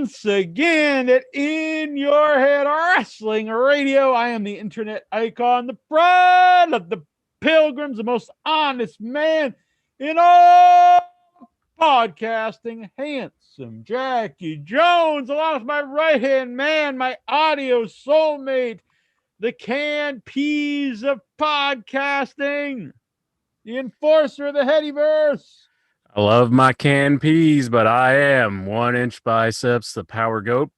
once again at In Your Head Wrestling Radio. I am the internet icon, the pride of the pilgrims, the most honest man in all podcasting, handsome Jackie Jones, along with my right-hand man, my audio soulmate, the canned peas of podcasting, the enforcer of the Headyverse. I love my canned peas, but I am 1 inch biceps, the power goat.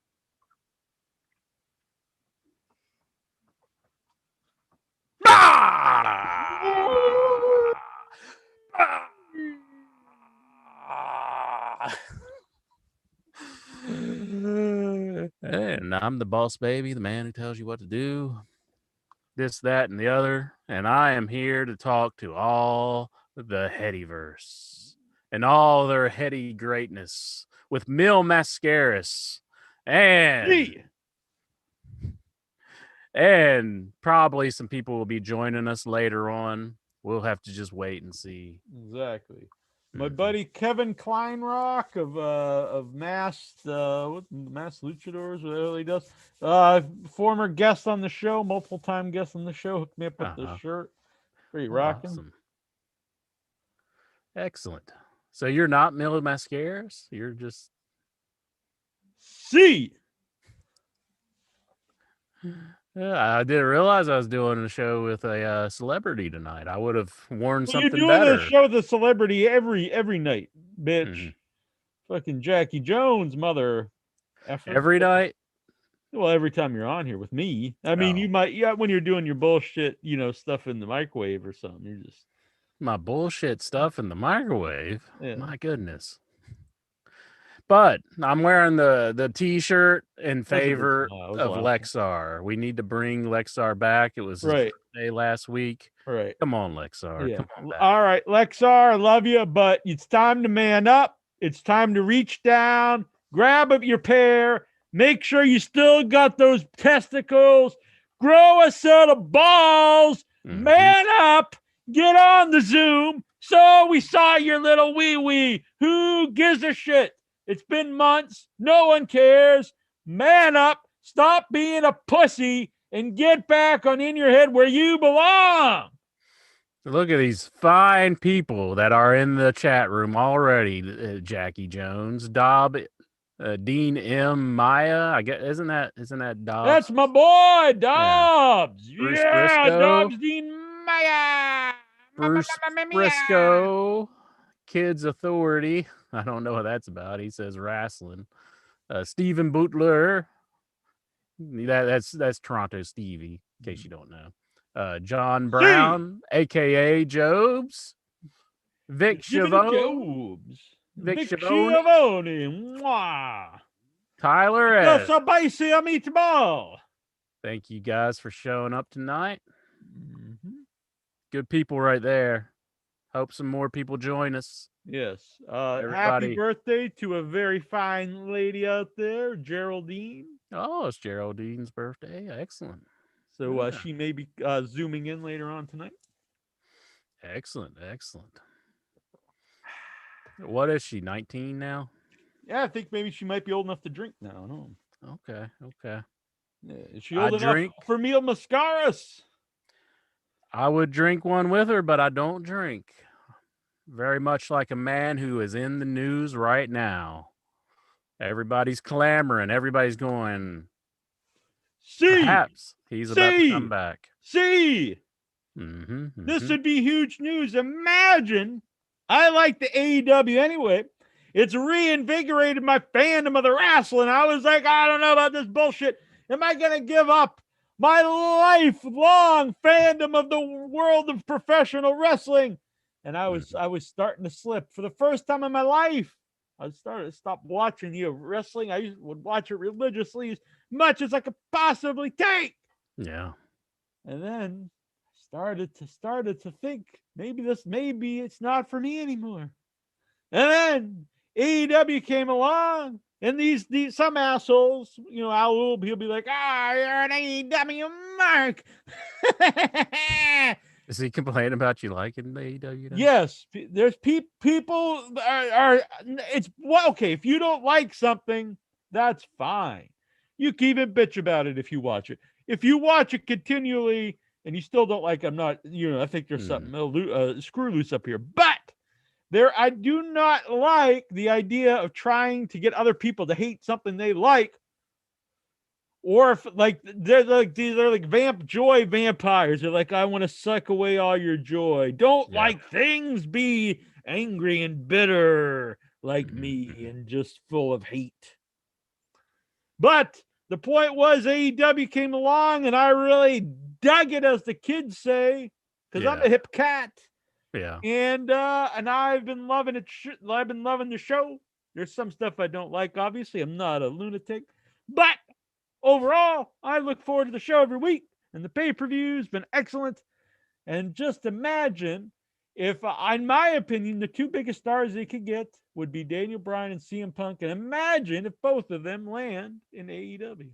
And I'm the boss baby, the man who tells you what to do, this, that, and the other. And I am here to talk to all the Headyverse and all their heady greatness with Mil Mascaris and probably some people will be joining us later on. We'll have to just wait and see. Exactly. My buddy Kevin Kleinrock of Masked Luchadors, whatever he does. Former guest on the show, multiple time guest on the show, hooked me up with this shirt. Pretty rocking. Awesome. Excellent. So you're not Mil Mascaris? You're just I didn't realize I was doing a show with a celebrity tonight. I would have worn something better. You're doing a show with a celebrity every night, bitch. Mm-hmm. Fucking Jackie Jones, mother effer. Every night? Well, every time you're on here with me. I mean, you might, when you're doing your bullshit, stuff in the microwave or something. You're just... My bullshit stuff in the microwave? Yeah. My goodness. But I'm wearing the T-shirt in favor of Lexar. We need to bring Lexar back. It was his birthday last week. Right. Come on, Lexar. Yeah. Come on back. All right, Lexar, I love you, but it's time to man up. It's time to reach down, grab up your pair, make sure you still got those testicles, grow a set of balls, man up, get on the Zoom. So we saw your little wee-wee. Who gives a shit? It's been months. No one cares. Man up. Stop being a pussy and get back on In Your Head where you belong. Look at these fine people that are in the chat room already. Jackie Jones, Dean M. Maya. I guess isn't that Dobbs? That's my boy, Dobbs. Yeah, Dobbs Dean Maya. Bruce Briscoe. Kids Authority. I don't know what that's about. He says wrestling. Stephen Butler. That's Toronto Stevie, in case you don't know. John Brown, aka Jobs. Vic Chavone. Vic Chavone. Tyler. Meatball. Thank you guys for showing up tonight. Good people right there. Hope some more people join us. Yes. Happy birthday to a very fine lady out there, Geraldine. Oh, it's Geraldine's birthday. Excellent. So she may be zooming in later on tonight. Excellent. What is she, 19 now? Yeah, I think maybe she might be old enough to drink now. No. Okay. Yeah, is she old enough for Mil Mascaris? I would drink one with her, but I don't drink. Very much like a man who is in the news right now. Everybody's clamoring. Everybody's going, perhaps he's about to come back. This would be huge news. Imagine, I like the AEW anyway. It's reinvigorated my fandom of the wrestling. I was like, I don't know about this bullshit. Am I going to give up my lifelong fandom of the world of professional wrestling? And I was starting to slip for the first time in my life. I started to stop watching wrestling. I would watch it religiously as much as I could possibly take. Yeah. And then started to think maybe it's not for me anymore. And then AEW came along, and these some assholes, he'll be like, you're an AEW mark. Is he complaining about you liking the AEW? Yes, there's people are it's well, okay. If you don't like something, That's fine. You can even bitch about it if you watch it. If you watch it continually and you still don't like, I'm not, I think there's something screw loose up here. But I do not like the idea of trying to get other people to hate something they like, or if they're like joy vampires. They're like, I want to suck away all your joy. Don't like things be angry and bitter like me and just full of hate. But the point was, AEW came along and I really dug it, as the kids say, because I'm a hip cat. Yeah. And I've been loving it. I've been loving the show. There's some stuff I don't like, obviously. I'm not a lunatic. But overall, I look forward to the show every week. And the pay-per-view's been excellent. And just imagine if, in my opinion, the two biggest stars they could get would be Daniel Bryan and CM Punk. And imagine if both of them land in AEW.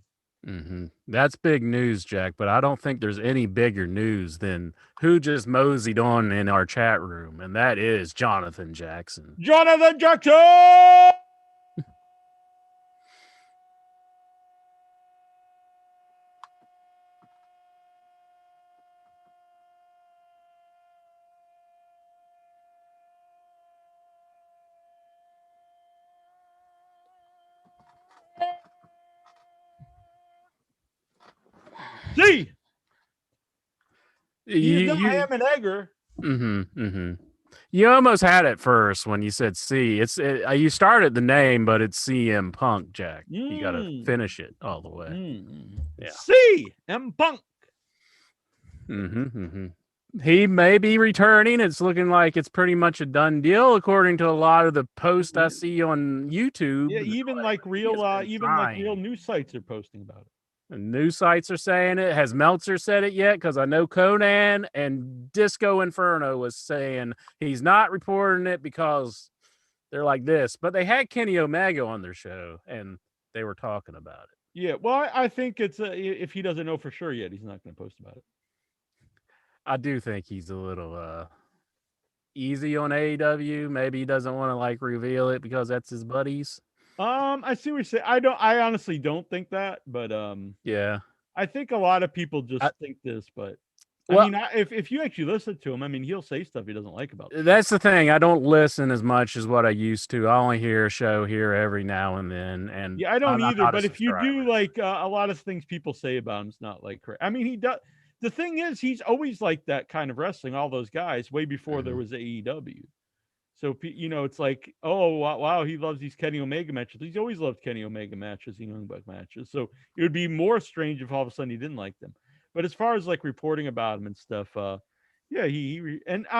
That's big news, Jack, but I don't think there's any bigger news than who just moseyed on in our chat room, and that is Jonathan Jackson. Jonathan Jackson! See, he's not ham and egger. You almost had it first when you said C. You started the name, but it's CM Punk, Jack. You got to finish it all the way. Yeah. CM Punk. He may be returning. It's looking like it's pretty much a done deal, according to a lot of the posts I see on YouTube. Yeah, even real news sites are posting about it. And news sites are saying it. Has Meltzer said it yet? Because I know Conan and Disco Inferno was saying he's not reporting it because they're like this. But they had Kenny Omega on their show, and they were talking about it. Yeah, well, I think it's if he doesn't know for sure yet, he's not going to post about it. I do think he's a little easy on AEW. Maybe he doesn't want to reveal it because that's his buddies. I see what you're saying. I honestly don't think that, but yeah, I think a lot of people just think this. But I mean, if you actually listen to him, I mean, he'll say stuff he doesn't like about it. That's the thing. I don't listen as much as what I used to. I only hear a show here every now and then, and yeah, I don't either. But if you do a lot of things people say about him, it's not correct. I mean, he does. The thing is, he's always like that kind of wrestling. All those guys way before there was AEW. So, it's like, oh, wow, he loves these Kenny Omega matches. He's always loved Kenny Omega matches, Young Buck matches. So it would be more strange if all of a sudden he didn't like them. But as far as reporting about him and stuff, yeah,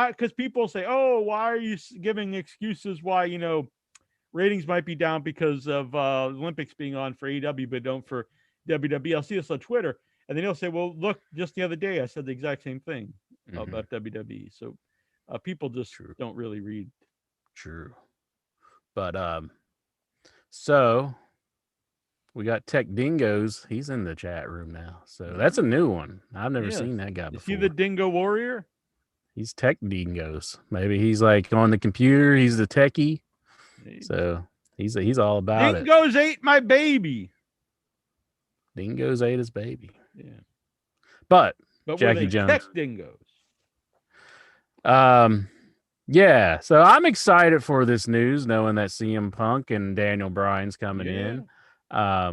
because people say, oh, why are you giving excuses why, ratings might be down because of Olympics being on for AEW, but don't for WWE. I'll see this on Twitter. And then he'll say, well, look, just the other day, I said the exact same thing about WWE. So people just don't really read. True. But so we got Tech Dingoes. He's in the chat room now. So that's a new one. I've never seen that guy before. Is he the Dingo Warrior? He's Tech Dingoes. Maybe he's on the computer. He's the techie. Maybe. So he's all about it. Dingoes ate my baby. Dingoes ate his baby. Yeah. But Jackie Jones. Tech Dingoes. Yeah, so I'm excited for this news, knowing that CM Punk and Daniel Bryan's coming in. I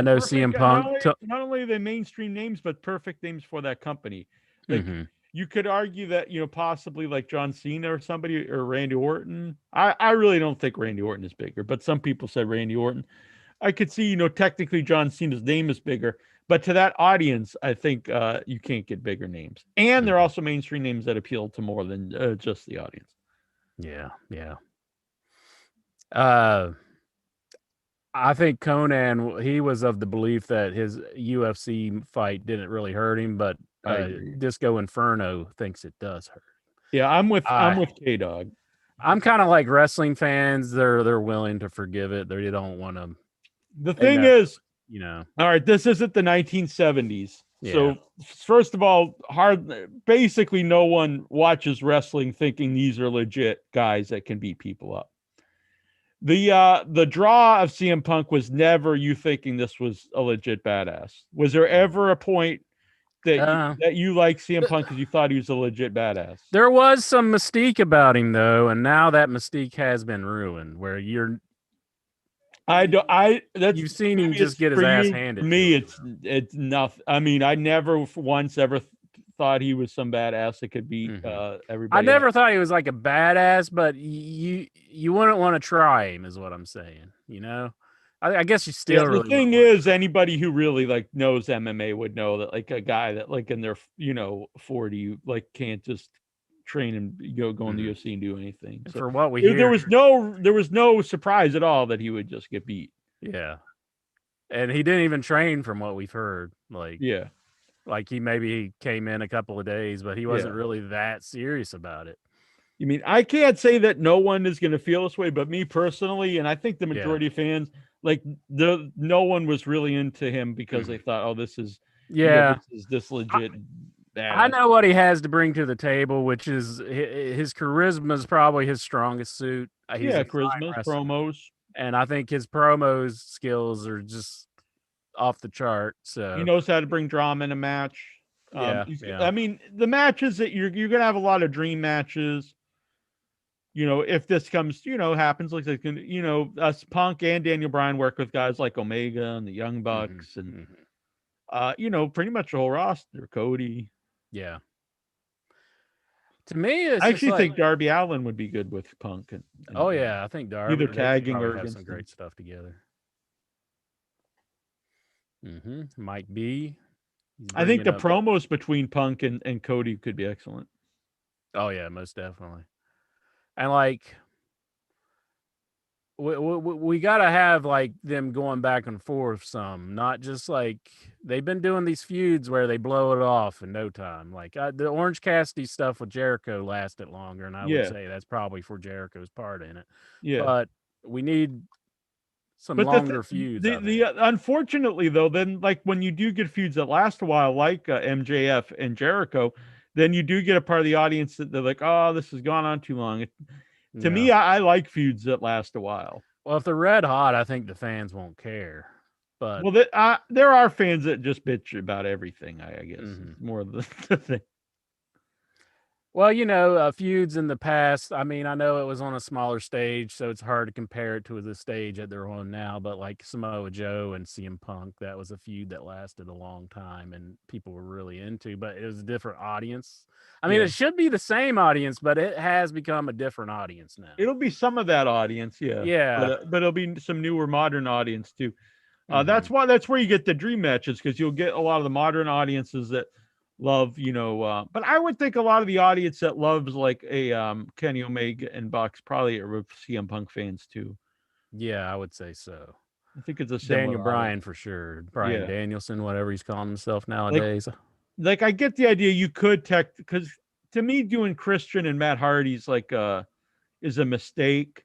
know CM Punk. Not only are they mainstream names, but perfect names for that company. You could argue that possibly John Cena or somebody, or Randy Orton. I really don't think Randy Orton is bigger, but some people said Randy Orton. I could see technically John Cena's name is bigger, but to that audience, I think you can't get bigger names. And they're also mainstream names that appeal to more than just the audience. Yeah. I think Conan, he was of the belief that his UFC fight didn't really hurt him, but Disco Inferno thinks it does hurt. Yeah, I'm with K-Dog. I'm kind of like wrestling fans. They're willing to forgive it. They don't want to. The thing is, all right, this isn't the 1970s. Yeah. So first of all, basically no one watches wrestling thinking these are legit guys that can beat people up. The draw of CM Punk was never you thinking this was a legit badass. Was there ever a point that you liked CM Punk because you thought he was a legit badass? There was some mystique about him though, and now that mystique has been ruined. Where you've seen him just get his ass handed. For me, it's nothing. I mean, I never once ever thought he was some badass that could beat everybody. I never thought he was like a badass, but you wouldn't want to try him, is what I'm saying. You know, I guess you still. The thing is, anybody who really like knows MMA would know that like a guy that like in their 40 like can't just train and go in the UFC and do anything. So for what we hear, there was no surprise at all that he would just get beat. Yeah, and he didn't even train from what we've heard. Like he maybe came in a couple of days, but he wasn't really that serious about it. I mean, I can't say that no one is going to feel this way, but me personally, and I think the majority of fans, like no one was really into him because they thought, oh, this is this legit. I know what he has to bring to the table, which is his charisma is probably his strongest suit. He's charisma, promos, and I think his promos skills are just off the chart. So he knows how to bring drama in a match. I mean, the matches that you're gonna have a lot of dream matches. If this comes, happens, like us Punk and Daniel Bryan work with guys like Omega and the Young Bucks and pretty much the whole roster, Cody. Yeah. To me, I actually think Darby Allin would be good with Punk. I think Darby either tagging or have some great stuff together. Might be. I think the promos between Punk and Cody could be excellent. Oh yeah, most definitely. And like, we gotta have like them going back and forth some, not just like they've been doing these feuds where they blow it off in no time. Like the Orange Cassidy stuff with Jericho lasted longer, and I would say that's probably for Jericho's part in it. Yeah, but we need some longer feuds. Unfortunately, though, then like when you do get feuds that last a while, like MJF and Jericho, then you do get a part of the audience that they're like, oh, this has gone on too long. To me, I like feuds that last a while. Well, if they're red hot, I think the fans won't care. But there are fans that just bitch about everything. I guess more of the thing. Well, feuds in the past. I mean, I know it was on a smaller stage, so it's hard to compare it to the stage that they're on now. But like Samoa Joe and CM Punk, that was a feud that lasted a long time, and people were really into. But it was a different audience. I mean, it should be the same audience, but it has become a different audience now. It'll be some of that audience, yeah. But it'll be some newer modern audience too. That's where you get the dream matches, because you'll get a lot of the modern audiences that love, but I would think a lot of the audience that loves like a Kenny Omega and Bucks probably are CM Punk fans too. Yeah, I would say so. I think it's a Daniel Bryan for sure. Bryan Danielson, whatever he's calling himself nowadays. Like I get the idea you could because to me doing Christian and Matt Hardy's like is a mistake.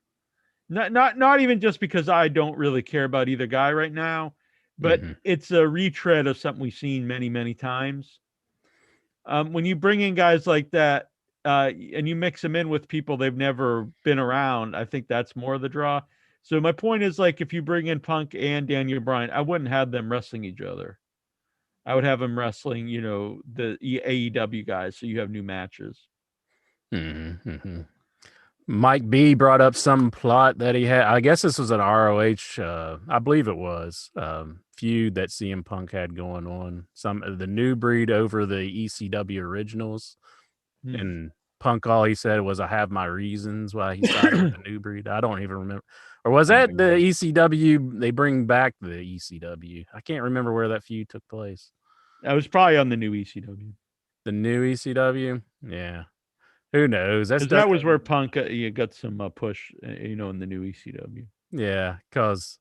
Not even just because I don't really care about either guy right now, but it's a retread of something we've seen many, many times. When you bring in guys like that and you mix them in with people they've never been around, I think that's more of the draw. So my point is, like, if you bring in Punk and Daniel Bryan, I wouldn't have them wrestling each other. I would have them wrestling, the AEW guys, so you have new matches. Mike B brought up some plot that he had. I guess this was an ROH, I believe it was, feud that CM Punk had going on. The New Breed over the ECW originals. And Punk, all he said was, I have my reasons why he sided with the New Breed. I don't even remember. Or was that the ECW? They bring back the ECW. I can't remember where that feud took place. That was probably on the new ECW. The new ECW? Yeah. Who knows? That was where Punk got some push, in the new ECW. Yeah, because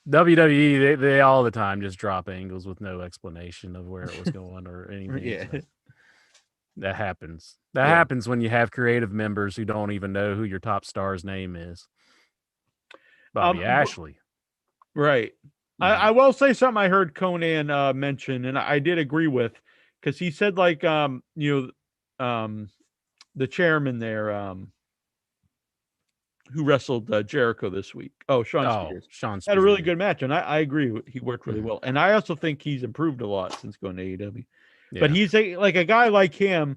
WWE, they all the time just drop angles with no explanation of where it was going or anything. So that happens. That happens when you have creative members who don't even know who your top star's name is. Bobby Ashley. Right. I will say something I heard Conan mention, and I did agree with, because he said, like, the chairman there, who wrestled Jericho this week. Oh, Sean Spears. Sean Had a really Spears. good match, and I agree. He worked really well, and I also think he's improved a lot since going to AEW. But Yeah. he's a guy like him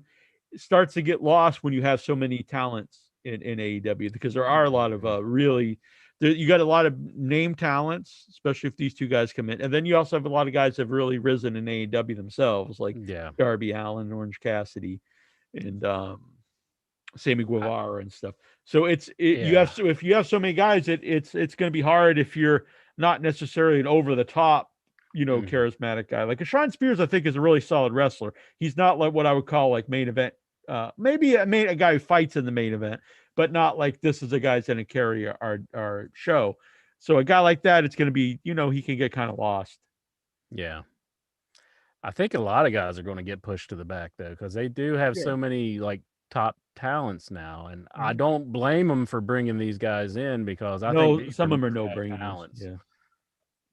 starts to get lost when you have so many talents in AEW, because there are a lot of really you got a lot of name talents, especially if these two guys come in, and then you also have a lot of guys that have really risen in AEW themselves, like Yeah. Darby Allin, Orange Cassidy, and Sammy Guevara and stuff. So you have, so if you have so many guys, it's going to be hard if you're not necessarily an over the top, charismatic guy. Like a Sean Spears, I think, is a really solid wrestler. He's not like what I would call like main event. Maybe a guy who fights in the main event, but not like this is a guy's going to carry our show. So a guy like that, it's going to be, he can get kind of lost. Yeah. I think a lot of guys are going to get pushed to the back though, because they do have so many like top talents now, and I don't blame them for bringing these guys in, because I think some of them are no brainers. talents. Yeah,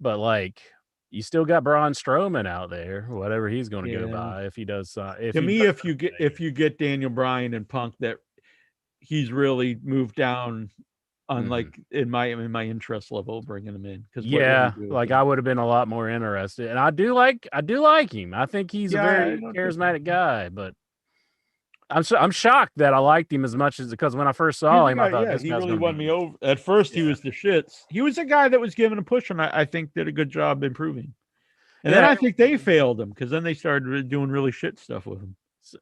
but like you still got Braun Strowman out there, whatever he's going to go by if he does. If you get Daniel Bryan and Punk, that he's really moved down on like in my interest level, bringing him in, because I would have been a lot more interested, and I do like him. I think he's a very charismatic guy, but I'm shocked that I liked him as much as, because when I first saw him, I thought this he guy's really won me be... over. At first, he was the shits. He was a guy that was given a push, and I think did a good job improving. And then I think they failed him, because then they started doing really shit stuff with him.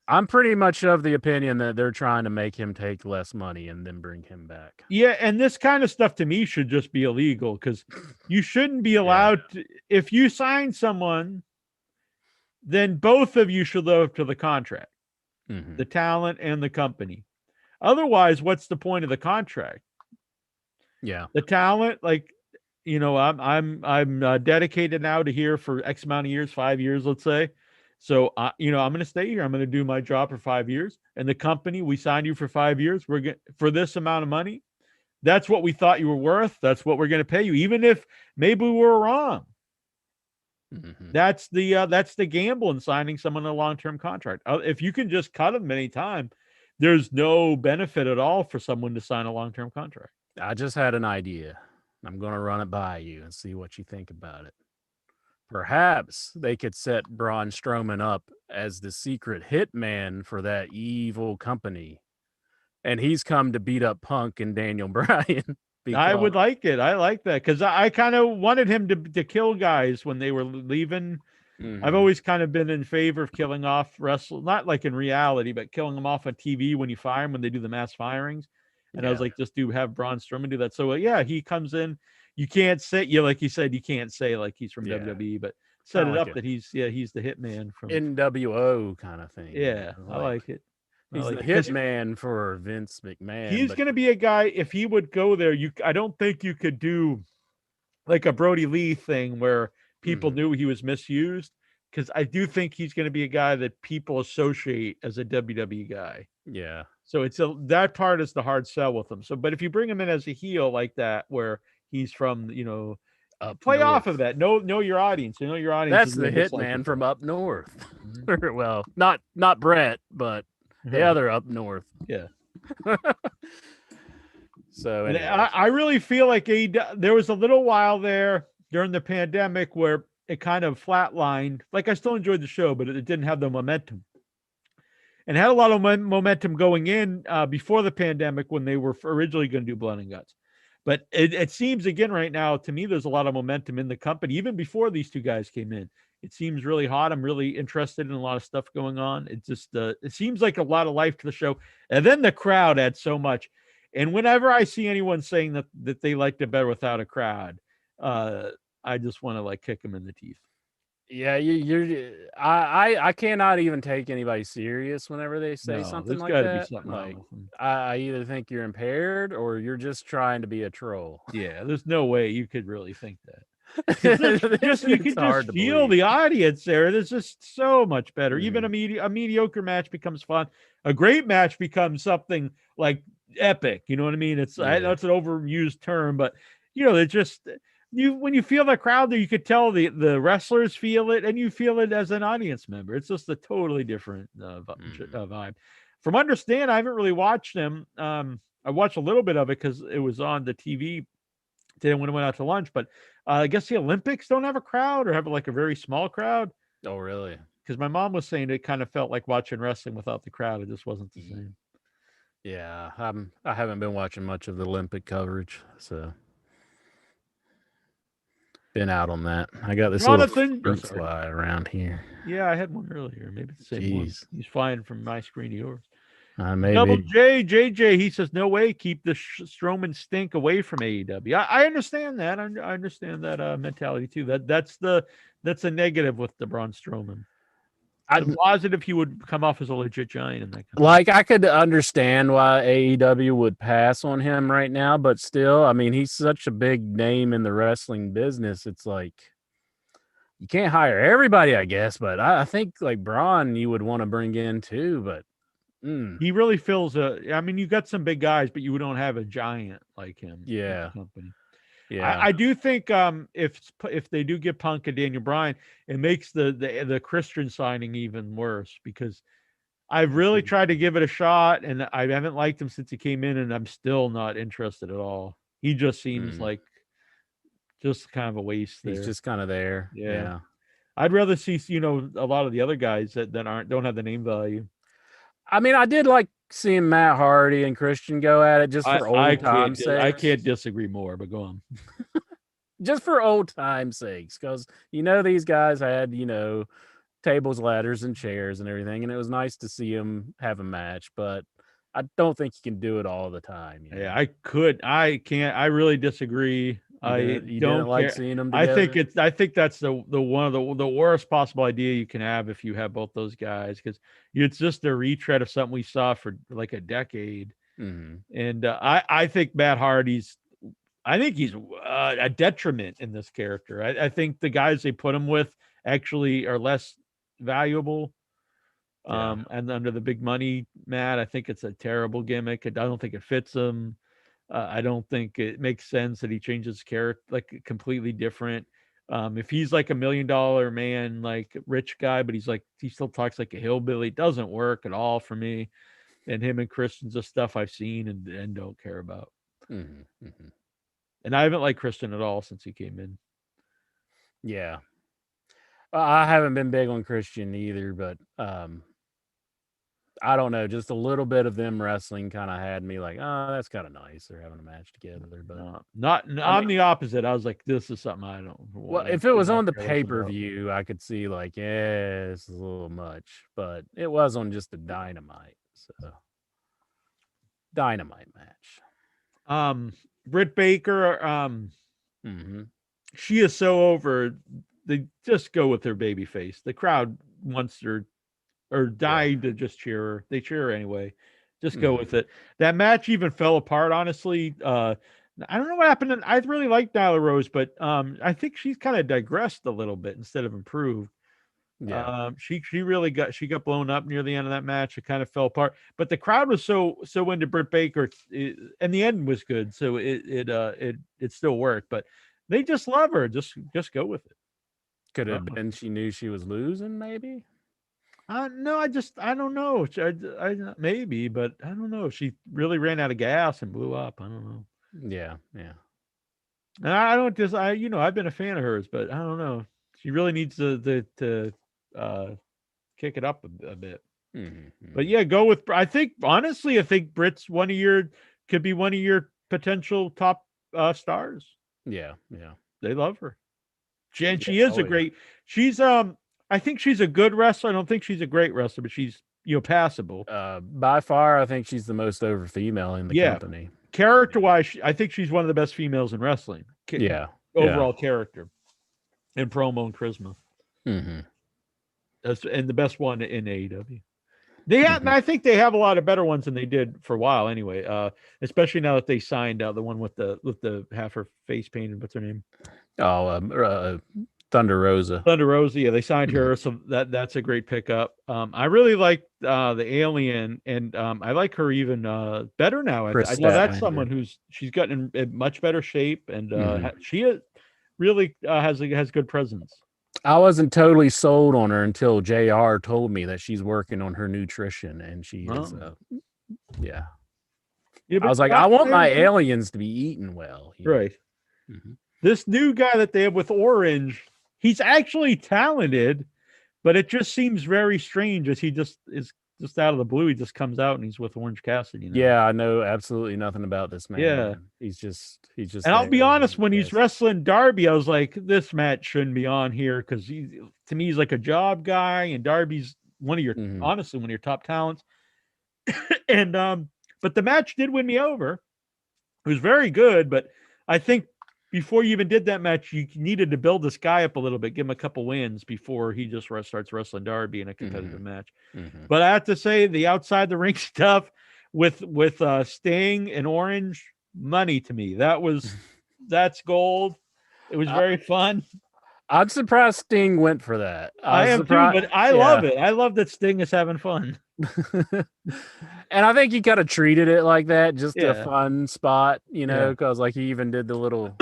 I'm pretty much of the opinion that they're trying to make him take less money and then bring him back. Yeah, and this kind of stuff to me should just be illegal, because you shouldn't be allowed to, if you sign someone, then both of you should live up to the contract, the talent and the company. Otherwise, what's the point of the contract? Yeah, the talent, like, I'm dedicated now to here for X amount of years, 5 years, let's say. So, I'm going to stay here. I'm going to do my job for 5 years. And the company, we signed you for 5 years. We're going for this amount of money. That's what we thought you were worth. That's what we're going to pay you, even if maybe we were wrong. That's the gamble in signing someone a long-term contract. If you can just cut them anytime, there's no benefit at all for someone to sign a long-term contract. I just had an idea. I'm going to run it by you and see what you think about it. Perhaps they could set Braun Strowman up as the secret hitman for that evil company, and he's come to beat up Punk and Daniel Bryan. I would like it. I like that, because I kind of wanted him to kill guys when they were leaving. I've always kind of been in favor of killing off wrestlers, not like in reality, but killing them off on TV when you fire them, when they do the mass firings. And I was like, just have Braun Strowman do that. So he comes in. You can't say, like you said, you can't say like he's from WWE, but set it up that he's the hitman from NWO kind of thing. Yeah, I like it. He's the hitman for Vince McMahon. He's going to be a guy, if he would go there, I don't think you could do like a Brody Lee thing where people knew he was misused, because I do think he's going to be a guy that people associate as a WWE guy. Yeah. So that part is the hard sell with him. So, but if you bring him in as a heel like that, where he's from, play north. Off of that. Know your audience. Your audience. That's the hitman from up north. Well, not Brett, but the other up north. Yeah. So anyway. I really feel like there was a little while there during the pandemic where it kind of flatlined. Like, I still enjoyed the show, but it didn't have the momentum. And had a lot of momentum going in before the pandemic, when they were originally going to do Blood and Guts. But it seems, again, right now, to me, there's a lot of momentum in the company, even before these two guys came in. It seems really hot. I'm really interested in a lot of stuff going on. It just it seems like a lot of life to the show. And then the crowd adds so much. And whenever I see anyone saying that they liked it better without a crowd, I just want to like kick them in the teeth. Yeah, I cannot even take anybody serious whenever they say something like that. Be something like, I either think you're impaired or you're just trying to be a troll. Yeah, there's no way you could really think that. You can just feel the audience there. It is just so much better. Even a mediocre match becomes fun. A great match becomes something like epic. You know what I mean? That's an overused term, but it just. When you feel the crowd there, you could tell the wrestlers feel it, and you feel it as an audience member. It's just a totally different vibe. From Understand, I haven't really watched them. I watched a little bit of it because it was on the TV today when I went out to lunch. But I guess the Olympics don't have a crowd or have like a very small crowd. Oh, really? Because my mom was saying it kind of felt like watching wrestling without the crowd. It just wasn't the same. Yeah, I haven't been watching much of the Olympic coverage, so been out on that. I got this Jonathan, little fruit fly around here. Yeah, I had one earlier. Maybe the same one. Jeez. He's flying from my screen to yours. Maybe. Double JJ, he says, no way, keep the Strowman stink away from AEW. I understand that. I understand that mentality too. That's a negative with the Braun Strowman. The positive, he would come off as a legit giant in that. Like, I could understand why AEW would pass on him right now, but still, I mean, he's such a big name in the wrestling business. It's like you can't hire everybody, I guess, but I think like Braun you would want to bring in too, but he really fills I mean, you got some big guys, but you don't have a giant like him. Yeah. In the company. Yeah. I do think if they do get Punk and Daniel Bryan, it makes the Christian signing even worse because I've really tried to give it a shot and I haven't liked him since he came in, and I'm still not interested at all. He just seems like just kind of a waste there. He's just kind of there. Yeah. I'd rather see, a lot of the other guys that don't have the name value. I mean, I did like seeing Matt Hardy and Christian go at it just for old time's sake. I can't disagree more, but go on. Just for old time's sakes, because these guys had tables, ladders, and chairs and everything, and it was nice to see them have a match. But I don't think you can do it all the time. Yeah, I can't. I really disagree. You don't like seeing them together? I think that's the one of the worst possible idea you can have if you have both those guys, because it's just a retread of something we saw for like a decade. And I think Matt Hardy's he's a detriment in this character. I think the guys they put him with actually are less valuable. And under the big money, Matt, I think it's a terrible gimmick. I don't think it fits him. I don't think it makes sense that he changes character like completely different. If he's like $1 million man, like rich guy, but he still talks like a hillbilly, it doesn't work at all for me. And him and Christian's the stuff I've seen and don't care about. And I haven't liked Christian at all since he came in. Yeah. I haven't been big on Christian either, but I don't know. Just a little bit of them wrestling kind of had me like, oh, that's kind of nice. They're having a match together, but I'm the opposite. I was like, this is something I don't. Well, if it was on the pay-per-view, I could see like, yeah, this is a little much, but it was on just a Dynamite, so Dynamite match. Britt Baker, she is so over. They just go with her baby face. The crowd wants her or dying to just cheer her. They cheer her anyway. Just go with it. That match even fell apart, honestly. I don't know what happened. I really like Nyla Rose, but I think she's kind of digressed a little bit instead of improved. Yeah. She got blown up near the end of that match. It kind of fell apart. But the crowd was so into Britt Baker, and the end was good. So it still worked. But they just love her. Just go with it. Could have been she knew she was losing, maybe. No, I don't know. I maybe, but I don't know. She really ran out of gas and blew up. I don't know. Yeah. And I don't just I've been a fan of hers, but I don't know. She really needs to kick it up a bit. But yeah, go with. I think Britt's could be one of your potential top stars. Yeah. They love her. She is a great. She's I think she's a good wrestler. I don't think she's a great wrestler, but she's passable. By far, I think she's the most over female in the company. Character-wise, I think she's one of the best females in wrestling. Overall character and promo and charisma. And the best one in AEW. They have, I think they have a lot of better ones than they did for a while. Anyway, especially now that they signed the one with the half her face painted. What's her name? Thunder Rosa. Yeah, they signed her, so that's a great pickup. I really like the Alien, and I like her even better now. I know that's someone she's gotten in much better shape, and she really has good presence. I wasn't totally sold on her until JR told me that she's working on her nutrition, and she is, Yeah, I but was like, I want my aliens to be eaten well. Right. Mhm. This new guy that they have with Orange, he's actually talented, but it just seems very strange as he just is just out of the blue. He just comes out and he's with Orange Cassidy. Yeah, I know absolutely nothing about this man. Yeah. He's just And I'll be there. honest, when he's wrestling Darby, I was like, this match shouldn't be on here because to me, he's like a job guy, and Darby's honestly one of your top talents. And but the match did win me over. It was very good, but I think before you even did that match, you needed to build this guy up a little bit, give him a couple wins before he just starts wrestling Darby in a competitive match. But I have to say, the outside the ring stuff with Sting and Orange, money to me. That's gold. It was very fun. I'm surprised Sting went for that. I am too, but I love it. I love that Sting is having fun. And I think he kind of treated it like that, just a fun spot, because like he even did the little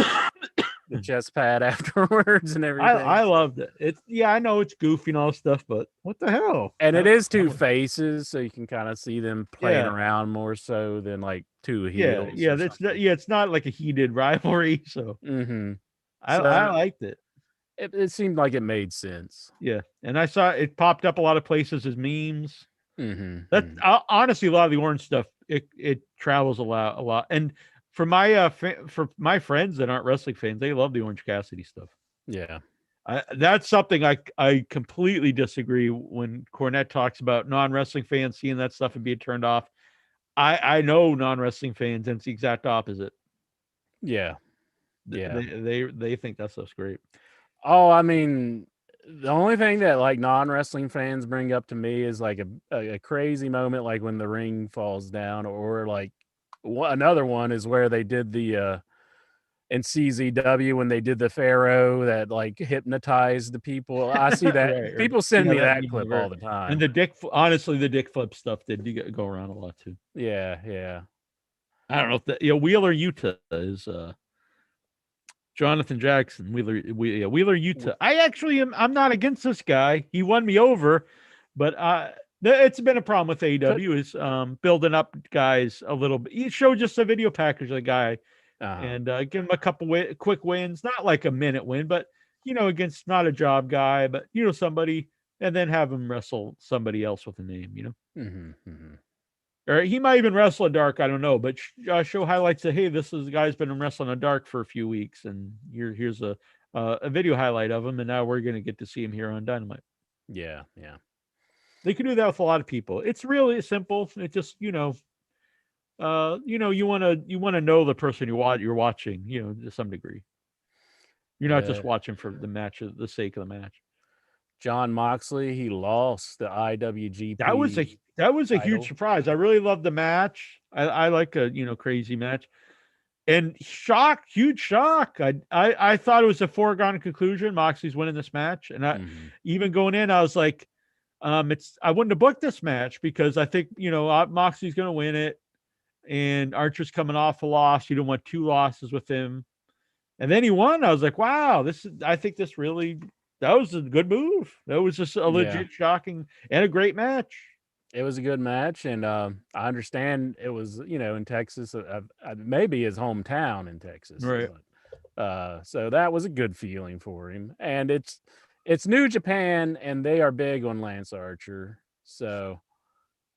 the chest pad afterwards and everything. I loved it. I know it's goofy and all stuff, but what the hell? And it is two faces, so you can kind of see them playing around more so than like two heels. It's not like a heated rivalry. So I liked it. It seemed like it made sense. Yeah, and I saw it popped up a lot of places as memes. Honestly, a lot of the Orange stuff it travels a lot. And for my friends that aren't wrestling fans, they love the Orange Cassidy stuff. Yeah, that's something I completely disagree when Cornette talks about non-wrestling fans seeing that stuff and being turned off. I know non-wrestling fans, and it's the exact opposite. Yeah, they think that stuff's great. Oh, I mean, the only thing that like non-wrestling fans bring up to me is like a crazy moment, like when the ring falls down, or like another one is where they did the in CZW when they did the Pharaoh that like hypnotized the people. I see that people send me that clip all the time. And the dick flip stuff did go around a lot too. Yeah. I don't know if that Wheeler Utah is Jonathan Jackson, Wheeler Utah. I'm not against this guy. He won me over, but it's been a problem with AEW is building up guys a little bit. You show just a video package of the guy and give him a couple quick wins, not like a minute win, but against not a job guy, but somebody, and then have him wrestle somebody else with a name, Or he might even wrestle a dark, I don't know, but show highlights that, hey, this is the guy's been wrestling a dark for a few weeks, and here's a video highlight of him, and now we're gonna get to see him here on Dynamite. Yeah. They can do that with a lot of people. It's really simple. It just you want to know the person you're watching, to some degree. You're not just watching for the match, the sake of the match. John Moxley, he lost the IWGP. That was a huge surprise. I really loved the match. I like a crazy match, and huge shock. I thought it was a foregone conclusion. Moxley's winning this match, and even going in, I was like, I wouldn't have booked this match because I think Moxley's going to win it, and Archer's coming off a loss. You don't want two losses with him, and then he won. I was like, wow, I think that was a good move. That was just a legit shocking and a great match. It was a good match, and I understand it was, in Texas, maybe his hometown in Texas. Right. So that was a good feeling for him. And it's New Japan, and they are big on Lance Archer. So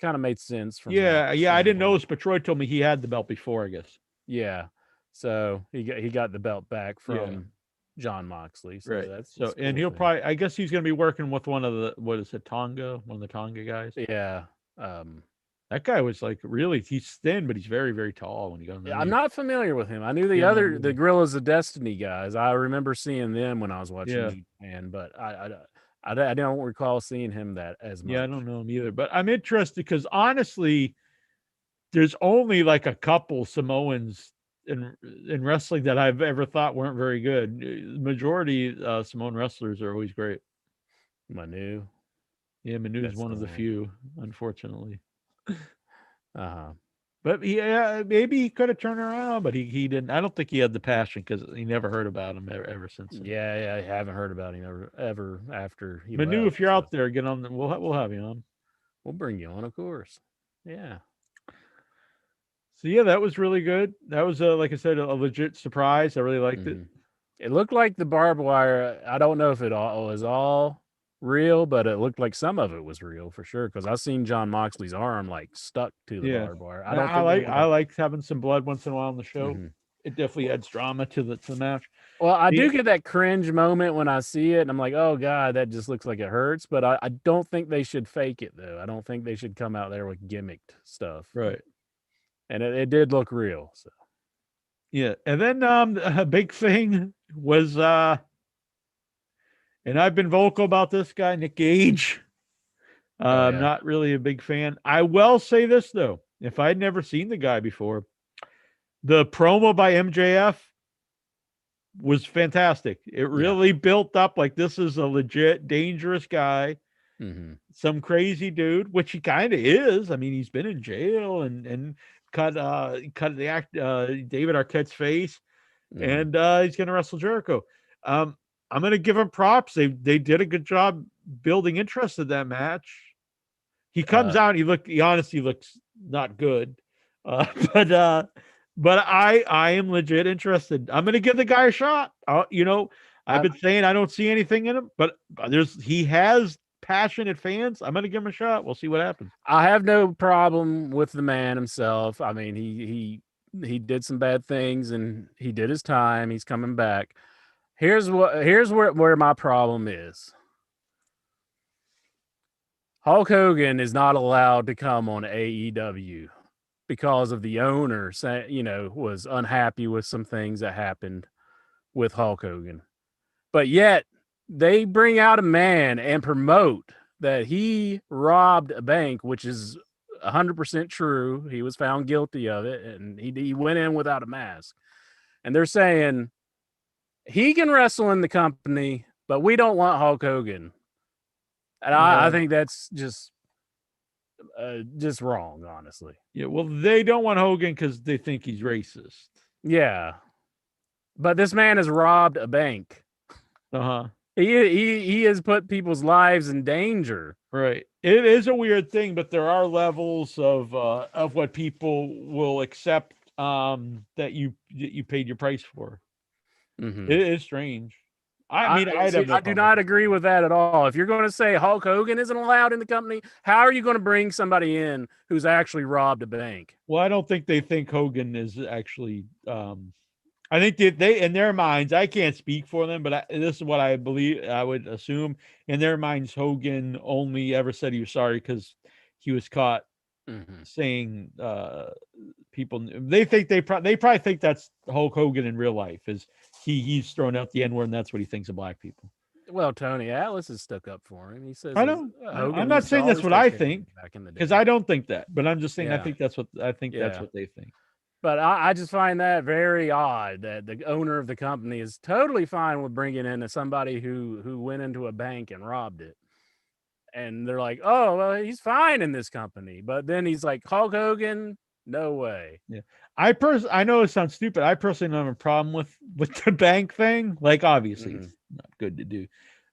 kind of made sense from I didn't know this, but Troy told me he had the belt before, I guess. Yeah. So he got the belt back from John Moxley. So right. That's cool and he'll probably, I guess he's going to be working with one of the, one of the Tonga guys. Yeah. That guy was like he's thin, but he's very, very tall when he goes. I'm not familiar with him. I knew the Gorillas of Destiny guys. I remember seeing them when I was watching Japan, but I don't recall seeing him that as much. Yeah, I don't know him either, but I'm interested because honestly, there's only like a couple Samoans in wrestling that I've ever thought weren't very good. Majority Samoan wrestlers are always great. Manu. Yeah, Manu is one of the few, unfortunately. Uh-huh. But maybe he could have turned around, but he didn't. I don't think he had the passion because he never heard about him ever since. Yeah, I haven't heard about him ever after he Manu, left, if you're out there, get on. We'll have you on. We'll bring you on, of course. Yeah. So yeah, that was really good. That was like I said, a legit surprise. I really liked it. It looked like the barbed wire. I don't know if it all was all real, but it looked like some of it was real for sure. Because I seen John Moxley's arm like stuck to the Yeah, barbed wire. I and don't think they I would. like having some blood once in a while on the show. It definitely adds drama to the match. Well, I do get that cringe moment when I see it, and I'm like, oh god, that just looks like it hurts. But I don't think they should fake it though. I don't think they should come out there with gimmicked stuff. Right. And it did look real. So yeah, and then a big thing was and I've been vocal about this guy, Nick Gage. I'm not really a big fan. I will say this though, if I'd never seen the guy before, the promo by MJF was fantastic. It really built up like this is a legit dangerous guy, some crazy dude, which he kind of is. I mean, he's been in jail and cut the act David Arquette's face, and he's gonna wrestle Jericho. I'm gonna give him props. They did a good job building interest in that match. He comes out, he honestly looks not good. But I am legit interested. I'm gonna give the guy a shot. I've been saying I don't see anything in him, but he has passionate fans. I'm gonna give him a shot. We'll see what happens. I have no problem with the man himself. I mean, he did some bad things and he did his time. He's coming back. Here's where my problem is. Hulk Hogan is not allowed to come on AEW because of the owner was unhappy with some things that happened with Hulk Hogan. But yet they bring out a man and promote that he robbed a bank, which is 100% true. He was found guilty of it, and he went in without a mask. And they're saying he can wrestle in the company, but we don't want Hulk Hogan. And I think that's just wrong, honestly. Yeah, well, they don't want Hogan because they think he's racist. Yeah, but this man has robbed a bank. He has put people's lives in danger. Right. It is a weird thing, but there are levels of what people will accept that you paid your price for. It is strange. I do not agree with that at all. If you're going to say Hulk Hogan isn't allowed in the company, how are you going to bring somebody in who's actually robbed a bank? Well, I don't think they think Hogan is actually. I think they in their minds. I can't speak for them, but this is what I believe. I would assume in their minds, Hogan only ever said he was sorry because he was caught saying people. They think they probably think that's Hulk Hogan in real life is. He's thrown out the N-word, and that's what he thinks of black people. Well, Tony Atlas has stuck up for him. He says, "I know." I'm not saying that's what I think, because I don't think that. But I'm just saying I think that's what that's what they think. But I just find that very odd that the owner of the company is totally fine with bringing in somebody who went into a bank and robbed it, and they're like, "Oh, well, he's fine in this company," but then he's like, "Hulk Hogan." No way. Yeah. I know it sounds stupid. I personally don't have a problem with the bank thing. Like, obviously it's not good to do.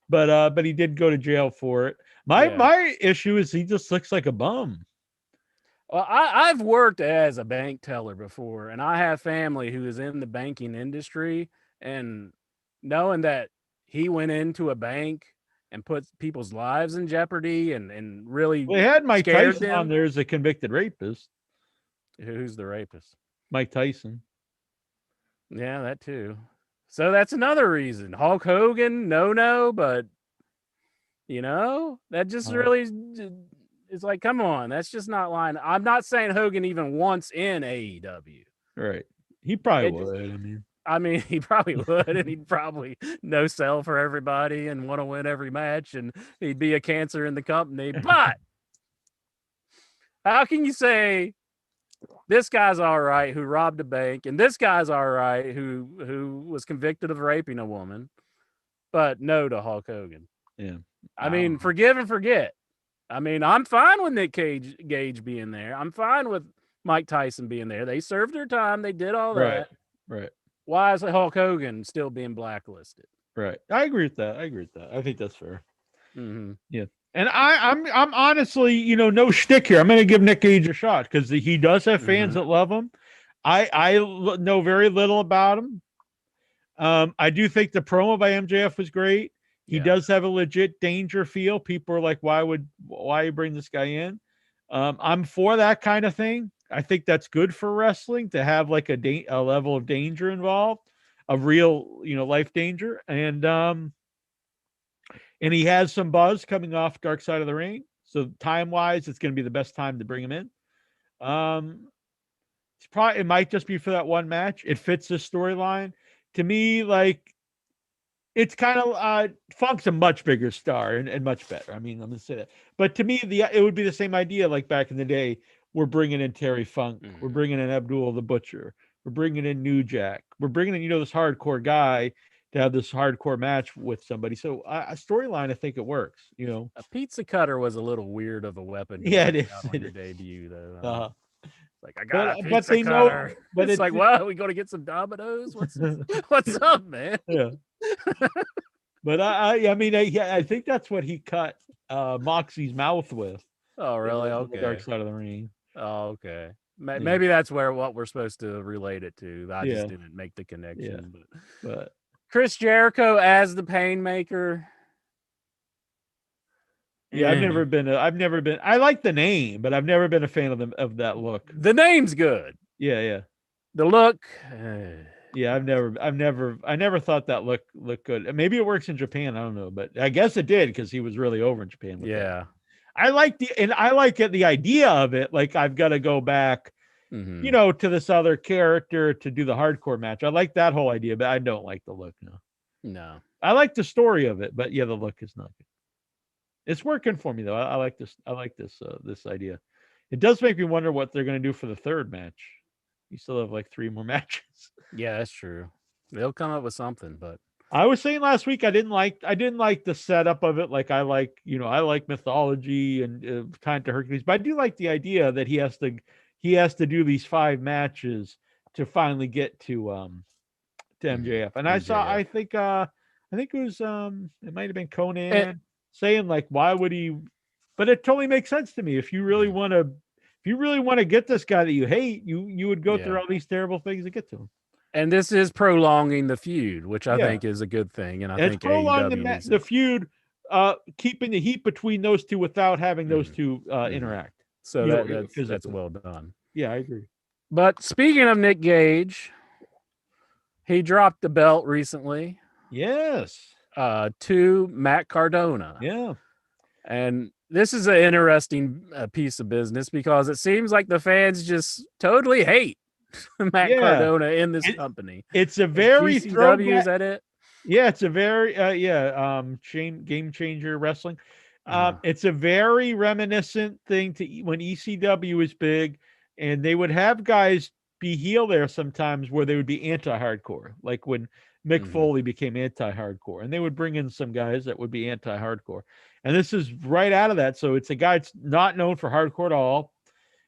But he did go to jail for it. My issue is he just looks like a bum. Well, I've worked as a bank teller before, and I have family who is in the banking industry, and knowing that he went into a bank and put people's lives in jeopardy and really they had Mike Tyson on there as a convicted rapist. Who's the rapist? Mike Tyson. Yeah, that too. So that's another reason. Hulk Hogan, no, but that just really is like, come on, that's just not lying. I'm not saying Hogan even wants in AEW. Right. He probably would. I mean, he probably would, and he'd probably no sell for everybody and want to win every match, and he'd be a cancer in the company. But how can you say this guy's all right who robbed a bank, and this guy's all right who was convicted of raping a woman, but no to Hulk Hogan? Yeah. I mean, forgive and forget. I mean, I'm fine with Nick Gage being there. I'm fine with Mike Tyson being there. They served their time. They did all that. Right. Why is Hulk Hogan still being blacklisted? Right. I agree with that. I think that's fair. Yeah. And I'm honestly, no shtick here. I'm going to give Nick Gage a shot because he does have fans that love him. know very little about him. I do think the promo by MJF was great. He does have a legit danger feel. People are like, why you bring this guy in? I'm for that kind of thing. I think that's good for wrestling to have like a level of danger involved, a real, life danger. And he has some buzz coming off Dark Side of the Ring. So time wise, it's going to be the best time to bring him in. It might just be for that one match. It fits this storyline. To me, like, it's kind of Funk's a much bigger star and much better. I mean, I'm gonna say that. But to me, it would be the same idea. Like back in the day, we're bringing in Terry Funk, we're bringing in Abdul the Butcher, we're bringing in New Jack, we're bringing in this hardcore guy to have this hardcore match with somebody. So a storyline, I think it works. A pizza cutter was a little weird of a weapon. Yeah, it is. On your debut, though. Like, I got a pizza but they cutter. Know, but it's like, well, we going to get some Dominoes? What's up, man? Yeah. But I think that's what he cut Moxie's mouth with. Oh, really? Okay. Dark Side of the Ring. Oh, okay. Maybe that's what we're supposed to relate it to. I just didn't make the connection. Yeah. But Chris Jericho as the Painmaker. Yeah, I've never been. I like the name, but I've never been a fan of that look. The name's good. Yeah. The look. Yeah, I never thought that looked good. Maybe it works in Japan. I don't know, but I guess it did because he was really over in Japan. With that. I like the idea of it. Like, I've got to go back, to this other character to do the hardcore match. I like that whole idea, but I don't like the look. No. I like the story of it, but yeah, the look is not good. It's working for me though. I like this. I like this idea. It does make me wonder what they're going to do for the third match. You still have like 3 more matches. Yeah, that's true. They'll come up with something, but I was saying last week I didn't like the setup of it. Like I like mythology and Time to Hercules, but I do like the idea that he has to do these 5 matches to finally get to MJF. And I think it was it might have been Conan saying like, why would he? But it totally makes sense to me. If you really want to get this guy that you hate, you would go through all these terrible things to get to him. And this is prolonging the feud, which I think is a good thing. And I think prolonging the feud, keeping the heat between those two without having those two interact. So that's well done. Yeah, I agree. But speaking of Nick Gage, he dropped the belt recently. Yes. To Matt Cardona. Yeah. And this is an interesting piece of business because it seems like the fans just totally hate Matt Cardona in this company. It's a very GCW, is that it? Yeah, it's a very game changer wrestling. It's a very reminiscent thing to when ECW was big, and they would have guys be heel there sometimes where they would be anti-hardcore, like when Mick Foley became anti-hardcore, and they would bring in some guys that would be anti-hardcore. And this is right out of that. So it's a guy that's not known for hardcore at all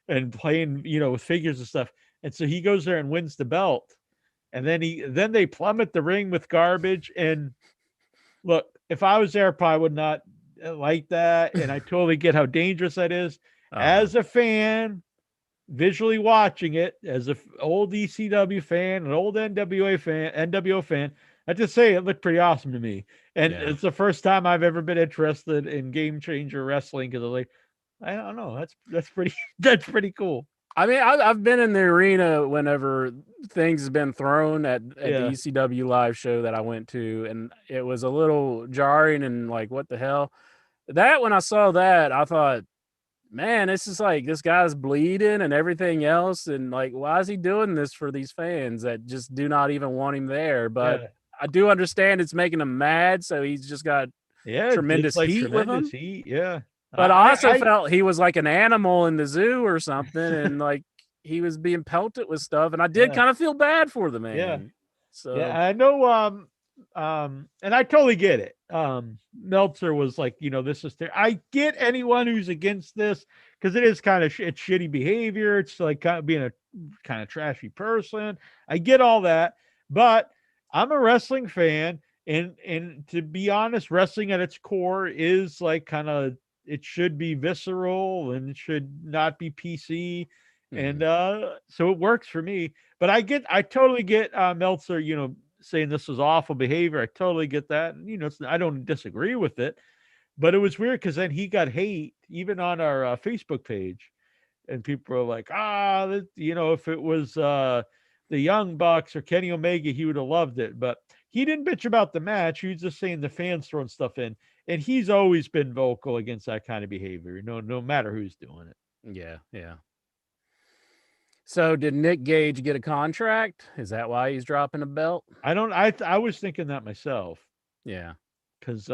and playing, with figures and stuff. And so he goes there and wins the belt. And then they plummet the ring with garbage. And look, if I was there, I probably would not like that. And I totally get how dangerous that is. As a fan, visually watching it, as an old ECW fan, an old NWO fan, I just say it looked pretty awesome to me. And it's the first time I've ever been interested in game changer wrestling because I don't know. That's pretty cool. I mean, I've been in the arena whenever things have been thrown at the ECW live show that I went to, and it was a little jarring and like, what the hell? When I saw that, I thought, man, it's just like this guy's bleeding and everything else, and like, why is he doing this for these fans that just do not even want him there? But I do understand it's making him mad, so he's just got tremendous heat with him. Yeah. But I also felt he was like an animal in the zoo or something, and like he was being pelted with stuff, and I did kind of feel bad for the man. Yeah. So I know. And I totally get it. Meltzer was like, this is I get anyone who's against this because it is kind of it's shitty behavior. It's like kind of being a kind of trashy person. I get all that, but I'm a wrestling fan, and to be honest, wrestling at its core is like kind of. It should be visceral and it should not be PC. And so it works for me. But I totally get Meltzer, saying this was awful behavior. I totally get that. And, I don't disagree with it. But it was weird because then he got hate even on our Facebook page. And people are like, if it was the Young Bucks or Kenny Omega, he would have loved it. But he didn't bitch about the match. He was just saying the fans throwing stuff in. And he's always been vocal against that kind of behavior, no matter who's doing it. Yeah, yeah. So did Nick Gage get a contract? Is that why he's dropping a belt? I was thinking that myself. Yeah. Because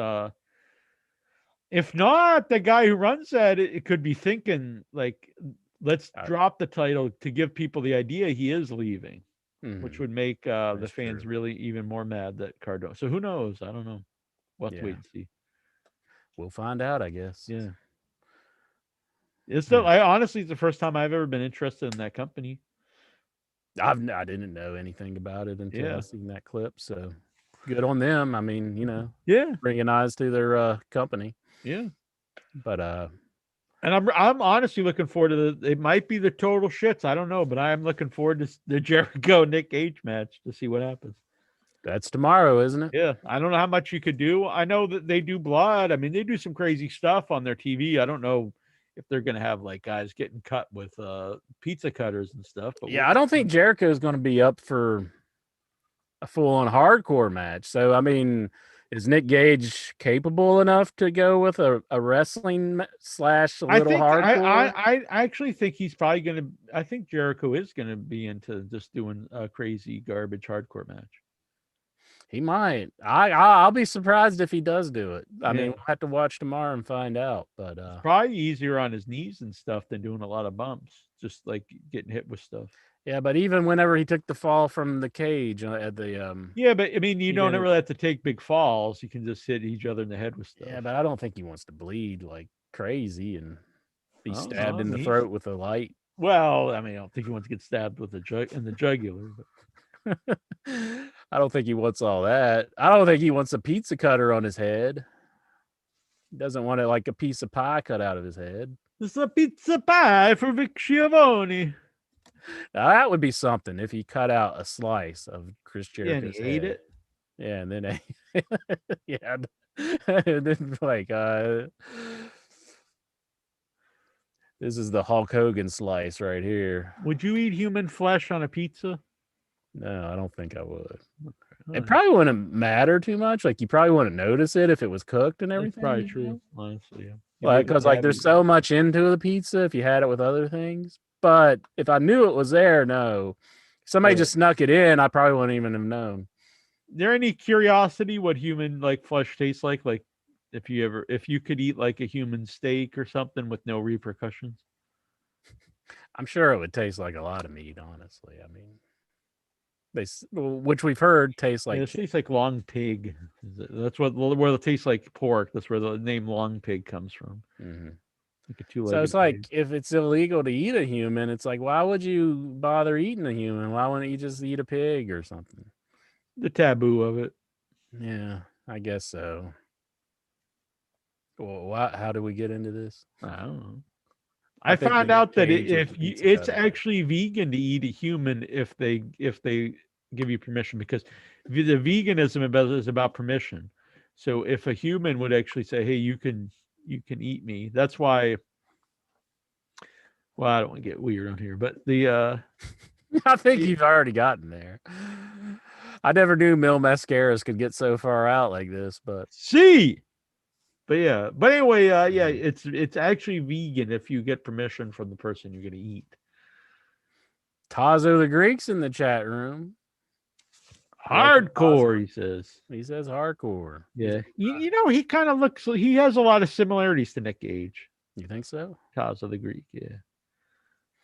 if not, the guy who runs that, it could be thinking like, let's drop the title to give people the idea he is leaving, which would make the fans really even more mad that Cardona. So who knows? I don't know. We'll have to wait and see. We'll find out, I guess. Yeah. It's honestly, it's the first time I've ever been interested in that company. I didn't know anything about it until I seen that clip. So good on them. I mean, bringing eyes to their company. Yeah. But and I'm honestly looking forward to it might be the total shits. I don't know, but I am looking forward to the Jericho Nick Gage match to see what happens. That's tomorrow, isn't it? Yeah. I don't know how much you could do. I know that they do blood. I mean, they do some crazy stuff on their TV. I don't know if they're going to have like guys getting cut with pizza cutters and stuff. But I don't think Jericho is going to be up for a full-on hardcore match. So, I mean, is Nick Gage capable enough to go with a wrestling / a little hardcore? I actually think he's probably going to. I think Jericho is going to be into just doing a crazy garbage hardcore match. He might. I'll be surprised if he does do it. I mean, we'll have to watch tomorrow and find out. But it's probably easier on his knees and stuff than doing a lot of bumps, just like getting hit with stuff. Yeah, but even whenever he took the fall from the cage at the yeah, but I mean, you don't really have to take big falls. You can just hit each other in the head with stuff. Yeah, but I don't think he wants to bleed like crazy and be stabbed in the throat with a light. Well, I mean, I don't think he wants to get stabbed with in the jugular. But. I don't think he wants all that. I don't think he wants a pizza cutter on his head. He doesn't want it like a piece of pie cut out of his head. It's a pizza pie for Vic Schiavone. Now that would be something if he cut out a slice of Chris Jericho's and head. ate it. Yeah, and then and then like this is the Hulk Hogan slice right here. Would you eat human flesh on a pizza? No, I don't think I would. Okay. It probably wouldn't matter too much. Like you probably wouldn't notice it if it was cooked and everything. That's probably true. Honestly, yeah. Like because like there's so much into the pizza if you had it with other things. But if I knew it was there, no. If somebody just snuck it in, I probably wouldn't even have known. Is there any curiosity what human like flesh tastes like? Like if you could eat like a human steak or something with no repercussions? I'm sure it would taste like a lot of meat, honestly. I mean, which we've heard tastes like it tastes like long pig. That's where it tastes like pork. That's where the name long pig comes from. Mm-hmm. Like so it's like if it's illegal to eat a human, it's like why would you bother eating a human? Why wouldn't you just eat a pig or something? The taboo of it. Yeah, I guess so. Well, how do we get into this? I don't know. I found out that it's actually vegan to eat a human if they give you permission, because the veganism is about permission. So if a human would actually say, "Hey, you can eat me," that's why. Well, I don't want to get weird on here, but the I think you've already gotten there. I never knew Mil Mascaras could get so far out like this, but But anyway, it's actually vegan if you get permission from the person you're going to eat. Tazo the Greek's in the chat room. Hardcore, he says. He says hardcore. Yeah. He kind of he has a lot of similarities to Nick Gage. You think so? Tazo the Greek, yeah.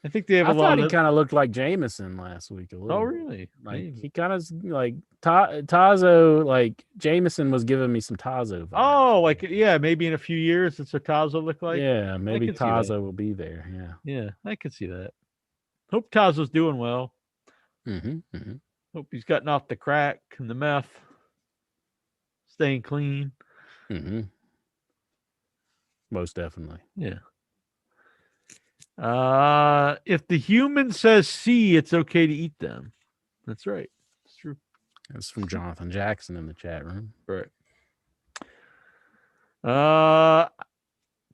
I think they have I thought he kind of looked like Jameson last week a little. Oh, really? Like he kind of like Tazo, like Jameson was giving me some Tazo vibes. Oh, like maybe in a few years it's what Tazo look like. Yeah, maybe Tazo will be there. Yeah. Yeah, I can see that. Hope Tazo's doing well. Mm-hmm. Hope he's gotten off the crack and the meth. Staying clean. Mm-hmm. Most definitely. Yeah. If the human says C, it's okay to eat them. That's right. It's true. That's from Jonathan Jackson in the chat room. Right.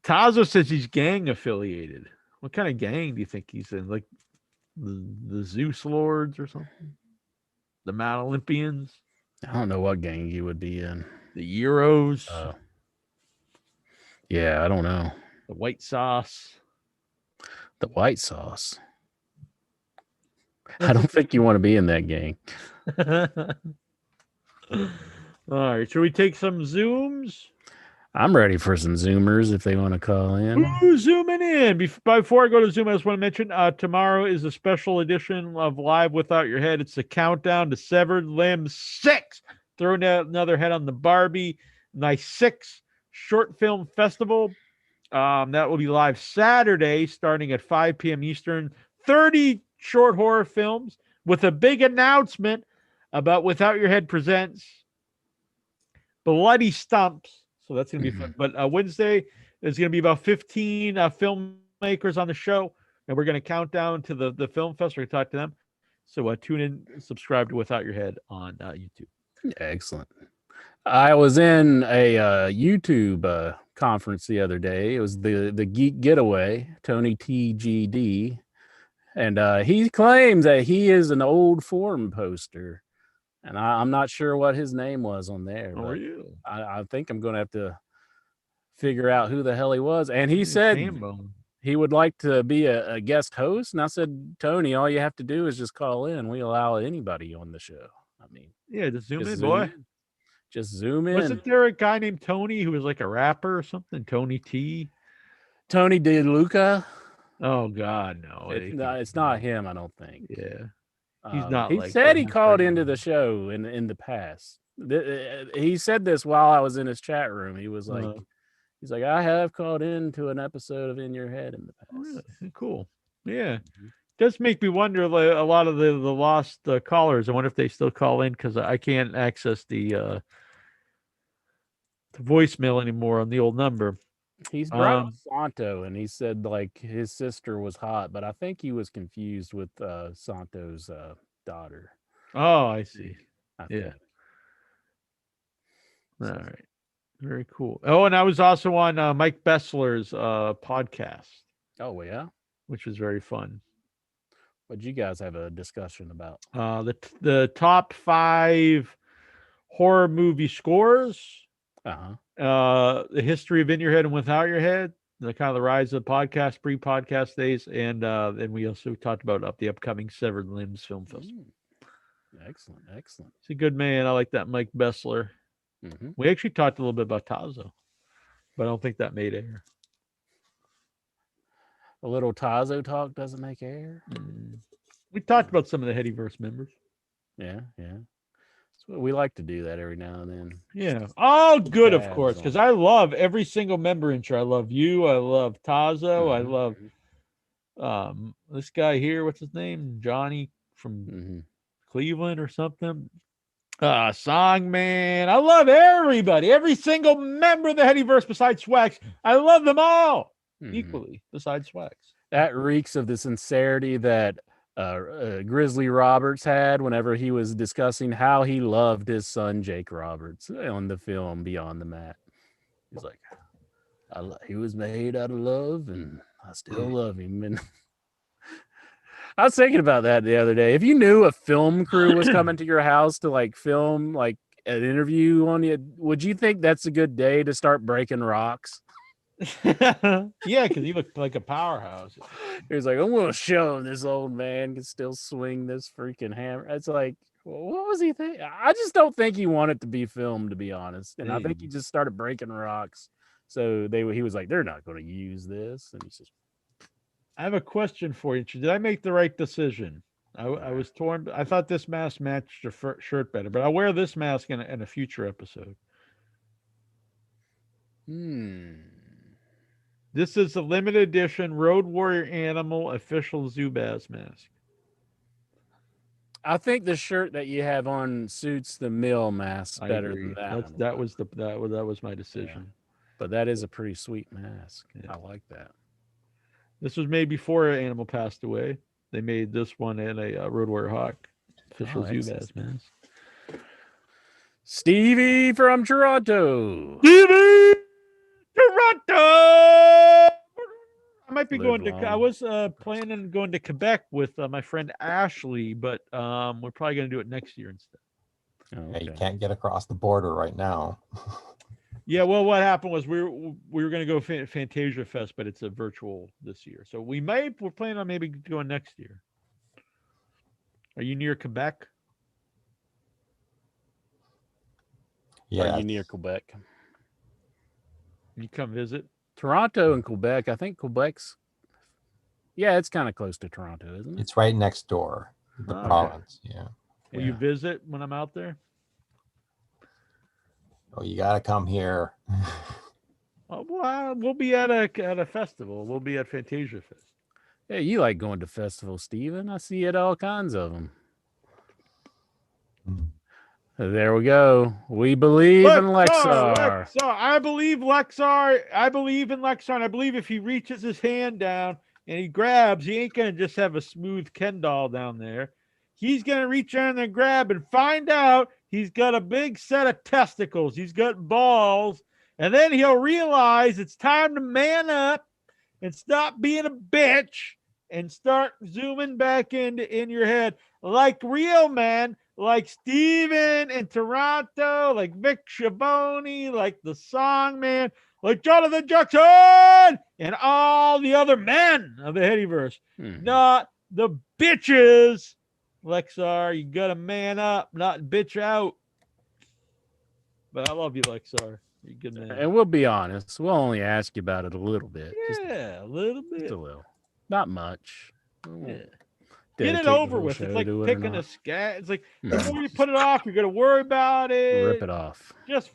Tazo says he's gang affiliated. What kind of gang do you think he's in? Like the Zeus Lords or something? The Mount Olympians? I don't know what gang you would be in. The Euros? Yeah, I don't know. The White Sauce? The White Sauce. I don't think you want to be in that gang. All right. Should we take some Zooms? I'm ready for some Zoomers if they want to call in. Who's zooming in? Before I go to Zoom, I just want to mention tomorrow is a special edition of Live Without Your Head. It's the countdown to Severed Limb 6. Throwing another head on the Barbie. Nice 6 short film festival. That will be live Saturday starting at 5 p.m. Eastern. 30 short horror films with a big announcement about Without Your Head presents Bloody Stumps. So that's going to be fun. But Wednesday is going to be about 15 filmmakers on the show. And we're going to count down to the film fest. We're going to talk to them. So tune in, subscribe to Without Your Head on YouTube. Excellent. I was in a YouTube conference the other day. It was the Geek Getaway, Tony TGD. And he claims that he is an old forum poster. And I'm not sure what his name was on there. Oh, but really? I think I'm going to have to figure out who the hell he was. And he said he would like to be a guest host. And I said, Tony, all you have to do is just call in. We allow anybody on the show. I mean, yeah, just zoom in, boy. Just zoom in. Wasn't there a guy named Tony who was like a rapper or something? Tony T? Tony DeLuca? Oh, God, no. It's not him, I don't think. Yeah. He's not. He said he called into the show in the past. He said this while I was in his chat room. He was like, he's like, I have called into an episode of In Your Head in the past. Oh, really? Cool. Yeah. Does make me wonder a lot of the lost callers. I wonder if they still call in because I can't access the voicemail anymore on the old number. He's brought Santo, and he said like his sister was hot, but I think he was confused with Santo's daughter. Oh, I see. I think. All right. Very cool. Oh, and I was also on Mike Bessler's podcast. Oh, yeah? Which was very fun. What'd you guys have a discussion about? The top 5 horror movie scores. The history of In Your Head and Without Your Head, the kind of the rise of the podcast, pre-podcast days, and we also talked about the upcoming Severed Limbs Film Festival. Excellent. He's a good man. I like that Mike Bessler. We actually talked a little bit about Tazo, but I don't think that made air. A little Tazo talk doesn't make air. We talked about some of the Headyverse members. Yeah. We like to do that every now and then. Yeah. Oh, good, of course, because I love every single member intro. I love you. I love Tazo. I love this guy here. What's his name? Johnny from Cleveland or something. Songman. I love everybody. Every single member of the Headyverse besides Swax. I love them all equally besides Swax. That reeks of the sincerity that Grizzly Roberts had whenever he was discussing how he loved his son Jake Roberts on the film Beyond the Mat. He's like, he was made out of love, and I still love him. And I was thinking about that the other day. If you knew a film crew was coming to your house to like film like an interview on you, would you think that's a good day to start breaking rocks? Yeah, because he looked like a powerhouse. He was like, I'm gonna show him this old man can still swing this freaking hammer. It's like, what was he thinking? I just don't think he wanted to be filmed, to be honest. And I think he just started breaking rocks. So he was like, they're not going to use this. And he says, I have a question for you. Did I make the right decision? I was torn. I thought this mask matched your shirt better, but I'll wear this mask in a future episode. This is a limited edition Road Warrior Animal official Zubaz mask. I think the shirt that you have on suits the mill mask better than that. That was my decision. Yeah. But that is a pretty sweet mask. Yeah. I like that. This was made before Animal passed away. They made this one in a Road Warrior Hawk official Zubaz mask. Stevie from Toronto. Stevie, Toronto. I might be going to. I was planning on going to Quebec with my friend Ashley, but we're probably going to do it next year instead. Oh, okay. Yeah, you can't get across the border right now. Yeah, well, what happened was we were going to go Fantasia Fest, but it's a virtual this year, so we're planning on maybe going next year. Are you near Quebec? Yeah. Are you near Quebec? Can you come visit? Toronto and Quebec. I think Quebec's. Yeah, it's kind of close to Toronto, isn't it? It's right next door. The province. Yeah. Will you visit when I'm out there? Oh, you got to come here. Well, we'll be at a festival. We'll be at Fantasia Fest. Yeah, you like going to festivals, Steven. I see you at all kinds of them. There we go. We believe in Lexar. I believe Lexar. I believe in Lexar. And I believe if he reaches his hand down and he grabs, he ain't going to just have a smooth Ken doll down there. He's going to reach down there and grab and find out he's got a big set of testicles. He's got balls. And then he'll realize it's time to man up and stop being a bitch and start zooming back in your head like real men, like Steven in Toronto, like Vic Schiavone, like the Songman, like Jonathan Jackson, and all the other men of the Headyverse. Not the bitches. Lexar, you gotta man up, not bitch out. But I love you, Lexar. You're a good man. And we'll be honest, we'll only ask you about it a little bit. Yeah, a little bit. Just a little. Not much. Yeah. Get it over with. It's like picking a scat. It's like before you put it off, you're gonna worry about it. Rip it off. Just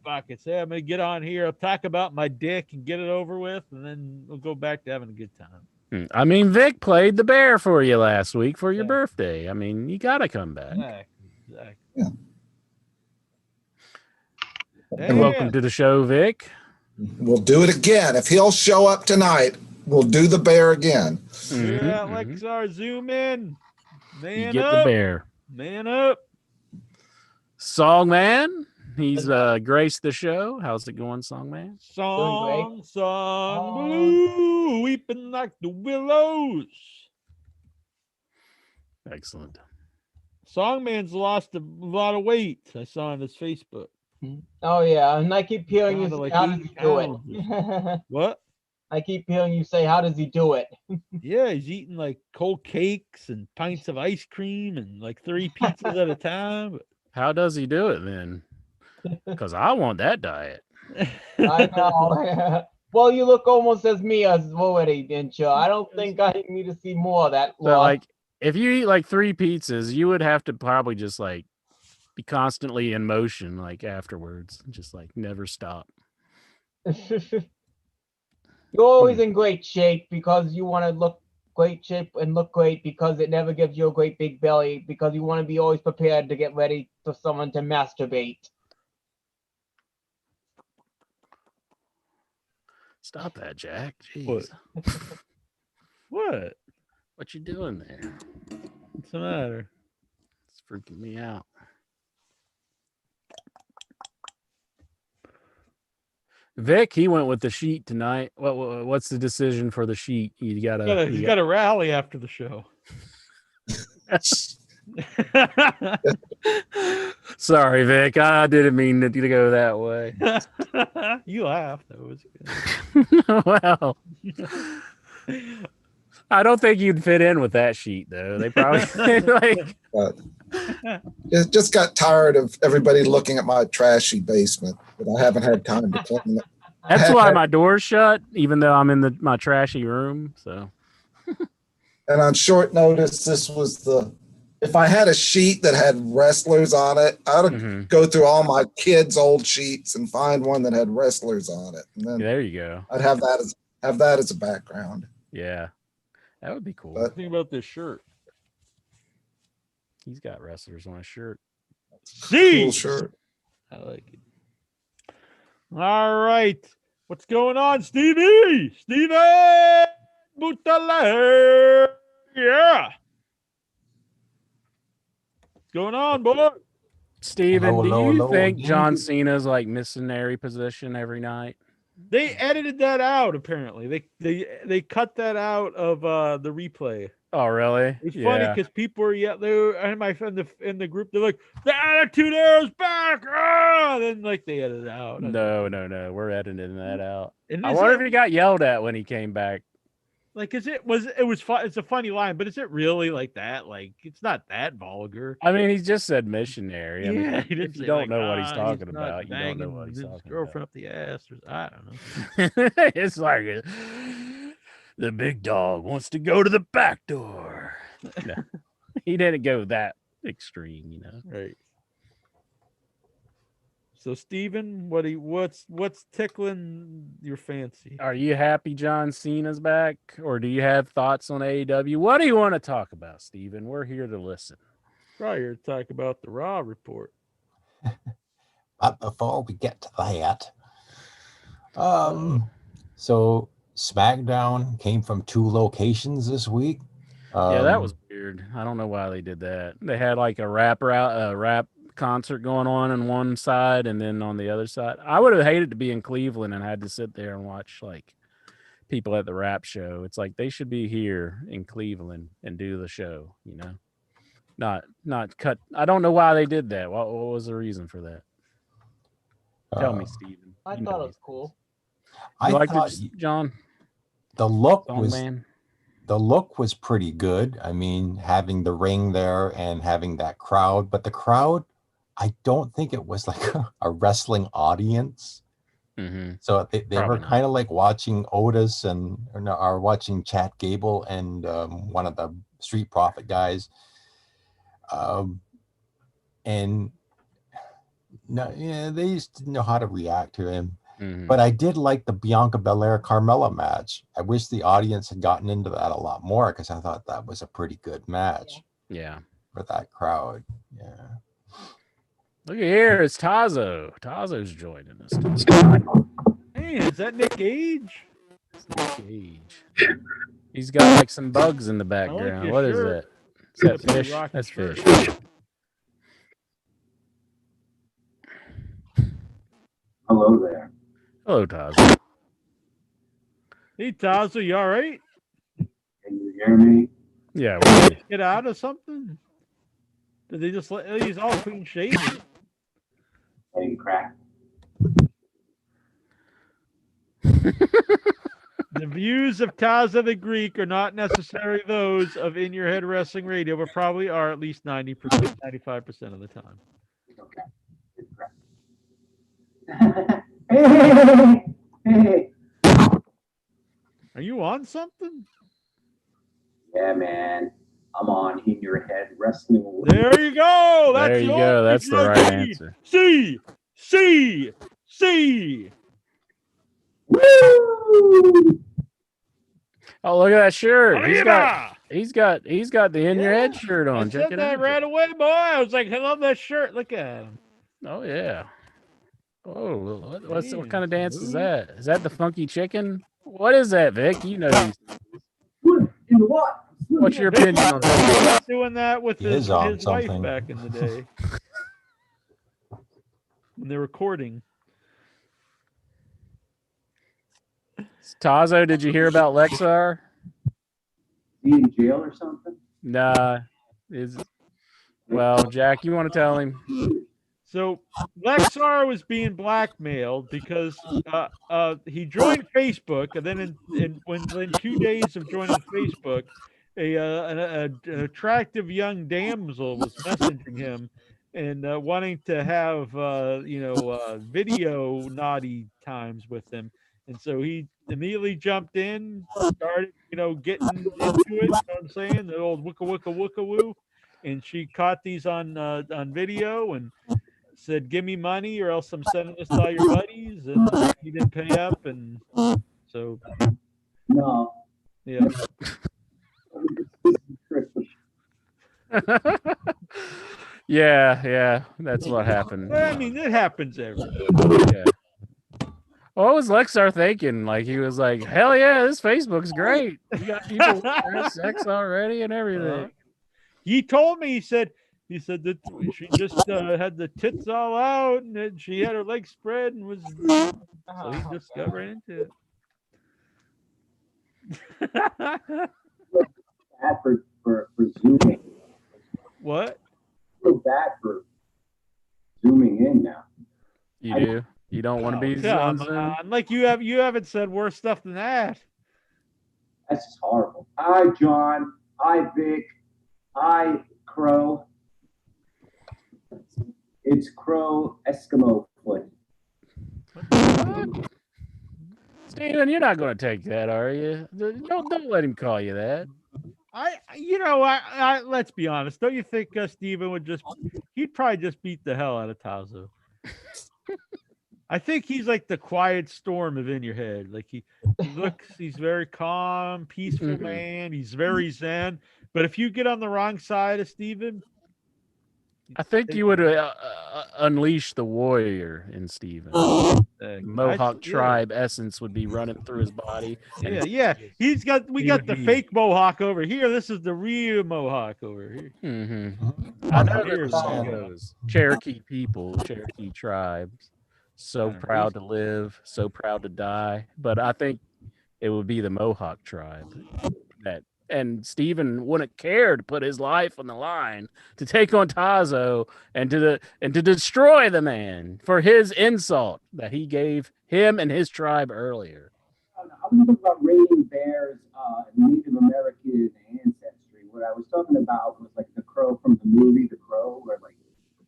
fuck it. Say I'm gonna get on here. I'll talk about my dick and get it over with, and then we'll go back to having a good time. I mean, Vic played the bear for you last week for your birthday. I mean, you gotta come back. Exactly. Yeah. And welcome to the show, Vic. We'll do it again. If he'll show up tonight, we'll do the bear again. Yeah, Lexar, zoom in. Man you get up. the bear. Man up. Songman. He's graced the show. How's it going, Songman? Song, blue, weeping like the willows. Excellent. Songman's lost a lot of weight. I saw on his Facebook. Oh yeah, and I keep hearing you say, like how does he do it? What? I keep hearing you say, how does he do it? Yeah, he's eating like cold cakes and pints of ice cream and like 3 pizzas at a time. How does he do it then? Because I want that diet. I know. Well, you look almost as me as already, didn't you? I don't think I need to see more of that. So, like, if you eat like 3 pizzas, you would have to probably just like be constantly in motion, like afterwards, just like never stop. You're always in great shape because you want to look great shape and look great because it never gives you a great big belly because you want to be always prepared to get ready for someone to masturbate. Stop that, Jack. Jeez. What? What you doing there? What's the matter? It's freaking me out. Vic, he went with the sheet tonight. What's the decision for the sheet? You gotta rally after the show. Sorry, Vic. I didn't mean to go that way. You laughed. That was good. Well, I don't think you'd fit in with that sheet, though. They probably like. Just got tired of everybody looking at my trashy basement, but I haven't had time to clean it. That's why my door's shut, even though I'm in my trashy room. So. And on short notice, this was if I had a sheet that had wrestlers on it, I would go through all my kids' old sheets and find one that had wrestlers on it. And then there you go. I'd have that as a background. Yeah, that would be cool. But, think about this shirt. He's got wrestlers on his shirt. Cool shirt. I like it. All right. What's going on, Stevie? Steven! Butale. Yeah. What's going on, boy? Steven, do Hello, you hello, think John Yankee. Cena's like missionary position every night? They edited that out. Apparently, they cut that out of the replay. Oh, really? It's funny because people were they were and my friend in the group. They're like, the Attitude Era's back. Ah! Then like they edited it out. No. We're editing that out. And I is wonder it- if he got yelled at when he came back. Like, it was fun. It's a funny line, but is it really like that? Like, it's not that vulgar. I mean, he just said missionary. I mean, Yeah, he didn't if you say, don't like, know what he's "Ah, talking not about, you don't know what banging he's his talking girlfriend up the ass. Or, I don't know. about. It's like the big dog wants to go to the back door. No, he didn't go that extreme, you know. Right. So, Steven, what's tickling your fancy? Are you happy John Cena's back, or do you have thoughts on AEW? What do you want to talk about, Steven? We're here to listen. Probably here to talk about the Raw report. But before we get to that, so SmackDown came from 2 locations this week. Yeah, that was weird. I don't know why they did that. They had like a rap concert going on one side, and then on the other side, I would have hated to be in Cleveland and had to sit there and watch like people at the rap show. It's like they should be here in Cleveland and do the show, you know, not cut. I don't know why they did that. What was the reason for that? Tell me, Steven. I thought it was cool. I You liked thought it, John? the look Song was man? the look was pretty good. I mean, having the ring there and having that crowd, but the crowd, I don't think it was like a wrestling audience. Mm-hmm. So they were Probably not. kind of like watching Otis or watching Chad Gable and one of the Street Profit guys. And no, yeah, they just didn't know how to react to him. Mhm. But I did like the Bianca Belair Carmella match. I wish the audience had gotten into that a lot more because I thought that was a pretty good match Yeah. for that crowd. Yeah. Look at here, it's Tazo. Tazo's joining us. Hey, is that Nick Gage? Cage. He's got like some bugs in the background. your What is shirt. that? Is that That's a fish? rocket That's shirt. fish. Hello there. Hello, Tazo. Hey, Tazo, you all right? Can you hear me? Yeah. We're good. Get out of something? Did they just let? He's all clean shaven. Getting cracked. The views of Taza the Greek are not necessarily those of In Your Head Wrestling Radio, but probably are at least 90%, 95% of the time. Okay. It's cracked. Hey. Are you on something? Yeah, man. I'm on In Your Head Wrestling. There you go. That's There you the go. only That's the drug right you need. answer. C. Woo! Oh, look at that shirt. Arriba! He's got the In Your Head shirt I on. Check said it that out. right away, boy. I was like, I love that shirt. Look at him. Oh yeah. Oh, what Man, kind of dance is smooth. that? Is that the funky chicken? What is that, Vic? You know these. What in the what? What's your Vic opinion on was that? doing that with He his is on wife something. back in the day when they were courting. Tazo, did you hear about Lexar? Is he in jail or something? Nah. Well, Jack, you want to tell him? So Lexar was being blackmailed because he joined Facebook, and then within 2 days of joining Facebook, an attractive young damsel was messaging him and wanting to have video naughty times with him, and so he immediately jumped in, started getting into it. You know what I'm saying? The old wicka wicka wicka woo, and she caught these on video and said, "Give me money, or else I'm sending this to all your buddies." And he didn't pay up, and so No. yeah. Yeah, that's what happened. Well, I mean, it happens every. Yeah. What was Lexar thinking? Like he was like, "Hell yeah, this Facebook's great. You got people having sex already and everything." He told me. He said that she just had the tits all out and that she had her legs spread and was. So he just got right into it. Bad for zooming. What? So bad for zooming in now. You do. You don't want to be on Zoom. Like you haven't said worse stuff than that. That's just horrible. Hi, John. Hi, Vic. Hi, Crow. It's Crow Eskimo foot. Steven, you're not going to take that, are you? Don't let him call you that. I let's be honest. Don't you think Steven he'd probably just beat the hell out of Tazo. I think he's like the quiet storm of in your head. Like he's very calm, peaceful man. He's very zen. But if you get on the wrong side of Steven, I think you would unleash the warrior in Steven. Mohawk tribe essence would be running through his body. Yeah. We got the fake Mohawk over here. This is the real Mohawk over here. I know there's Cherokee people, Cherokee tribes, so proud to live, so proud to die. But I think it would be the Mohawk tribe and Steven wouldn't care to put his life on the line to take on Tazo and to destroy the man for his insult that he gave him and his tribe earlier. I'm talking about raiding bears, Native American ancestry. What I was talking about was like the crow from the movie The Crow, where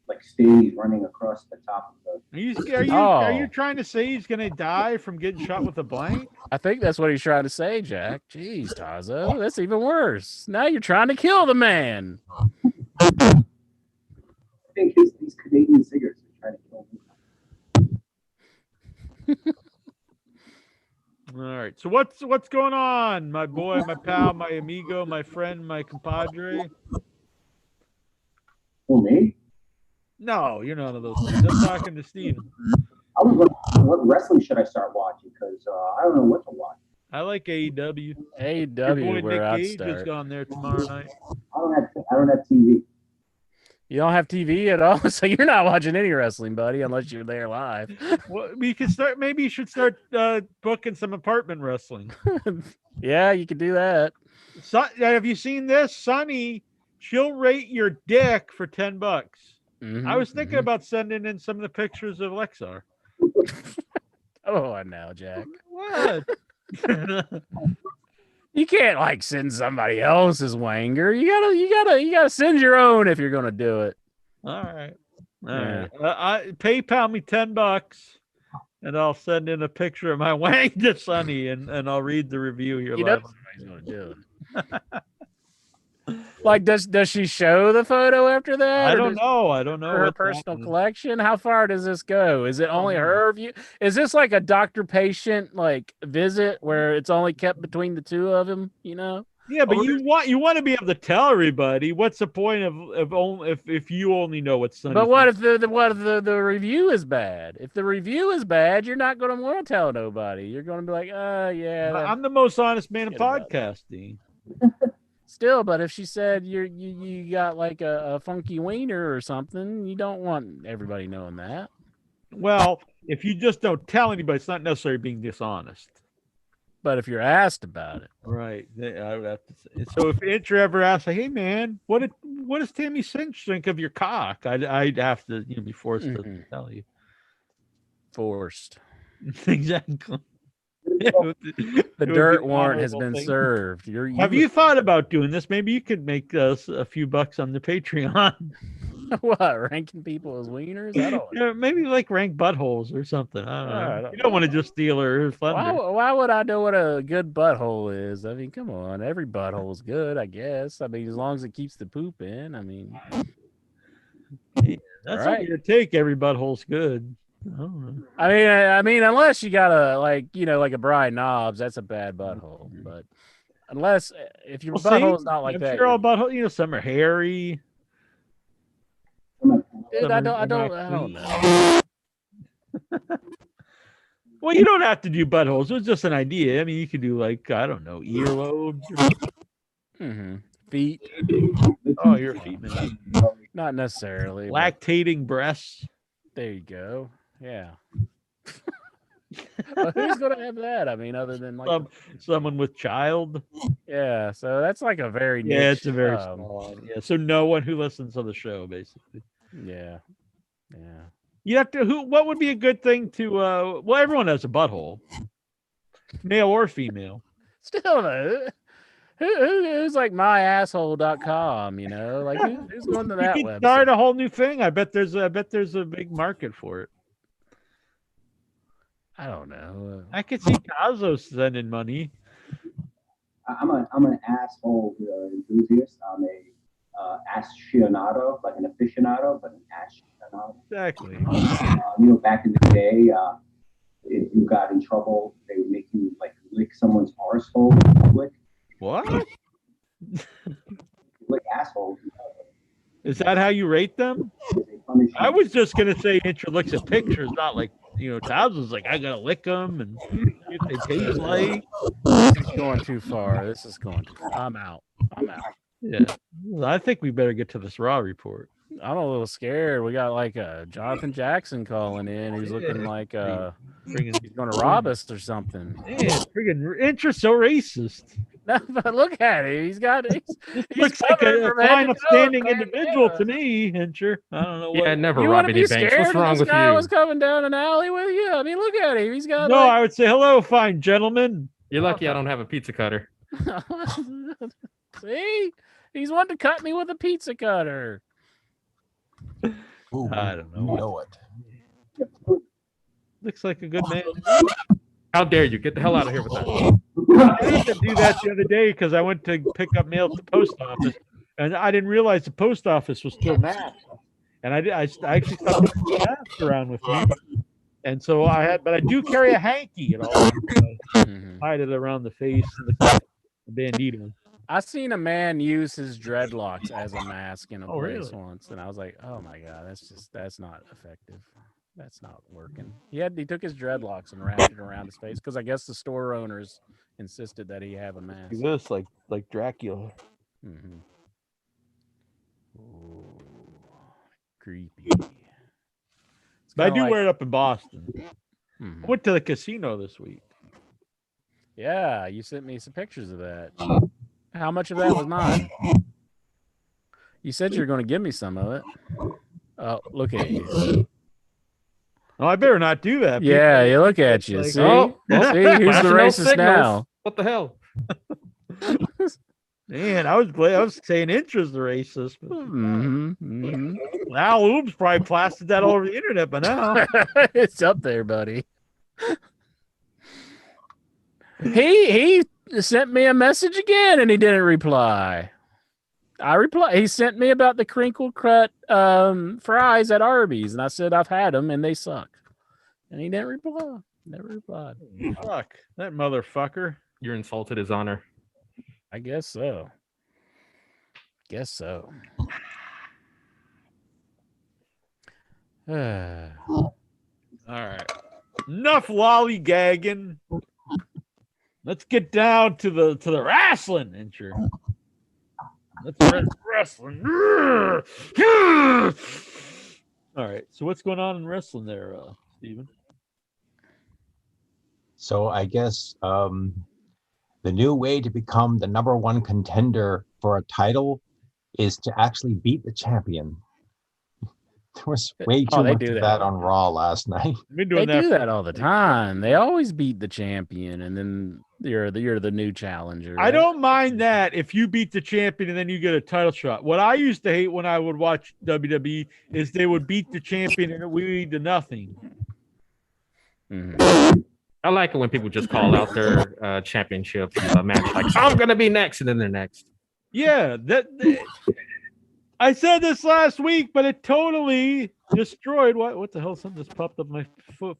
like stays running across the top of the. Are you trying to say he's gonna die from getting shot with a blank? I think that's what he's trying to say, Jack. Jeez, Tazo, that's even worse. Now you're trying to kill the man. I think these Canadian cigarettes are trying to kill me. All right. So what's going on, my boy, my pal, my amigo, my friend, my compadre? Who, me? No, you're none of those things. I'm talking to Steven. I was wondering, what wrestling should I start watching? Because I don't know what to watch. I like AEW. AEW, where I'd Nick Gage start. is going there tomorrow night. I don't have TV. You don't have TV at all, so you're not watching any wrestling, buddy, unless you're there live. Well, we can start. Maybe you should start booking some apartment wrestling. Yeah, you could do that. So, have you seen this, Sonny? She'll rate your dick for $10. I was thinking about sending in some of the pictures of Lexar. Oh, no, Jack. What? You can't send somebody else's wanger. You gotta send your own if you're gonna do it. All right. PayPal me $10, and I'll send in a picture of my wang to Sonny, and I'll read the review here. You know somebody's gonna do it. Does she show the photo after that? I don't know. Her personal collection. How far does this go? Is it only her view? Is this like a doctor-patient visit where it's only kept between the two of them? You know? Yeah, but you want to be able to tell everybody. What's the point if you only know what's Sonny? But what if the review is bad? If the review is bad, you're not going to want to tell nobody. You're going to be like, yeah. I'm the most honest man in podcasting. Still, but if she said you got a funky wiener or something, you don't want everybody knowing that. Well, if you just don't tell anybody, it's not necessarily being dishonest. But if you're asked about it, right? I would have to say. So if Incher ever asks, hey man, what does Tammy Cinch think of your cock? I'd have to be forced to tell you. Forced. Exactly. The dirt warrant has been served. Have you thought about doing this? Maybe you could make us a few bucks on the Patreon. What, ranking people as wieners? Maybe rank buttholes or something. I don't know. You don't want to just steal her thunder. Why would I know what a good butthole is? I mean, come on. Every butthole is good, I guess. I mean, as long as it keeps the poop in. I mean, that's all you take. Every butthole's good. I mean, unless you got a Brian Knobs, that's a bad butthole. But if your butthole's not like that, sure all butthole. Some are hairy. Dude, I don't know. Well, you don't have to do buttholes. It was just an idea. I mean, you could do like, I don't know, earlobes. Feet. Oh, your feet, man. Not necessarily. but Lactating breasts. There you go. Yeah. Well, who's gonna have that? I mean, other than like Someone with child. yeah. So that's like a very niche, Yeah, it's a very small one. Yeah, so no one who listens to the show, basically. Yeah. You have to. What would be a good thing to? Well, everyone has a butthole, male or female. Still, who's like myasshole.com? You know, like who's going to that You website? could start a whole new thing. I bet there's a big market for it. I don't know. I could see Cosmo sending money. I'm an asshole enthusiast. I'm a aficionado, like an aficionado, but an aficionado. Exactly. Back in the day, if you got in trouble, they would make you like lick someone's arsehole in public. What? Lick assholes. Is that how you rate them? I was just gonna say Intro looks at pictures, not like Towns was like, I gotta lick them and see if they taste like. This is going too far. This is going too far. I'm out. Yeah, well, I think we better get to this Raw report. I'm a little scared. We got like Jonathan Jackson calling in. He's looking like he's going to rob us or something. Man, friggin' Intro's so racist. No, but look at him. He's looks like a fine, upstanding individual to me, Intro. I don't know. Yeah, never rob any banks. What's wrong with you? Guy was coming down an alley with you. I mean, look at him. He's got. No, I would say hello, fine gentleman. You're lucky I don't have a pizza cutter. See, he's wanting to cut me with a pizza cutter. Ooh, I don't know. You know it. Looks like a good man. How dare you? Get the hell out of here with that. I had to do that the other day because I went to pick up mail at the post office, and I didn't realize the post office was still masked. And I actually stopped putting the mask around with me, and so but I do carry a hanky, hide it around the face and the bandito. I seen a man use his dreadlocks as a mask in a place really? once, and I was like, "Oh my god, that's not effective. That's not working." He took his dreadlocks and wrapped it around his face because I guess the store owners insisted that he have a mask. This like Dracula. Mm-hmm. Ooh, creepy. But I do wear it up in Boston. Mm-hmm. I went to the casino this week. Yeah, you sent me some pictures of that. How much of that was mine? You said you were going to give me some of it. Oh, look at you. Oh, I better not do that. Yeah, you look at you. Like, see? See? Who's the racist now? What the hell? Man, I was saying Intra's the racist. Now Oob's probably plastered that all over the internet by now. It's up there, buddy. He sent me a message again and he didn't reply. He sent me about the crinkle cut fries at Arby's, and I said I've had them and they suck. And he didn't reply. Never replied. Fuck that motherfucker. You're insulted his honor. I guess so. All right. Enough lollygagging. Let's get down to the wrestling intro. Let's wrestling. All right. So what's going on in wrestling there, Steven? So I guess the new way to become the #1 contender for a title is to actually beat the champion. There was way too much of that on Raw last night. They do that all the time. They always beat the champion, and then you're the new challenger. Right? I don't mind that if you beat the champion and then you get a title shot. What I used to hate when I would watch WWE is they would beat the champion and it would lead to nothing. Mm-hmm. I like it when people just call out their championship match, like I'm gonna be next, and then they're next. Yeah, I said this last week, but it totally destroyed what the hell? Something just popped up my foot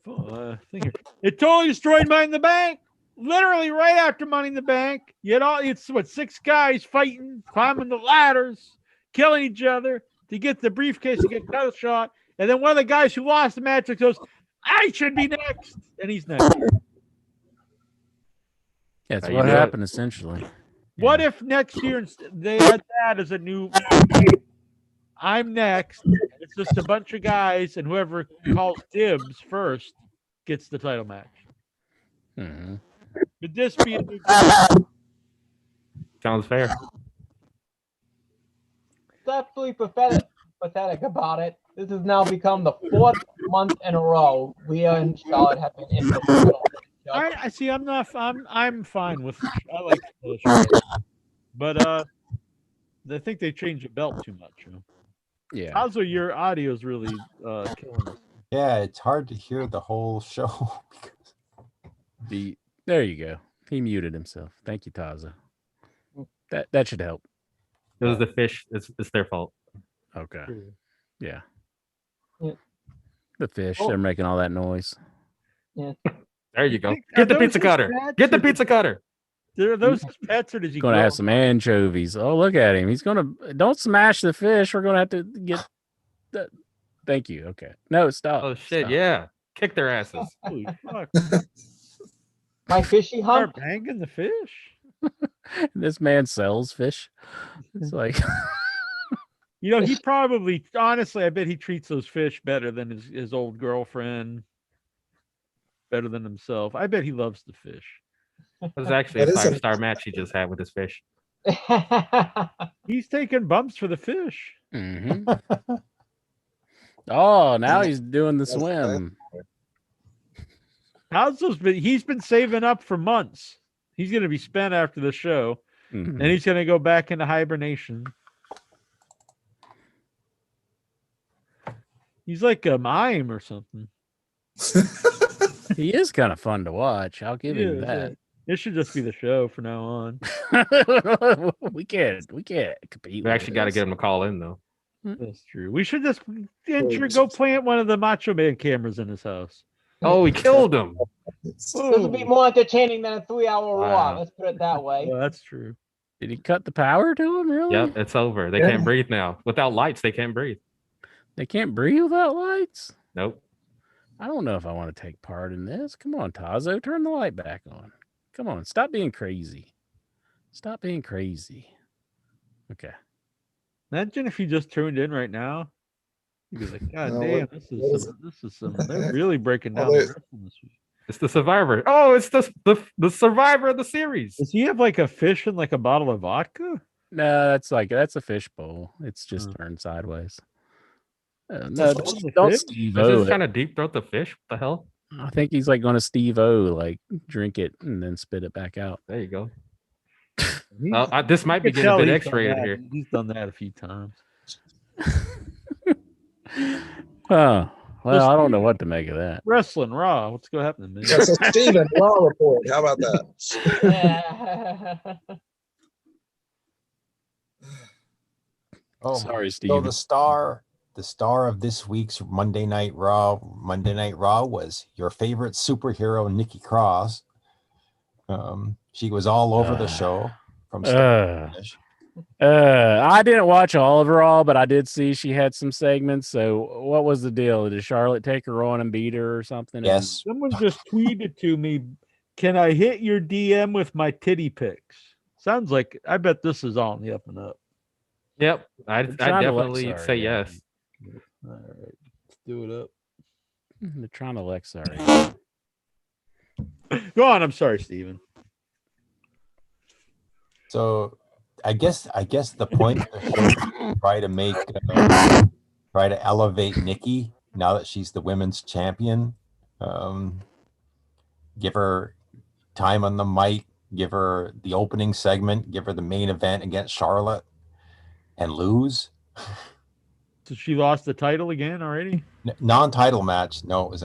thing here. It totally destroyed Money in the Bank. Literally right after Money in the Bank, it's 6 guys fighting, climbing the ladders, killing each other to get the briefcase to get title shot. And then one of the guys who lost the match goes, I should be next, and he's next. Yeah, that's How you what do happened essentially. What Yeah. if next year they had that as a new? I'm next. It's just a bunch of guys, and whoever calls dibs first gets the title match. Mhm. Would this be a new? Sounds fair. Definitely pathetic about it. This has now become the 4th month in a row Rhea and Charlotte have been in the title matchup. I see. I'm fine with. I like Charlotte, but I think they changed the belt too much. You know? Yeah. Also, your audio is really killing us. Yeah, it's hard to hear the whole show. There you go. He muted himself. Thank you, Taza. That should help. It was the fish. It's their fault. Okay. Yeah. Yeah. The fish. Oh. They're making all that noise. Yeah. There you go. Are Get the those pizza his cutter. pets, Get the or pizza cutter. Are those his pets, or does he Gonna grow have some anchovies. Oh, look at him. He's gonna don't smash the fish. We're gonna have to get the thank you. Okay. No, stop. Oh shit! Stop. Yeah, kick their asses. Holy fuck! My fishy hump. Start banging the fish. This man sells fish. It's like You know, he probably, honestly, I bet he treats those fish better than his old girlfriend, better than himself. I bet he loves the fish. It was actually a 5-star match he just had with his fish. He's taking bumps for the fish. mhm. Oh, now he's doing the swim. He's been saving up for months. He's going to be spent after the show, Mhm. and he's going to go back into hibernation. He's like a mime or something. He is kind of fun to watch. I'll give him Yeah, that. It should just be the show from now on. we can't compete. We actually got to get him to call in though. That's true. We should just go plant one of the Macho Man cameras in his house. Oh, we killed him. This will be more entertaining than a 3-hour Wow. Raw. Let's put it that way. Well, that's true. Did he cut the power to him? Really? Yep, it's over. They can't breathe now. Without lights, they can't breathe. They can't breathe without lights? Nope. I don't know if I want to take part in this. Come on, Tazo, turn the light back on. Come on, stop being crazy. Stop being crazy. Okay. Imagine if you just tuned in right now. You'd be like, God No, damn, this is some. They're really breaking down the wrestling this week. It's the Survivor. Oh, it's the Survivor of the series. Does he have like a fish and like a bottle of vodka? No, that's a fish bowl. It's just turned sideways. No, Just don't fish? Steve Is O. this kind of deep throat the fish? What the hell? I think he's like going to Steve O, like drink it and then spit it back out. There you go. He's- This might be you can getting a tell bit he's done X-rated that. here. He's done that a few times. Oh, well, I don't know what to make of that. Wrestling Raw. What's going to happen, man? Yeah, so Steven, Raw report. How about that? Oh, Sorry, Steve. so the star of this week's Monday Night Raw was your favorite superhero, Nikki Cross. She was all over the show from start to finish. I didn't watch all of her all, but I did see she had some segments. So what was the deal? Did Charlotte take her on and beat her or something? Yes. Someone just tweeted to me, "Can I hit your DM with my titty pics?" Sounds like, I bet this is on the up and up. Yep, I'd They're trying to definitely Lexar, say yeah. yes. All right, let's do it up. They're trying to Lexar. Go on. I'm sorry, Steven. So I guess the point of the show is try to elevate Nikki now that she's the women's champion. Give her time on the mic, give her the opening segment, give her the main event against Charlotte, and lose. So she lost the title again already? Non-title match. No, it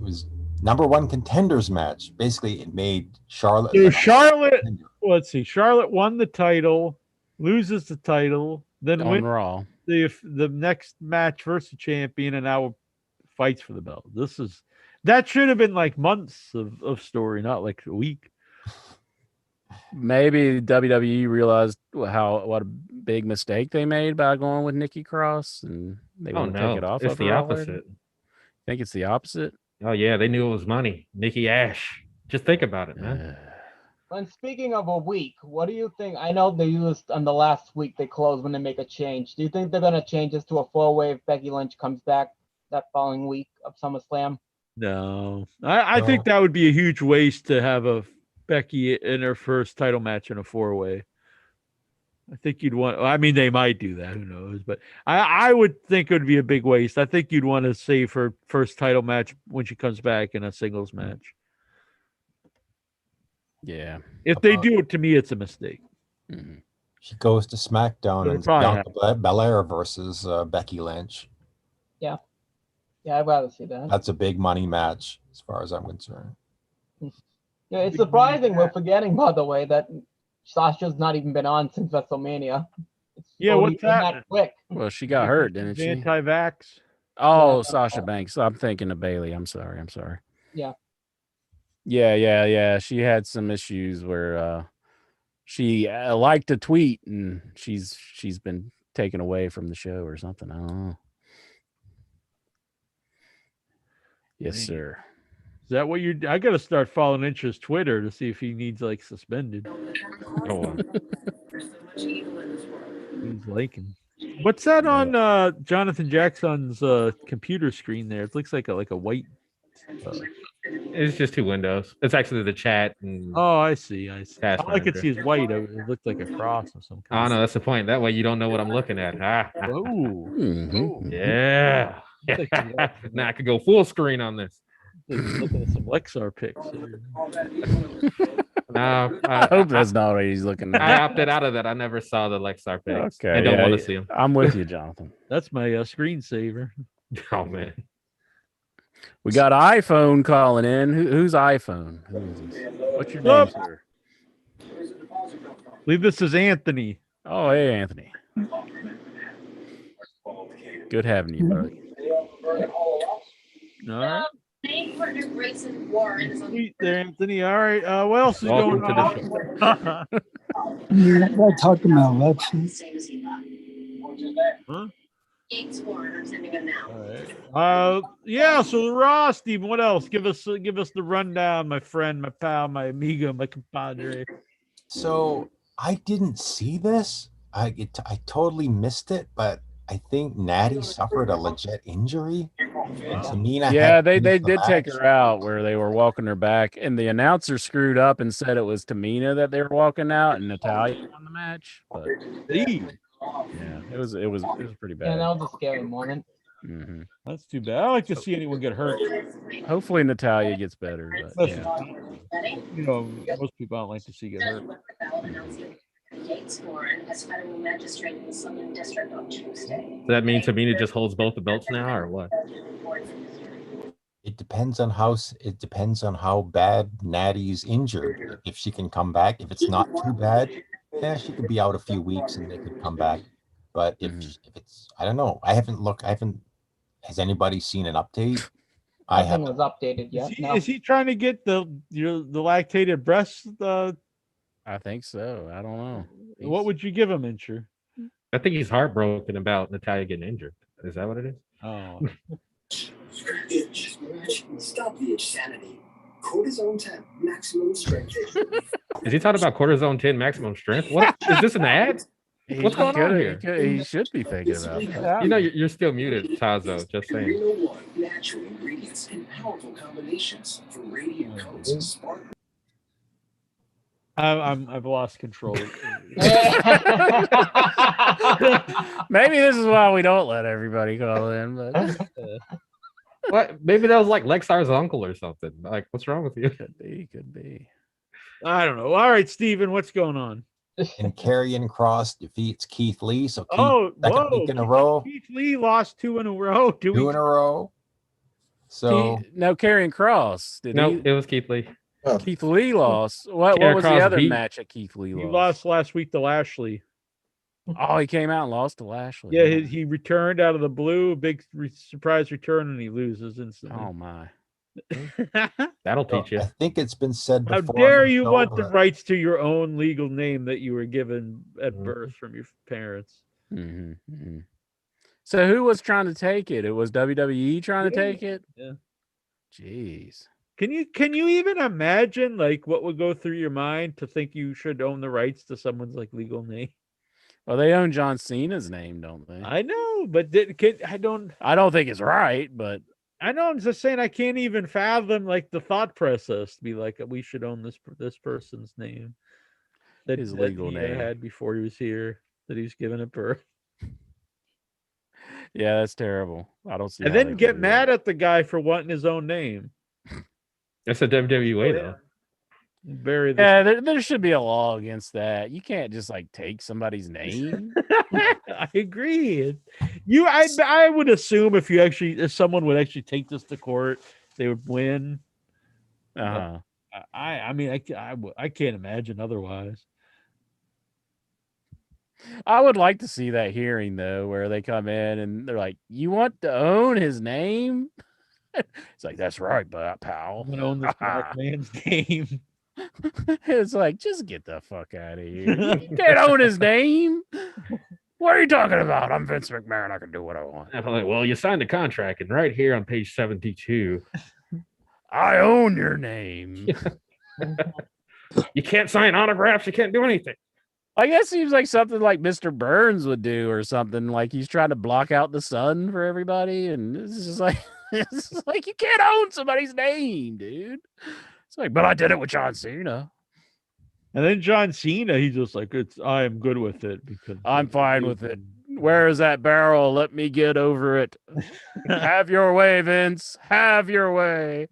was number one contenders match. Basically, it made Charlotte. So Charlotte, let's see. Charlotte won the title, loses the title, then On wins Raw. the next match versus champion, and now fights for the belt. That should have been like months of story, not like a week. Maybe WWE realized what a big mistake they made by going with Nikki Cross, and they want to take it off. It's of the her already. opposite. Think it's the opposite? Oh yeah, they knew it was money. Nikki Ash. Just think about it, man. And speaking of a week, what do you think? I know they used on the last week they closed when they make a change. Do you think they're gonna change this to a 4-way if Becky Lynch comes back that following week of SummerSlam? No, I think that would be a huge waste to have a Becky in her first title match in a 4-way. I think you'd want. I mean, they might do that. Who knows? But I would think it would be a big waste. I think you'd want to save her first title match when she comes back in a singles match. Yeah. If they do it, to me, it's a mistake. Mm-hmm. She goes to SmackDown It'll and probably Bianca Belair versus Becky Lynch. Yeah, I'd rather see that. That's a big money match, as far as I'm concerned. Yeah, it's surprising we're forgetting, by the way, that Sasha's not even been on since WrestleMania. Yeah, what's that quick? Well, she got hurt, didn't she? Anti-vax. Oh, Yeah. Sasha Banks. I'm thinking of Bailey. I'm sorry. Yeah. Yeah. She had some issues where she liked to tweet, and she's been taken away from the show or something. I don't know. Yes, sir. Is that what you're? I got to start following Inch's Twitter to see if he needs like suspended. Oh, He's liking. What's that on Jonathan Jackson's computer screen there? It looks like a white. it's just two windows. It's actually the chat. And Oh, I see. Task All I could manager. see is white. It looked like a cross or some Oh kind. no, that's the point. That way you don't know what I'm looking at. Oh, Yeah. Now I could go full screen on this. looking at some Lexar pics. No, I hope that's not what he's looking at. I opted out of that. I never saw the Lexar pics. Okay, I don't want to see them. I'm with you, Jonathan. That's my screensaver. Oh man. We got iPhone calling in. Who's iPhone? Who is this? What's your name, sir? I believe this is Anthony. Oh, hey, Anthony. Good having you, buddy. All right. Main partner Grayson Warren is on Sweet there, Anthony. All right. What else is Welcome going to on? They're talking about elections. same as he thought. Huh? Yates Warren, I'm sending him now. All right. Yeah. So the Raw, Stephen. What else? Give us the rundown, my friend, my pal, my amigo, my compadre. So I didn't see this. I totally missed it, but I think Natty suffered a legit injury. And Tamina Yeah, they finished the did take match. her out where they were walking her back, and the announcer screwed up and said it was Tamina that they were walking out, and Natalia won the match. But yeah, it was pretty Yeah, bad. that was a scary moment. Mm-hmm. That's too bad. I don't like to see anyone get hurt. Hopefully Natalia gets better. But yeah. Ready? You know, most people don't like to see get hurt. Done with the ballot announcing Yates Warren as federal magistrate in the Southern District on Tuesday. Does that mean Tamina just holds both the belts now, or what? It depends on how bad Natty's injured. If she can come back, if it's not too bad, yeah, she could be out a few weeks and they could come back. But if it's, I don't know. I haven't looked. Has anybody seen an update? I Nothing haven't. was updated yet. Is he trying to get the lactated breast? I think so. I don't know. What would you give him, Incher? I think he's heartbroken about Natalia getting injured. Is that what it is? Oh. Itch. Stop the insanity. Cortisone 10, maximum strength. Is he talking about cortisone 10 maximum strength? What is this an ad? What's going on here? He should be thinking about that. You know, you're still muted, Tazo. Just saying. Reno 1, natural ingredients and powerful combinations for radiant coats and spark. I've lost control. Maybe this is why we don't let everybody call in. But What? Maybe that was like Lexar's uncle or something. Like, what's wrong with you? could be. I don't know. All right, Steven, what's going on? And Karrion Kross defeats Keith Lee. So Keith, Oh, second week in a row. Keith Lee lost 2 in a row. Two in a row. So No, Karrion Kross. No, it was Keith Lee. Keith Lee lost. What Karrion was the Kross other beat- match that Keith Lee He lost? lost last week to Lashley. Oh, he came out and lost to Lashley. Yeah, he returned out of the blue, big surprise return, and he loses instantly. Oh my. That'll teach you. I think it's been said How before. dare on the you show, want the but rights to your own legal name that you were given at birth from your parents? So who was trying to take it? It was WWE trying to take it. Yeah. Jeez. Can you even imagine like what would go through your mind to think you should own the rights to someone's like legal name? Well, they own John Cena's name, don't they? I know, but I don't think it's right, but I know. I'm just saying I can't even fathom like the thought process to be like we should own this person's name his legal he name had before he was here that he was given at birth. Yeah, that's terrible. I don't see. And then get mad at the guy for wanting his own name. That's a WWE though. Bury this. Yeah, there should be a law against that. You can't just like take somebody's name. I agree. I would assume if someone would actually take this to court, they would win. I mean, I can't imagine otherwise. I would like to see that hearing though, where they come in and they're like, "You want to own his name?" It's like, "That's right, pal. I'm gonna own this black man's name." It's like, just get the fuck out of here. You can't own his name. What are you talking about? I'm Vince McMahon. I can do what I want. I'm like, well, you signed the contract, and right here on page 72, I own your name. You can't sign autographs. You can't do anything. I guess it seems like something like Mr. Burns would do, or something like he's trying to block out the sun for everybody, and it's just like you can't own somebody's name, dude. It's like, but I did it with John Cena. And then John Cena, he's just like, I am good with it because I'm fine with it. Where is that barrel? Let me get over it. Have your way, Vince. Have your way.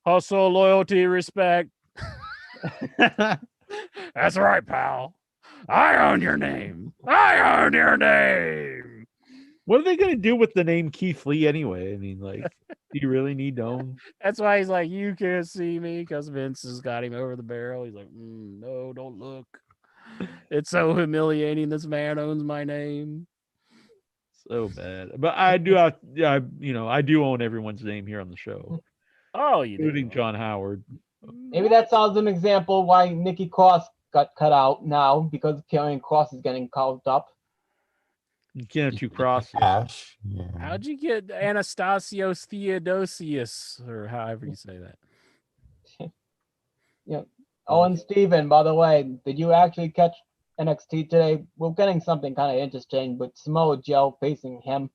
Hustle, loyalty, respect. That's right, pal. I own your name. I own your name. What are they going to do with the name Keith Lee anyway? I mean, like, do you really need to own? That's why he's like, you can't see me, because Vince has got him over the barrel. He's like, no, don't look. It's so humiliating. This man owns my name. So bad. But I do own everyone's name here on the show. Oh, you including do. John Howard. Maybe that sounds an example why Nikki Cross got cut out now, because Karrion Cross is getting called up. You can't have two crosses. Ash. Yeah. How'd you get Anastasios Theodosius, or however you say that? Yeah. Oh, and Steven, by the way, did you actually catch NXT today? We're getting something kind of interesting with Samoa Joe facing him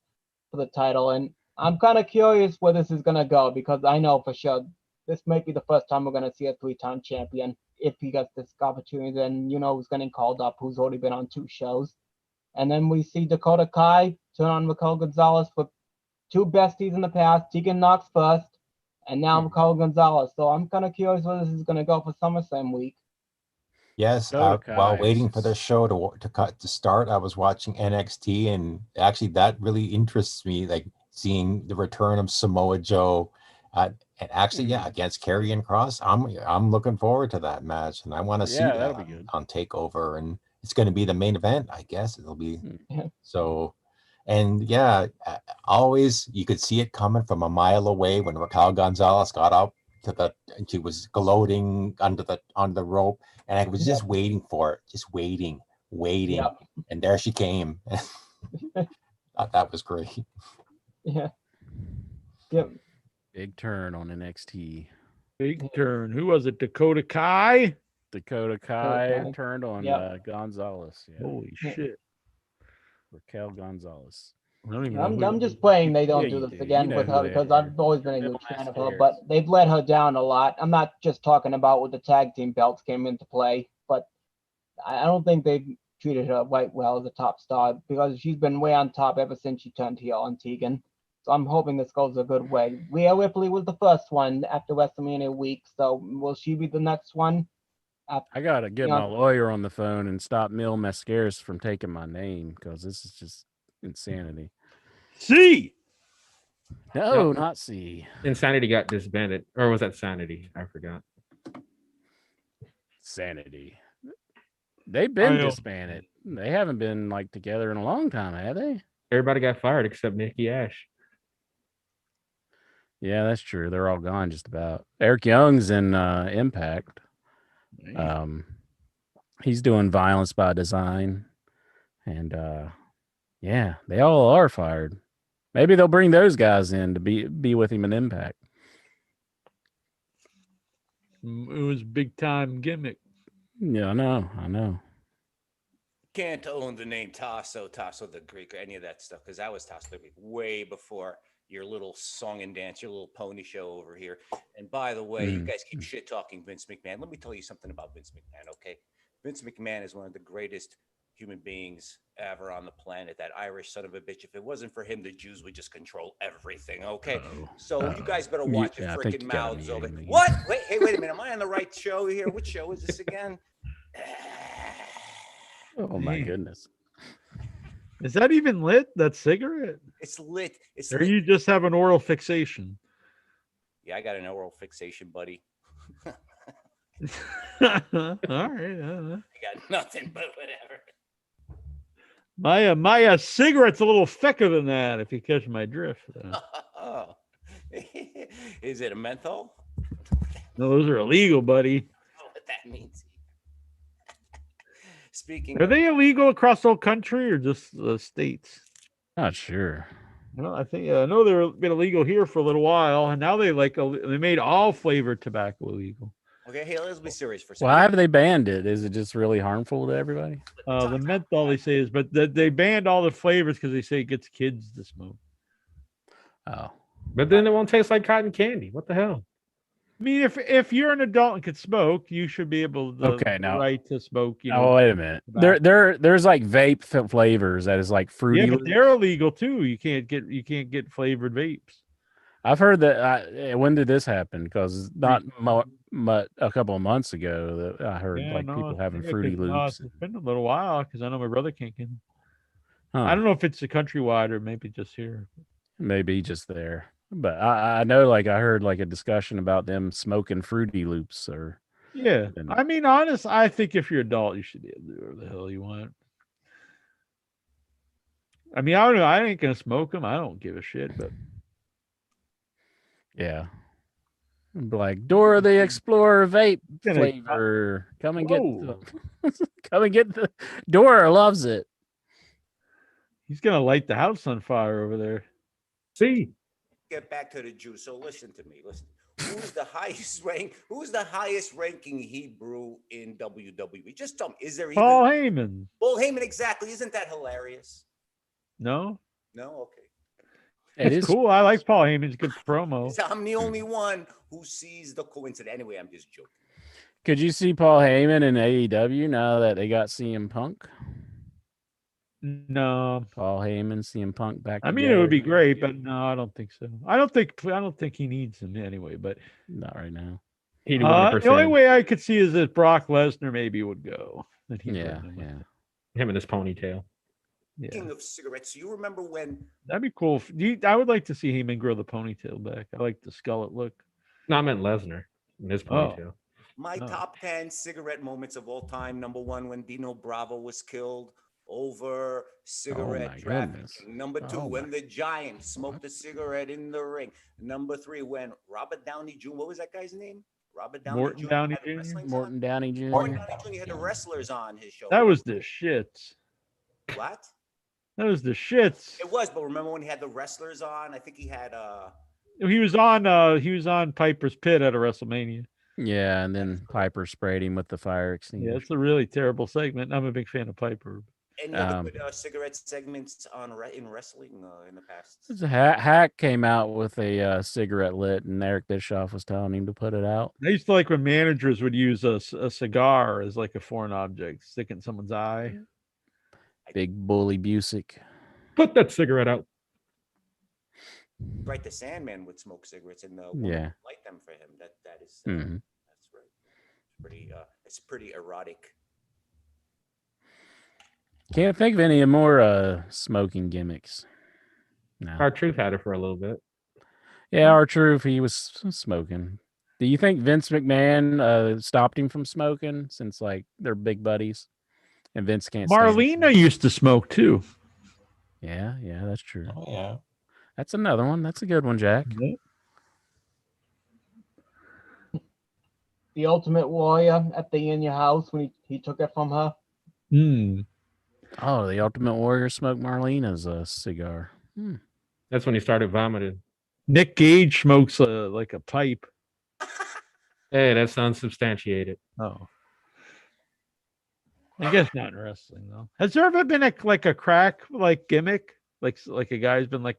for the title, and I'm kind of curious where this is going to go, because I know for sure this might be the first time we're going to see a 3-time champion if he gets this opportunity. Then who's getting called up, who's already been on 2 shows. And then we see Dakota Kai turn on Raquel Gonzalez with 2 besties in the past, Tegan Knox first, and now Raquel Gonzalez. So I'm kind of curious where this is going to go for SummerSlam week. Yes, while waiting for the show to start, I was watching NXT, and actually that really interests me, like seeing the return of Samoa Joe, and actually, against Karrion Cross. I'm looking forward to that match, and I want to see that on Takeover, and it's going to be the main event, I guess. It'll be so, and always you could see it coming from a mile away when Raquel Gonzalez got up and she was gloating on the rope, and I was just waiting for it, just waiting, and there she came. That was great. Yeah. Yep. Big turn on NXT. Big turn. Who was it? Dakota Kai? Dakota Kai turned on Gonzalez. Yeah. Holy shit. Raquel Gonzalez. I'm just praying they don't do this again with her, because I've always been a huge fan of her, but they've let her down a lot. I'm not just talking about when the tag team belts came into play, but I don't think they've treated her quite well as a top star, because she's been way on top ever since she turned heel on Tegan. So I'm hoping this goes a good way. Rhea Ripley was the first one after WrestleMania week, so will she be the next one? I gotta get my lawyer on the phone and stop Mil Mascaris from taking my name, because this is just insanity. C. No, not C. Insanity got disbanded, or was that Sanity? I forgot. Sanity. They've been disbanded. They haven't been like together in a long time, have they? Everybody got fired except Nikki Ash. Yeah, that's true. They're all gone just about. Eric Young's in Impact. He's doing Violence by Design. And they all are fired. Maybe they'll bring those guys in to be with him in Impact. was big time gimmick. Yeah, I know. Can't own the name Tasso the Greek, or any of that stuff, because that was Tasso the Greek way before your little song and dance, your little pony show over here. And by the way, you guys keep shit talking Vince McMahon. Let me tell you something about Vince McMahon, okay? Vince McMahon is one of the greatest human beings ever on the planet. That Irish son of a bitch. If it wasn't for him, the Jews would just control everything, okay? So you guys better watch your freaking mouths over. What? Wait a minute. Am I on the right show here? Which show is this again? Oh my goodness. Is that even lit? That cigarette? It's lit. Or you just have an oral fixation? Yeah, I got an oral fixation, buddy. All right. I got nothing but whatever. My cigarette's a little thicker than that, if you catch my drift. Oh. Is it a menthol? No, those are illegal, buddy. I don't know what that means. Are they illegal across the whole country or just the states? Not sure. No, I think I know they've been illegal here for a little while, and now they made all flavored tobacco illegal. Okay, hey, let's be serious for a second. Why have they banned it? Is it just really harmful to everybody? The menthol, they say, is, but they banned all the flavors because they say it gets kids to smoke. Oh, but then it won't taste like cotton candy. What the hell? I mean, if you're an adult and could smoke, you should be able to right to smoke. Oh, wait a minute. There's like vape flavors that is like fruity. Yeah, but they're illegal too. You can't get flavored vapes. I've heard that. When did this happen? Because not a couple of months ago that I heard people having Fruity Loops. It's been a little while because I know my brother can't get them. Huh. I don't know if it's a countrywide or maybe just here. Maybe just there. But I know, I heard a discussion about them smoking Fruity Loops or. Yeah. I mean, honest, I think if you're adult, you should be able to do whatever the hell you want. I mean, I don't know. I ain't going to smoke them. I don't give a shit, but. Yeah. Like Dora the Explorer vape flavor. Come and get the Dora loves it. He's going to light the house on fire over there. See. Get back to the Jews. So listen to me. Listen. Who's the highest ranking Hebrew in WWE? Just tell me. Is there Paul Heyman? Paul Heyman, exactly. Isn't that hilarious? No. Okay. It's cool. I like Paul Heyman's good promo. I'm the only one who sees the coincidence. Anyway, I'm just joking. Could you see Paul Heyman in AEW now that they got CM Punk? No. Paul Heyman, CM Punk back. I mean, it would be great, but no, I don't think so. I don't think he needs him anyway. But not right now. The only way I could see is that Brock Lesnar maybe would go. Yeah. Him and his ponytail. Yeah. Speaking of cigarettes, you remember when? That'd be cool. I would like to see him grow the ponytail back. I like the skullet look. No, I meant Lesnar and his ponytail. My top 10 cigarette moments of all time. Number 1, when Dino Bravo was killed over cigarette trafficking. Number 2, when the Giant smoked a cigarette in the ring. Number 3, when Robert Downey Jr. What was that guy's name? Robert Downey Morton Jr. Downey Jr. Morton Downey Jr. Morton Downey Jr. had the wrestlers on his show. That was the shits. What? That was the shits. It was, but remember when he had the wrestlers on? I think he had He was on Piper's Pit at a WrestleMania. Yeah, and then Piper sprayed him with the fire extinguisher. Yeah, it's a really terrible segment. I'm a big fan of Piper. Any other good cigarette segments in wrestling in the past? Hack came out with a cigarette lit, and Eric Bischoff was telling him to put it out. I used to like when managers would use a cigar as like a foreign object, stick in someone's eye. Big Bully Busick. Put that cigarette out. Right, the Sandman would smoke cigarettes, and the woman would light them for him. That is that's right. It's pretty erotic. Can't think of any more smoking gimmicks. No. R-Truth had it for a little bit. Yeah, R-Truth, he was smoking. Do you think Vince McMahon stopped him from smoking since they're big buddies? And Vince can't. Marlena used to smoke too. Yeah, that's true. Oh, yeah. That's another one. That's a good one, Jack. The Ultimate Warrior at the In Your House when he took it from her. Oh, the Ultimate Warrior smoked Marlena's cigar. That's when he started vomiting. Nick Gage smokes like a pipe. Hey, that's unsubstantiated. Oh. I guess not in wrestling though. Has there ever been a crack gimmick? Like a guy's been like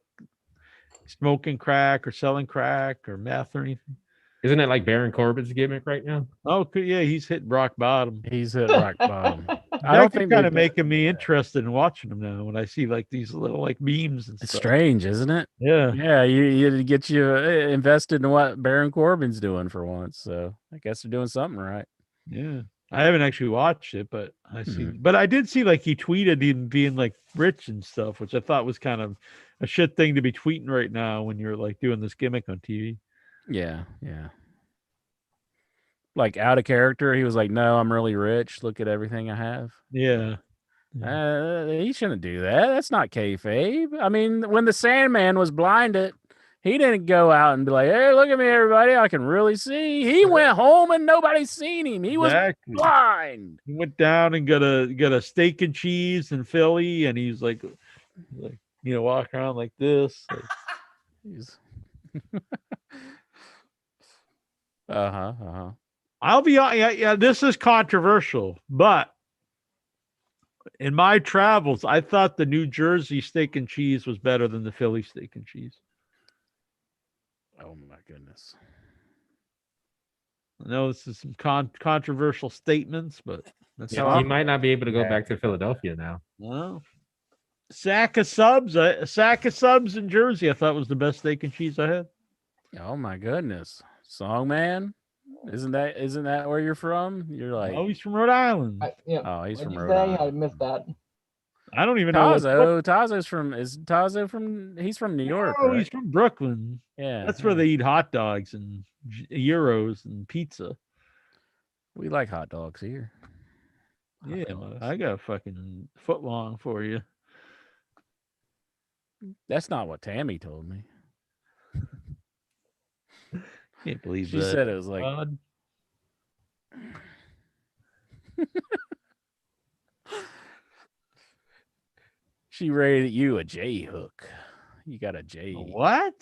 smoking crack or selling crack or meth or anything? Isn't it like Baron Corbin's gimmick right now? Oh, yeah, he's hit rock bottom. He's hit rock bottom. I don't think kind of making me interested in watching them now when I see like these little like memes and It's stuff. strange, isn't it? Yeah. Yeah, you get you invested in what Baron Corbin's doing for once. So I guess they're doing something right. Yeah. I haven't actually watched it, but I see. But I did see like he tweeted him being like rich and stuff, which I thought was kind of a shit thing to be tweeting right now when you're like doing this gimmick on TV. Yeah, yeah. Like out of character, he was like, "No, I'm really rich. Look at everything I have." Yeah. He shouldn't do that. That's not kayfabe. I mean, when the Sandman was blinded, he didn't go out and be like, "Hey, look at me, everybody! I can really see." He went home and nobody's seen him. He was blind. He went down and got a steak and cheese in Philly, and he's like walking around like this. Like, he's uh-huh. I'll be yeah. This is controversial, but in my travels, I thought the New Jersey steak and cheese was better than the Philly steak and cheese. Oh my goodness! I know this is some controversial statements, but that's how you might not be able to go back to Philadelphia now. No. Sack of subs in Jersey. I thought was the best steak and cheese I had. Oh my goodness, Songman. Isn't that where you're from? You're like, oh, he's from Rhode Island. Oh, he's from Rhode Island. Island. I missed that. I don't even know. Tazo's from. He's from New York. Oh, right? He's from Brooklyn. Yeah, that's where they eat hot dogs and gyros and pizza. We like hot dogs here. Yeah, I got a fucking foot long for you. That's not what Tammy told me. Can't believe she that. said it was like. She rated you a J hook. You got a J. What?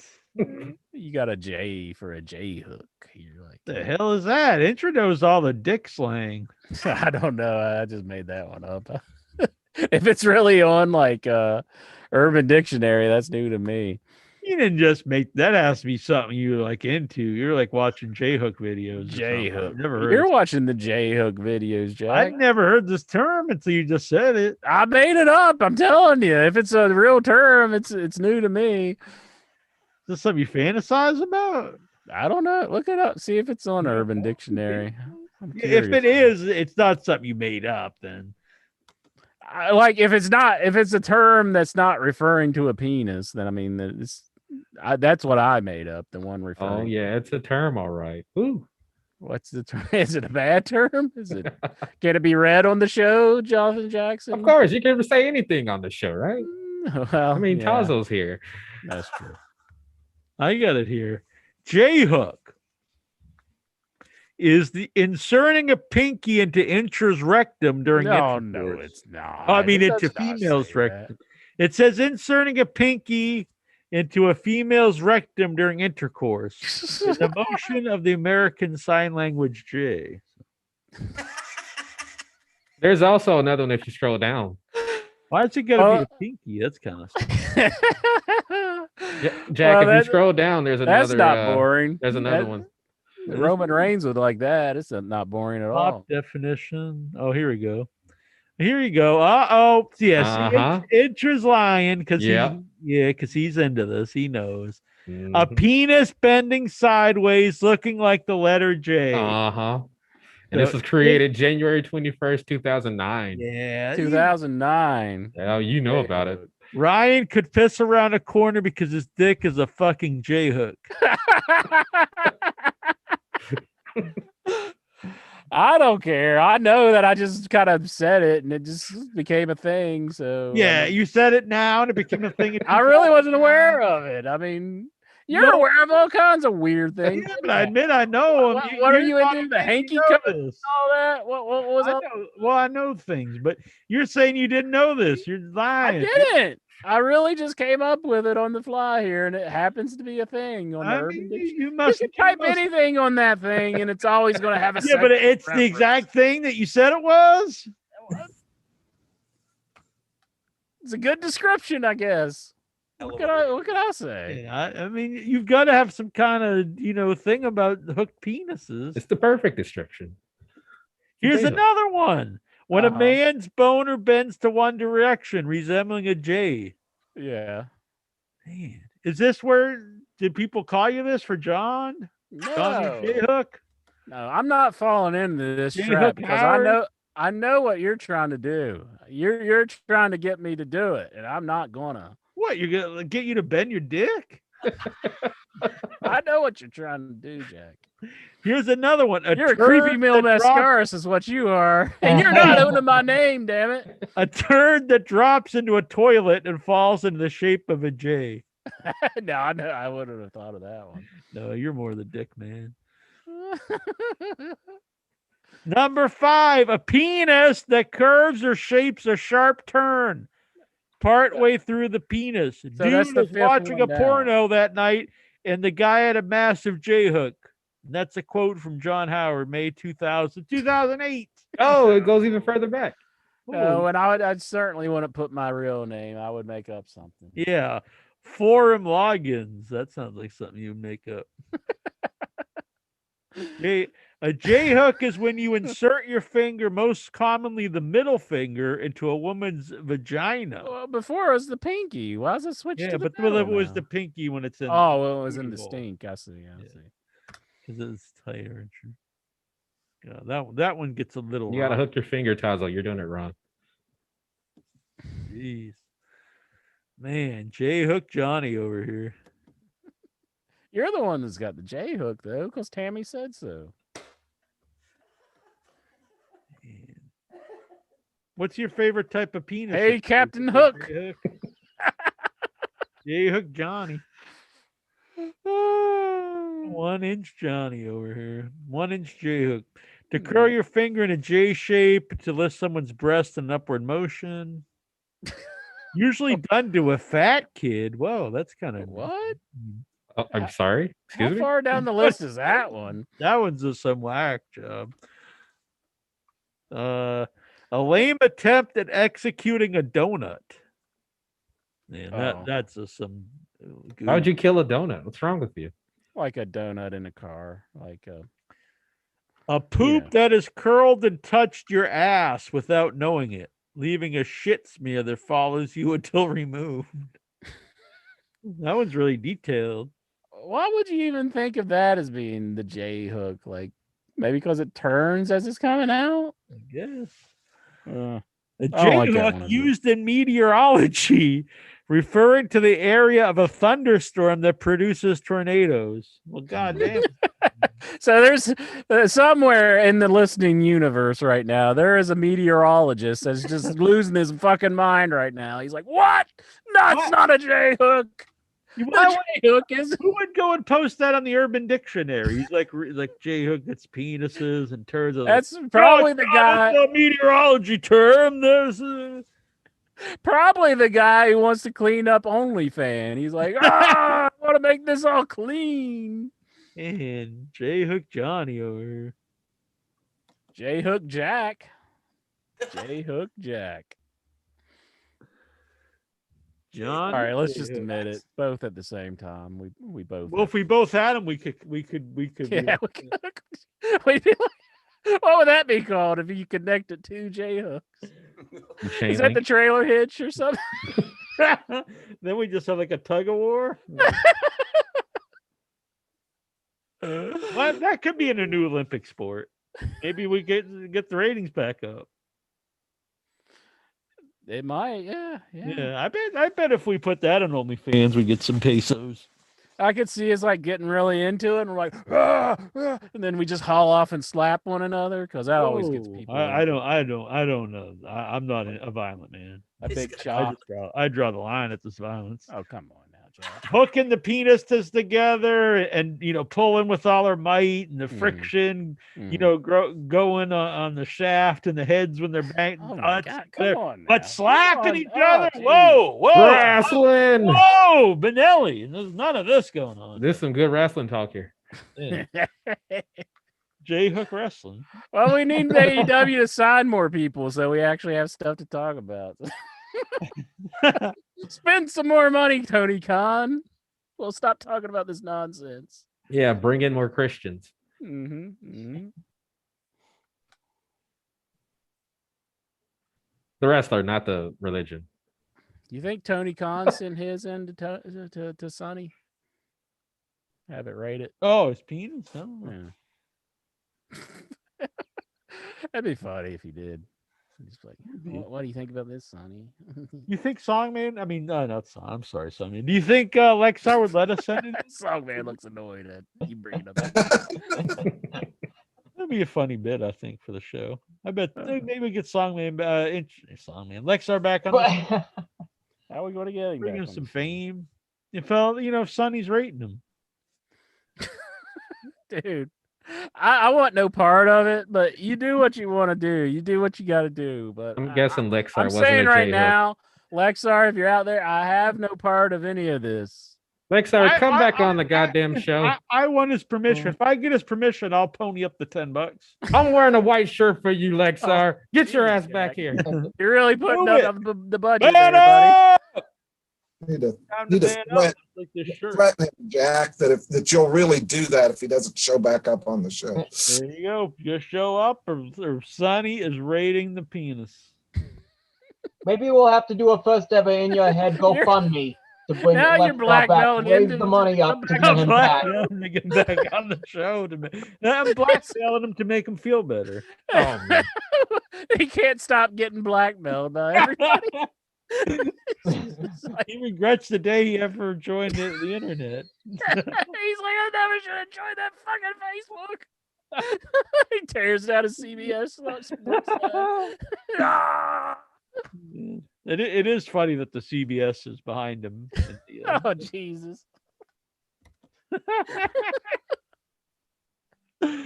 You got a J for a J hook. You're like, the hell is that? Intro knows all the dick slang. I don't know. I just made that one up. If it's really on like Urban Dictionary, that's new to me. You didn't just make that. Has to be something you were like into. You're like watching J hook videos. J hook. Never heard. You're watching the J hook videos, Jack. I never heard this term until you just said it. I made it up. I'm telling you. If it's a real term, it's new to me. Is this something you fantasize about? I don't know. Look it up. See if it's on Urban Dictionary. If it is, it's not something you made up. Then, like if it's a term that's not referring to a penis, then I mean that's what I made up. The one referring. Oh yeah, it's a term, all right. Ooh, what's the term? Is it a bad term? Is it? Can it be read on the show, Jonathan Jackson? Of course, you can say anything on the show, right? Well, I mean, Tazo's here. That's true. I got it here. J hook is the inserting a pinky into intra's rectum during intercourse. No, it's not. I mean, into female's rectum. It says inserting a pinky into a female's rectum during intercourse. It's a motion of the American Sign Language J. There's also another one if you scroll down. Why is it gotta be a pinky? That's kind of Jack, if you scroll down, there's another. That's not boring. There's another one. Roman Reigns would like that. It's not boring at all. Top definition. Oh, here we go. Here you go. Uh-oh. Yes. Intra's lying because because he's into this. He knows. Mm-hmm. A penis bending sideways looking like the letter J. Uh-huh. And this was created January 21st, 2009. Yeah. 2009. Yeah, you know about it. Ryan could piss around a corner because his dick is a fucking J hook. I don't care. I know that I just kind of said it and it just became a thing. So yeah, you said it now and it became a thing. I really wasn't aware of it. I mean, You're aware of all kinds of weird things. Yeah, but I admit I know them. What are You're you not into? The admitting hanky you know coat and this. all that? What was I all? know, well, I know things, but you're saying you didn't know this. You're lying. I didn't. I really just came up with it on the fly here, and it happens to be a thing on the Urban Dictionary. You must can type anything on that thing, and it's always going to have a yeah, but sexual it's the reference. exact thing that you said it was. It's a good description, I guess. What can I say? Yeah, I mean, you've got to have some kind of thing about hooked penises. It's the perfect description. Here's another one. When a Uh-huh. man's boner bends to one direction, resembling a J. Yeah. Man, is this where did people call you this for John? John J Hook? No, I'm not falling into this J. trap Hook because Howard? I know what you're trying to do. You're trying to get me to do it, and I'm not gonna. What, you're gonna get you to bend your dick? I know what you're trying to do, Jack. Here's another one. You're a creepy Mil Mascaris is what you are. And you're not owning my name, damn it. A turd that drops into a toilet and falls into the shape of a J. No, I wouldn't have thought of that one. No, you're more the dick man. Number 5, a penis that curves or shapes a sharp turn partway through the penis. So Dude that's the was fifth watching a one down. porno that night, and the guy had a massive J hook. That's a quote from John Howard, May 2008. Oh, it goes even further back. No, and I'd certainly wouldn't put my real name. I would make up something. Yeah. Forum logins. That sounds like something you make up. A J hook is when you insert your finger, most commonly the middle finger, into a woman's vagina. Well, before it was the pinky. Why does it switch to the but middle it was now? the pinky when it's in. Oh, well, it was in the stink. I see. I see. Because it's tighter. Yeah, that one gets a little. You gotta rough. hook your finger, Tazo. You're doing it wrong. Jeez. Man, J Hook Johnny over here. You're the one that's got the J hook, though, because Tammy said so. What's your favorite type of penis? Hey, Captain Hook. J Hook Johnny. 1-inch Johnny over here. 1-inch J hook. To curl your finger in a J shape to lift someone's breast in upward motion. Usually done to a fat kid. Whoa, that's kind of what? Oh, I'm sorry. Excuse How me. far down the list is that one? That one's just some whack job. A lame attempt at executing a donut. Man, that's just some. Why would you kill a donut? What's wrong with you? Like a donut in a car. Like a poop that is curled and touched your ass without knowing it, leaving a shit smear that follows you until removed. That one's really detailed. Why would you even think of that as being the J hook? Like maybe because it turns as it's coming out? I guess. A like J that hook one. used in meteorology, referring to the area of a thunderstorm that produces tornadoes. Well, goddamn. So there's somewhere in the listening universe right now, there is a meteorologist that's just losing his fucking mind right now. He's like, what? No, it's not a J hook. The J hook is. Who would go and post that on the Urban Dictionary? He's like J hook gets penises and turns. That's probably the guy. A meteorology term. There's probably the guy who wants to clean up OnlyFans. He's like, I want to make this all clean. And J Hook Johnny over here. J Hook Jack. J Hook Jack. John. All right, let's just admit it. Both at the same time. We both. Well, if we both had them, we could. Yeah, we could. What would that be called if you connect it to J hooks? Is that the trailer hitch or something? Then we just have like a tug of war. Well, that could be in a new Olympic sport. Maybe we get the ratings back up. It might, yeah. I bet if we put that on OnlyFans, we get some pesos. I could see us like getting really into it, and we're like, and then we just haul off and slap one another because that always gets people. I don't know. I'm not a violent man. A big chop. I draw the line at this violence. Oh, come on now, hooking the penises together and pulling with all her might and the friction, going on the shaft and the heads when they're banging. Oh my God, come on now. But slapping each Oh, other. geez. Whoa. Wrestling. Whoa, Benelli. There's none of this going on. There's some good wrestling talk here. Yeah. J-Hook Wrestling. Well, we need AEW to sign more people so we actually have stuff to talk about. Spend some more money, Tony Khan. We'll stop talking about this nonsense. Yeah, bring in more Christians. The wrestler, not the religion. You think Tony Khan sent his in to Sonny? Have it rated. Oh, his penis? Oh. Yeah. That'd be funny if he did. He's like, what do you think about this, Sonny? You think Songman? I mean, no, not Song. I'm sorry, Songman. Do you think Lexar would let us send it? Songman looks annoyed at you bringing up. That'd be a funny bit, I think, for the show. I bet maybe we get Songman, Lexar back on. How are we going to get him? Bring him some fame. If if Sonny's rating him, dude. I want no part of it, but you do what you want to do. You do what you got to do. But I'm guessing Lexar I'm wasn't saying right J-Hook. now, Lexar, if you're out there, I have no part of any of this. Lexar, come back on the goddamn show. I want his permission. If I get his permission, I'll pony up the $10. I'm wearing a white shirt for you, Lexar. Get your ass back here. You're really putting Move up the budget there, buddy. Need to threaten him, Jack, that you'll really do that if he doesn't show back up on the show. There you go. Just show up, or Sonny is rating the penis. Maybe we'll have to do a first ever in your head GoFundMe to bring now you're back, raise the money up to get him back. To get back on the show. I'm blackmailing him to make him feel better. Oh man, he can't stop getting blackmailed by everybody. He regrets the day he ever joined the internet. He's like, I never should have joined that fucking Facebook. He tears down a CBS sports. It is funny that the CBS is behind him. Oh Jesus! I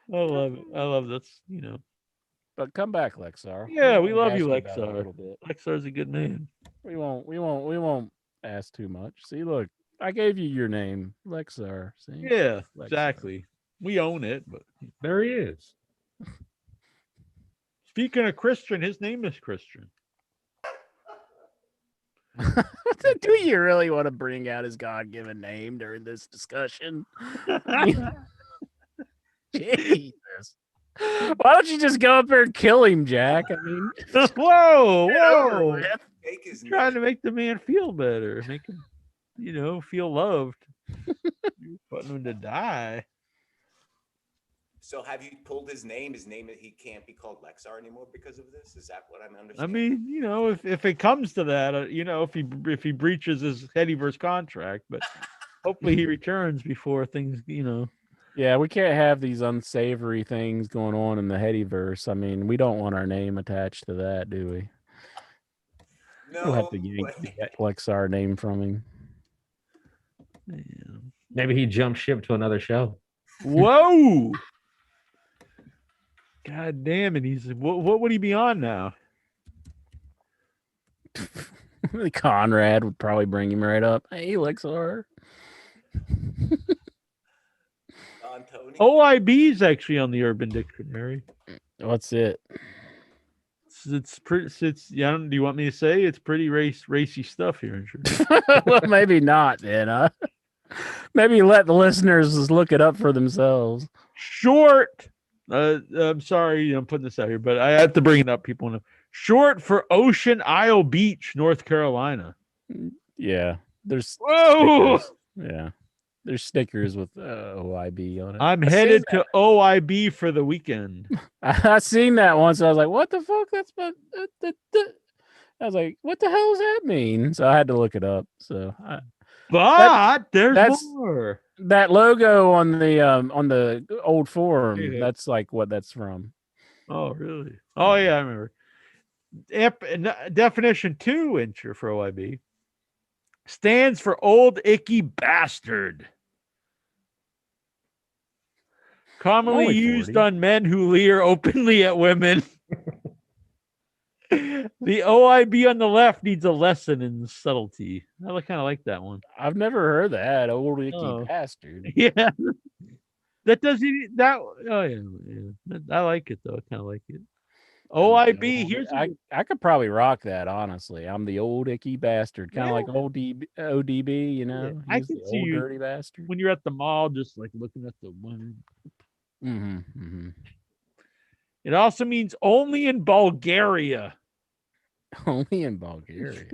love it. I love that's But come back, Lexar. Yeah, we love you, Ask about it a Lexar. little bit. Lexar's a good man. We won't ask too much. See, look, I gave you your name, Lexar. See? Yeah, Lexar. exactly. We own it, but there he is. Speaking of Christian, his name is Christian. Do you really want to bring out his God-given name during this discussion? Jesus. Why don't you just go up there and kill him, Jack? I mean, whoa. Trying to make the man feel better, make him, feel loved. You're putting him to die. So have you pulled his name? He can't be called Lexar anymore because of this? Is that what I'm I understanding? mean, if it comes to that, if he breaches his Headyverse contract, but hopefully he returns before things, Yeah, we can't have these unsavory things going on in the Headyverse. I mean, we don't want our name attached to that, do we? No. We'll have to yank the Lexar name from him. Yeah. Maybe he jumped ship to another show. Whoa! God damn it! What would he be on now? Conrad would probably bring him right up. Hey, Lexar. OIB is actually on the Urban Dictionary. What's it? It's pretty. Do you want me to say it's pretty racy stuff here? Well, maybe not. Then, maybe let the listeners look it up for themselves. Short. I'm sorry, I'm putting this out here, but I have to bring it up. People know. Short for Ocean Isle Beach, North Carolina. Yeah, there's. Whoa. Stickers. Yeah. There's stickers with OIB on it. I'm headed to OIB for the weekend. I seen that once. I was like, "What the fuck?" That's what. I was like, "What the hell does that mean?" So I had to look it up. So, there's more. That logo on the old forum. Yeah. That's like what that's from. Oh, really? Oh, yeah, I remember. Definition 2 incher for OIB. stands for old icky bastard. Commonly Only used 40. on men who leer openly at women. The OIB on the left needs a lesson in subtlety. I kind of like that one. I've never heard that. Old icky Oh. bastard. Yeah. That doesn't that. Oh yeah. I like it though. I kind of like it. OIB. Here's I could probably rock that. Honestly, I'm the old icky bastard, kind of like old ODB. You know, I he's can the see old you dirty bastard. when you're at the mall, just like looking at the women. It also means only in Bulgaria. Only in Bulgaria.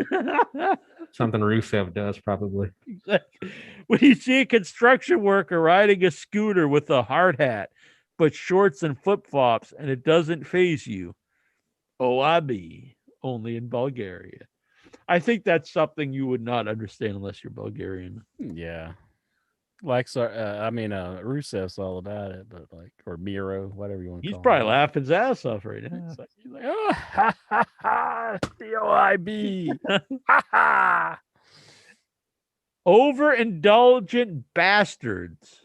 Something Rusev does probably. When you see a construction worker riding a scooter with a hard hat, but shorts and flip-flops, and it doesn't faze you. OIB, only in Bulgaria. I think that's something you would not understand unless you're Bulgarian. Yeah. Like, Rusev's all about it, but or Miro, whatever you want to call him. He's probably laughing his ass off right now. He's like, oh, ha, ha, ha, the OIB. Ha, ha. Overindulgent bastards.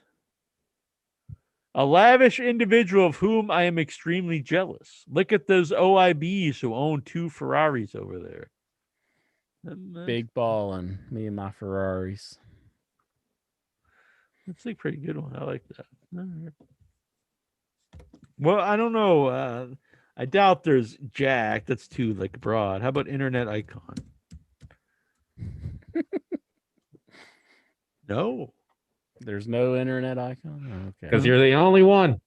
A lavish individual of whom I am extremely jealous. Look at those OIBs who own 2 Ferraris over there. Big ballin', me and my Ferraris. That's a pretty good one. I like that. Right. Well, I don't know. I doubt there's Jack. That's too broad. How about internet icon? No. There's no internet icon? Okay. Because you're the only one.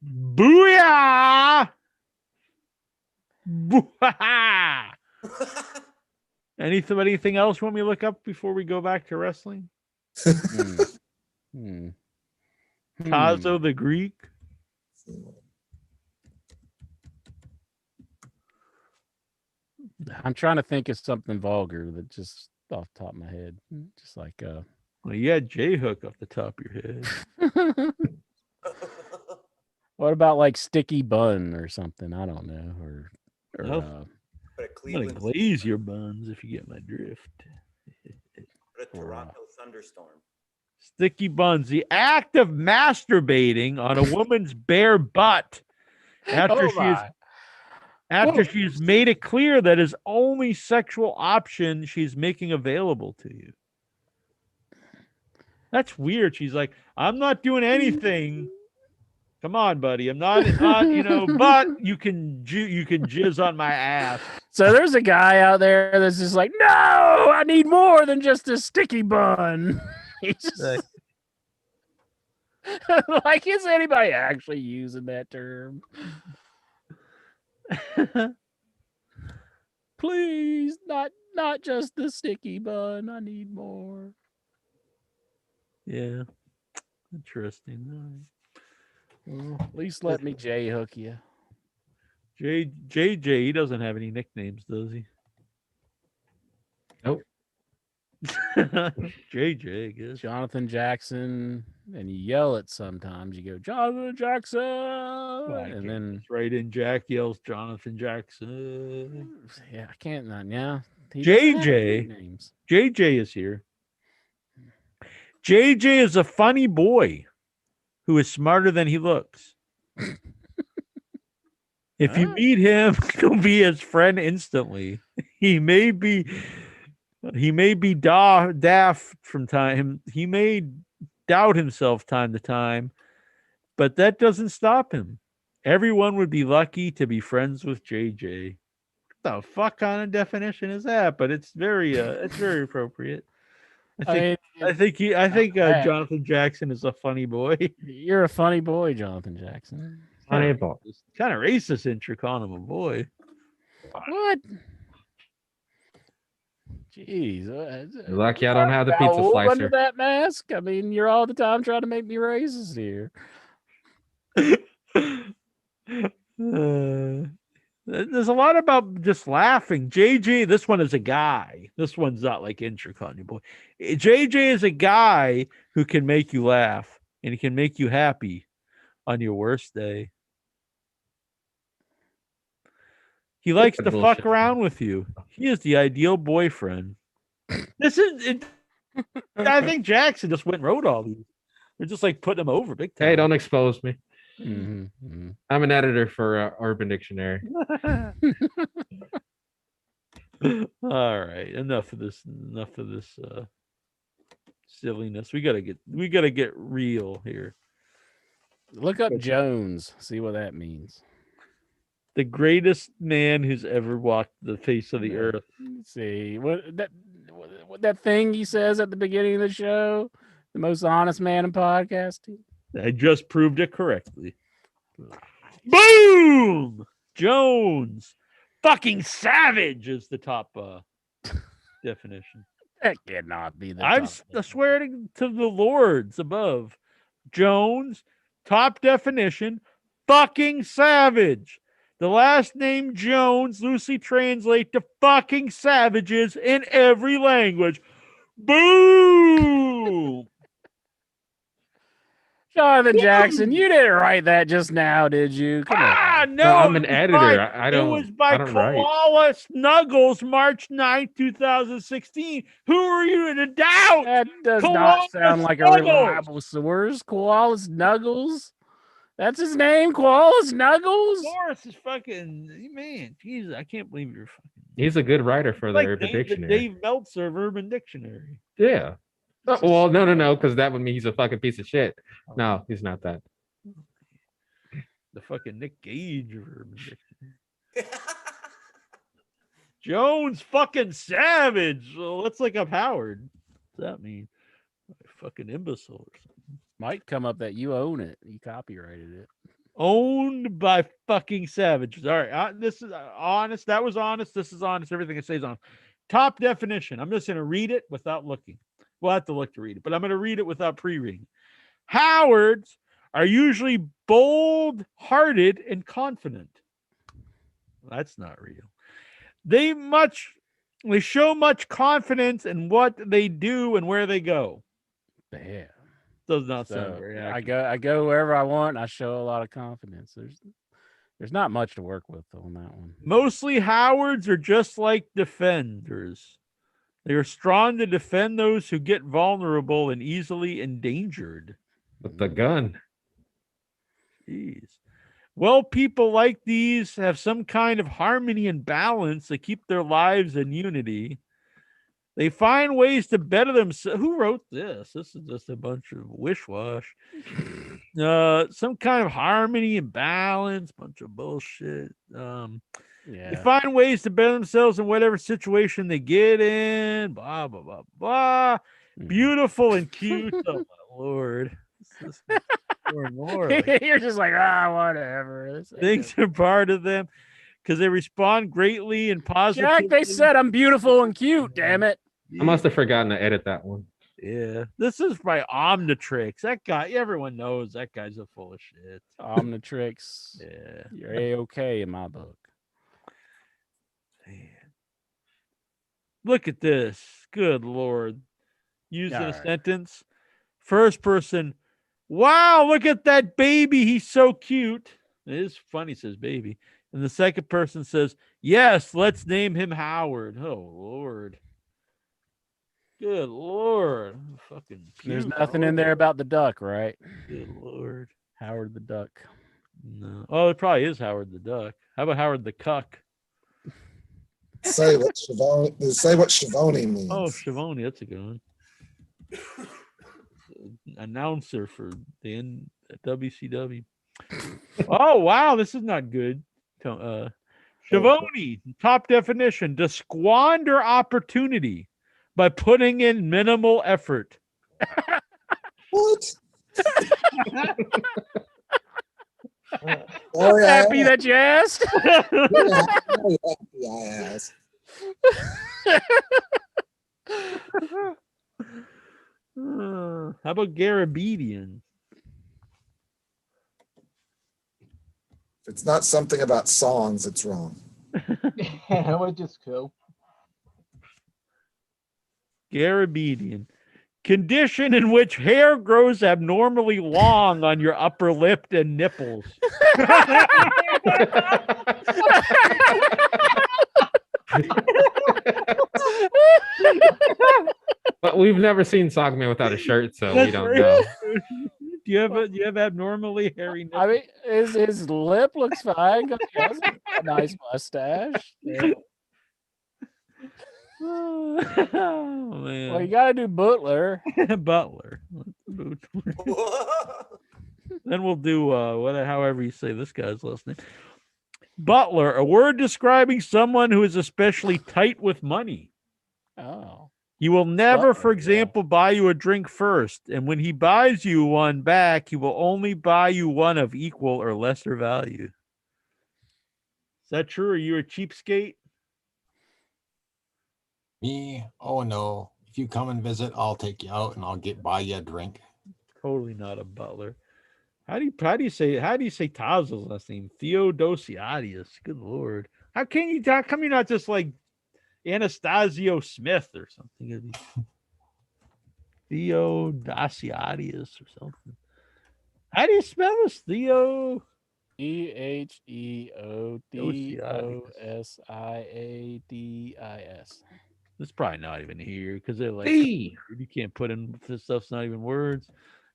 Booyah! Booyah! Anything else you want me to look up before we go back to wrestling? Tazo the Greek. I'm trying to think of something vulgar that just off the top of my head. Just like well, you had J-Hook off the top of your head. What about sticky bun or something? I don't know. Or I'm gonna glaze your buns if you get my drift. Put a Toronto thunderstorm. Sticky buns. The act of masturbating on a woman's bare butt after she's made it clear that is only sexual option she's making available to you. That's weird. She's like, I'm not doing anything. Come on, buddy. I'm not, but you can jizz on my ass. So there's a guy out there that's just like, no, I need more than just a sticky bun. He's just like, is anybody actually using that term? Please, not just the sticky bun. I need more. Yeah. Interesting. Well, at least let me J-hook you. JJ, he doesn't have any nicknames, does he? Nope. JJ, I guess. Jonathan Jackson, and you yell it sometimes. You go, Jonathan Jackson, and then right in Jack yells Jonathan Jackson. Yeah, I can't. Yeah, JJ is here. JJ is a funny boy who is smarter than he looks. If you meet him, you'll be his friend instantly. He may be daft from time. He may doubt himself time to time, but that doesn't stop him. Everyone would be lucky to be friends with JJ. What the fuck kind of definition is that? But it's very appropriate. I think Jonathan Jackson is a funny boy. You're a funny boy, Jonathan Jackson. Funny boy. It's kind of racist intro calling him a boy. What? Jeez. You're lucky I don't have the pizza slicer. Under that mask? I mean, you're all the time trying to make me racist here. There's a lot about just laughing. JJ, this one is a guy. This one's not like intro calling you boy. JJ is a guy who can make you laugh and he can make you happy on your worst day. He likes to fuck around with you. He is the ideal boyfriend. This is. I think Jackson just went and wrote all these. They're just like putting them over big time. Hey, don't expose me. Mm-hmm. I'm an editor for Urban Dictionary. All right, enough of this. Silliness. We gotta get real here. Look up Jones. See what that means. The greatest man who's ever walked the face of the earth. Let's see what that thing he says at the beginning of the show. The most honest man in podcasting. I just proved it correctly. Boom! Jones. Fucking savage is the top definition. That cannot be the I swear to the lords above. Jones, top definition, fucking savage. The last name Jones loosely translate to fucking savages in every language. Boom! Jonathan Jackson, you didn't write that just now, did you? Come on. No, I'm an editor. I don't. It was by I don't write. Koala Snuggles, March 9th, 2016. Who are you to doubt? That does Koala not sound like a Snuggles. reliable source. Koala Snuggles? That's his name? Koala Snuggles? Morris is fucking, man, Jesus, I can't believe you're fucking. He's a good writer for the Like Urban Dictionary. Dave Meltzer of Urban Dictionary. Yeah. Oh, well, no, because that would mean he's a fucking piece of shit. No, he's not that. The fucking Nick Gage of Urban Dictionary. Jones fucking savage. Well, let's look up Howard. What does that mean? Fucking imbecile or something. Might come up that you own it. You copyrighted it. Owned by fucking savages. All right. This is honest. That was honest. This is honest. Everything I say is honest. Top definition. I'm just going to read it without looking. We'll have to look to read it, but I'm going to read it without pre-reading. Howards are usually bold-hearted and confident. That's not real. They show much confidence in what they do and where they go. Yeah. Does not sound very accurate. I go wherever I want. I show a lot of confidence. There's not much to work with on that one. Mostly Howards are just like defenders. They are strong to defend those who get vulnerable and easily endangered. With the gun. Jeez. Well, people like these have some kind of harmony and balance that keep their lives in unity. They find ways to better themselves. Who wrote this? This is just a bunch of wish-wash. Some kind of harmony and balance, bunch of bullshit. They find ways to better themselves in whatever situation they get in. Blah, blah, blah, blah. Beautiful and cute. Oh, my Lord. This is more and more. You're just like, whatever. Things are part of them because they respond greatly and positively. Jack, they said I'm beautiful and cute, damn it. I must have forgotten to edit that one. Yeah. This is by Omnitrix. That guy, everyone knows that guy's a full of shit. Omnitrix. Yeah. You're A-okay in my book. Man. Look at this. Good Lord. Using a sentence. First person. Wow, look at that baby. He's so cute. It is funny, says baby. And the second person says, yes, let's name him Howard. Oh, Lord. Good Lord. Fucking There's nothing in there about the duck, right? Good Lord. Howard the duck. No. Oh, it probably is Howard the duck. How about Howard the cuck? Say what Schiavone means. Oh, Schiavone, that's a good one. Announcer for the WCW. Oh, wow, this is not good. Schiavone, top definition, to squander opportunity by putting in minimal effort. What? Happy that you asked. I asked. How about Garabedian? If it's not something about songs, it's wrong. Yeah, we're just cool. Garabedian. Condition in which hair grows abnormally long on your upper lip and nipples. But we've never seen Sockman without a shirt, so we That's don't very know. true. Do you have abnormally hairy nipples? I mean, his lip looks fine. 'Cause he has a nice mustache. Yeah. Oh man. Well, you got to do Butler. Butler. Then we'll do however you say this guy's last name. Butler, a word describing someone who is especially tight with money. Oh. He will never, Butler, for example, buy you a drink first, and when he buys you one back, he will only buy you one of equal or lesser value. Is that true? Are you a cheapskate? Me? Oh no. If you come and visit, I'll take you out and I'll buy you a drink. Totally not a Butler. How do you say Taz's last name? Theodosiadius. Good Lord. How come you're not just like Anastasio Smith or something? Theodosiadius or something. How do you spell this? Theo? EHEODOSIADIS. It's probably not even here because they're like, Hey. you can't put in this stuff's not even words.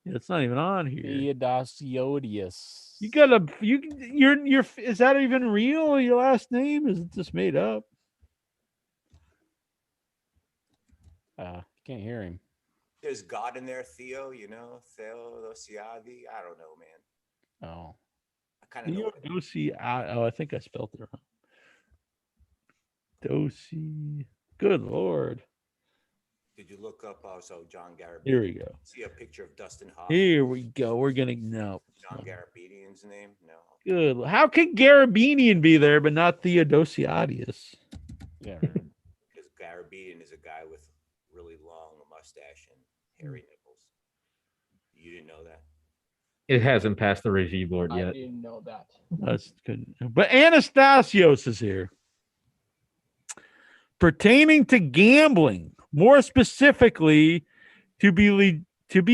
Yeah, it's not even on here. Theodosiodius. You gotta, you're, is that even real? Your last name? Is it just made up? Can't hear him. There's God in there, Theo, Theodosiadi. I don't know, man. Oh. I kind of know. I think I spelled it wrong. Dosi. Good Lord. Did you look up also John Garabedian? Here we go. See a picture of Dustin Hoffman. Here we go. We're gonna no. John Garabedian's name? No. Good. How can Garabedian be there but not Theodosiadius? Yeah. Because Garabedian is a guy with really long mustache and hairy nipples. You didn't know that? It hasn't passed the review board I yet. didn't know that. That's good. But Anastasios is here. Pertaining to gambling, more specifically, to be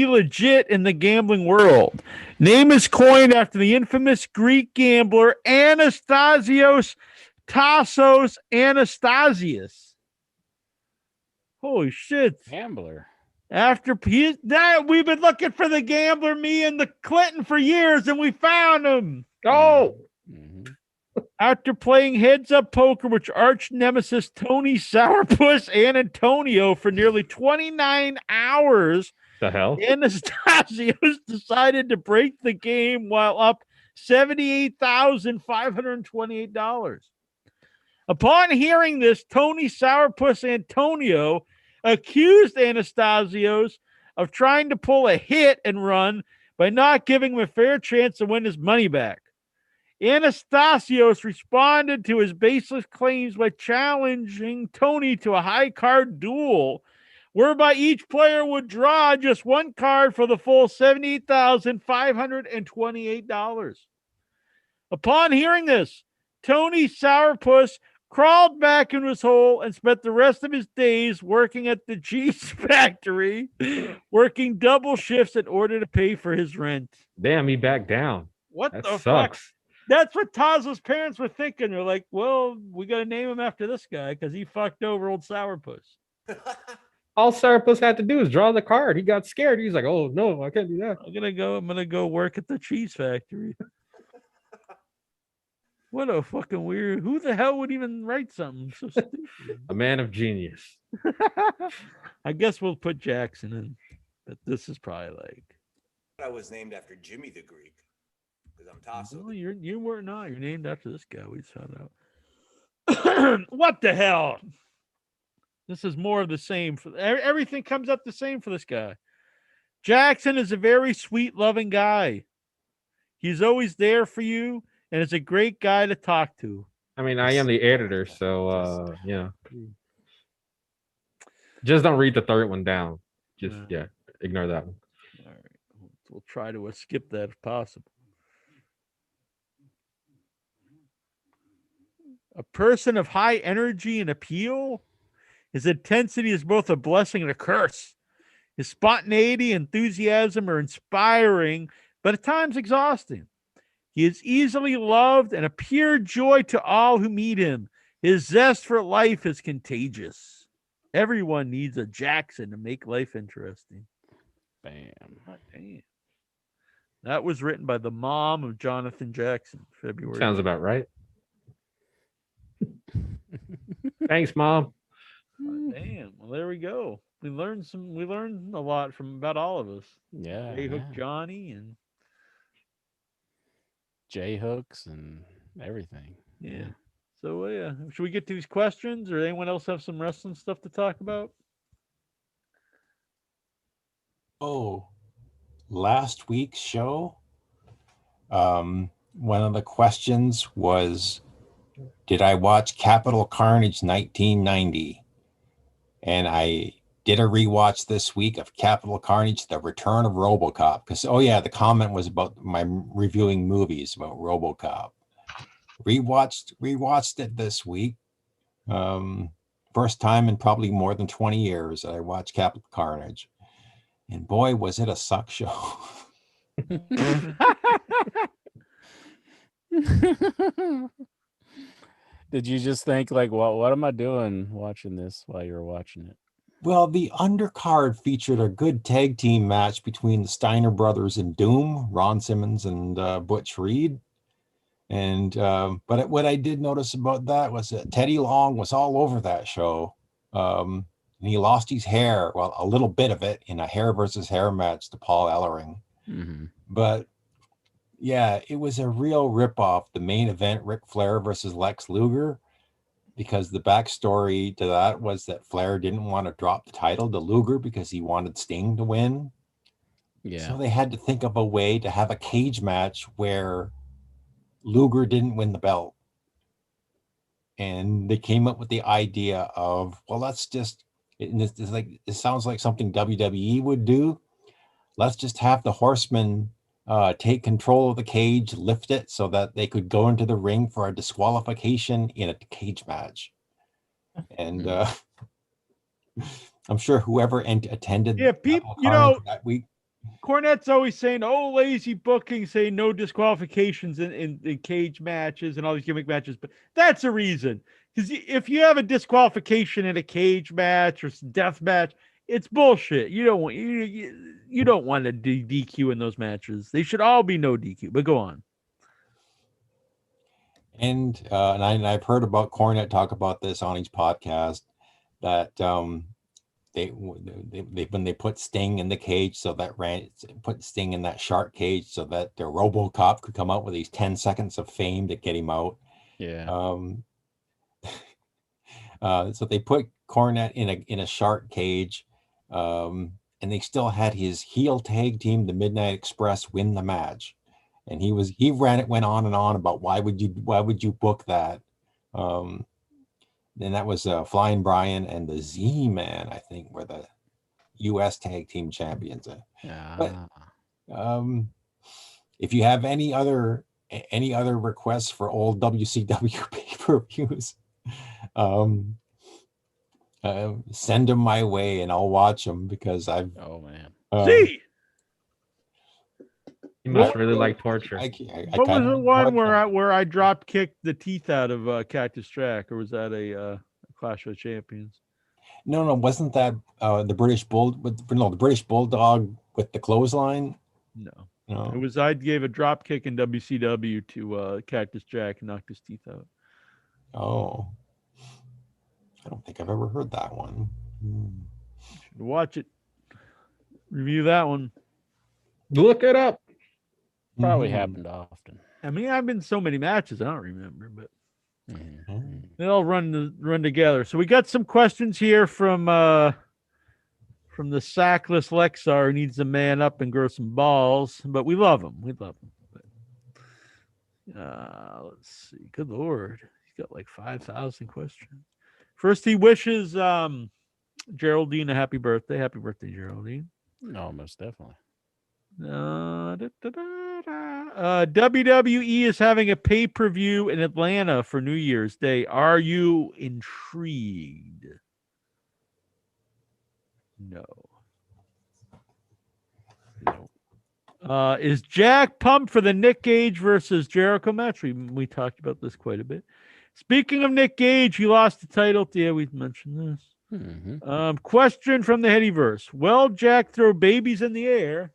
legit in the gambling world. Name is coined after the infamous Greek gambler Anastasios Tassos Anastasius. Holy shit. Gambler. We've been looking for the gambler, me and the Clinton, for years, and we found him. Oh! Mm-hmm. After playing heads-up poker with arch nemesis Tony Sourpuss and Antonio for nearly 29 hours, The hell? Anastasios decided to break the game while up $78,528. Upon hearing this, Tony Sourpuss Antonio accused Anastasios of trying to pull a hit and run by not giving him a fair chance to win his money back. Anastasios responded to his baseless claims by challenging Tony to a high card duel, whereby each player would draw just one card for the full $78,528. Upon hearing this, Tony Sourpuss crawled back into his hole and spent the rest of his days working at the cheese factory, working double shifts in order to pay for his rent. Damn, he backed down. What That the sucks. fuck? That's what Taz's parents were thinking. They're like, well, we got to name him after this guy because he fucked over old Sourpuss. All Sourpuss had to do is draw the card. He got scared. He's like, oh, no, I can't do that. I'm gonna go work at the cheese factory. What a fucking weird. Who the hell would even write something so stupid? A man of genius. I guess we'll put Jackson in, but this is probably like. I was named after Jimmy the Greek because I'm Tasso. No, you were not. You're named after this guy. We just found out. What the hell? This is more of the same. Everything comes up the same for this guy. Jackson is a very sweet, loving guy. He's always there for you, and is a great guy to talk to. I mean, I am the editor, so yeah. Just don't read the third one down. Just ignore that one. All right. We'll try to skip that if possible. A person of high energy and appeal. His intensity is both a blessing and a curse. His spontaneity and enthusiasm are inspiring, but at times exhausting. He is easily loved and a pure joy to all who meet him. His zest for life is contagious. Everyone needs a Jackson to make life interesting. Bam. God damn. That was written by the mom of Jonathan Jackson. February. Sounds about right. Thanks, Mom. God damn. Well, there we go. We learned a lot from about all of us. Yeah. J Hook Johnny and J hooks and everything. yeah. So yeah, should we get to these questions, or anyone else have some wrestling stuff to talk about? Oh, last week's show, one of the questions was, did I watch Capital Carnage 1990? And I did a rewatch this week of Capital Carnage, The Return of RoboCop. Because, oh yeah, the comment was about my reviewing movies about RoboCop. Rewatched it this week. First time in probably more than 20 years that I watched Capital Carnage. And boy, was it a suck show. Did you just think like, what am I doing watching this while you were watching it? Well, the undercard featured a good tag team match between the Steiner brothers and Doom, Ron Simmons and Butch Reed. And but what I did notice about that was that Teddy Long was all over that show. And he lost his hair, well, a little bit of it in a hair versus hair match to Paul Ellering. Mm-hmm. But yeah, it was a real ripoff. The main event, Ric Flair versus Lex Luger, because the backstory to that was that Flair didn't want to drop the title to Luger because he wanted Sting to win. Yeah. So they had to think of a way to have a cage match where Luger didn't win the belt. And they came up with the idea of, well, let's just, it sounds like something WWE would do. Let's just have the Horsemen take control of the cage, lift it so that they could go into the ring for a disqualification in a cage match. And I'm sure whoever attended that week. Cornette's always saying, "Oh, lazy booking, saying no disqualifications in cage matches and all these gimmick matches." But that's a reason, because if you have a disqualification in a cage match or death match, it's bullshit. You don't want to DQ in those matches. They should all be no DQ. But go on. And I've heard about Cornette talk about this on his podcast, that they when they put Sting in the cage, so that put Sting in that shark cage so that the RoboCop could come out with these 10 seconds of fame to get him out. Yeah. So they put Cornette in a shark cage, and they still had his heel tag team, the Midnight Express, win the match. And he went on and on about why would you book that? And that was Flying Brian and the Z-Man, I think, were the U.S. Tag Team Champions. But if you have any other requests for old WCW pay-per-views, send them my way and I'll watch them, because I've. Oh man. See. You must really like torture. What was the one where I drop kicked the teeth out of Cactus Jack, or was that a Clash of Champions? No, wasn't that the British Bulldog with the clothesline? No, no. It was I gave a drop kick in WCW to Cactus Jack and knocked his teeth out. Oh, I don't think I've ever heard that one. Should watch it. Review that one. Look it up. Probably happened often. I mean, I've been in so many matches, I don't remember, but they all run together. So we got some questions here from the sackless Lexar, who needs to man up and grow some balls, but we love him. But, let's see. Good Lord, he's got like 5,000 questions. First, he wishes Geraldine a happy birthday. Happy birthday, Geraldine. No, most definitely. WWE is having a pay-per-view in Atlanta for New Year's Day. Are you intrigued? No. Is Jack pumped for the Nick Gage versus Jericho match? We talked about this quite a bit. Speaking of Nick Gage, he lost the title. Yeah, we've mentioned this. Question from the Headyverse. Well, Jack, throw babies in the air.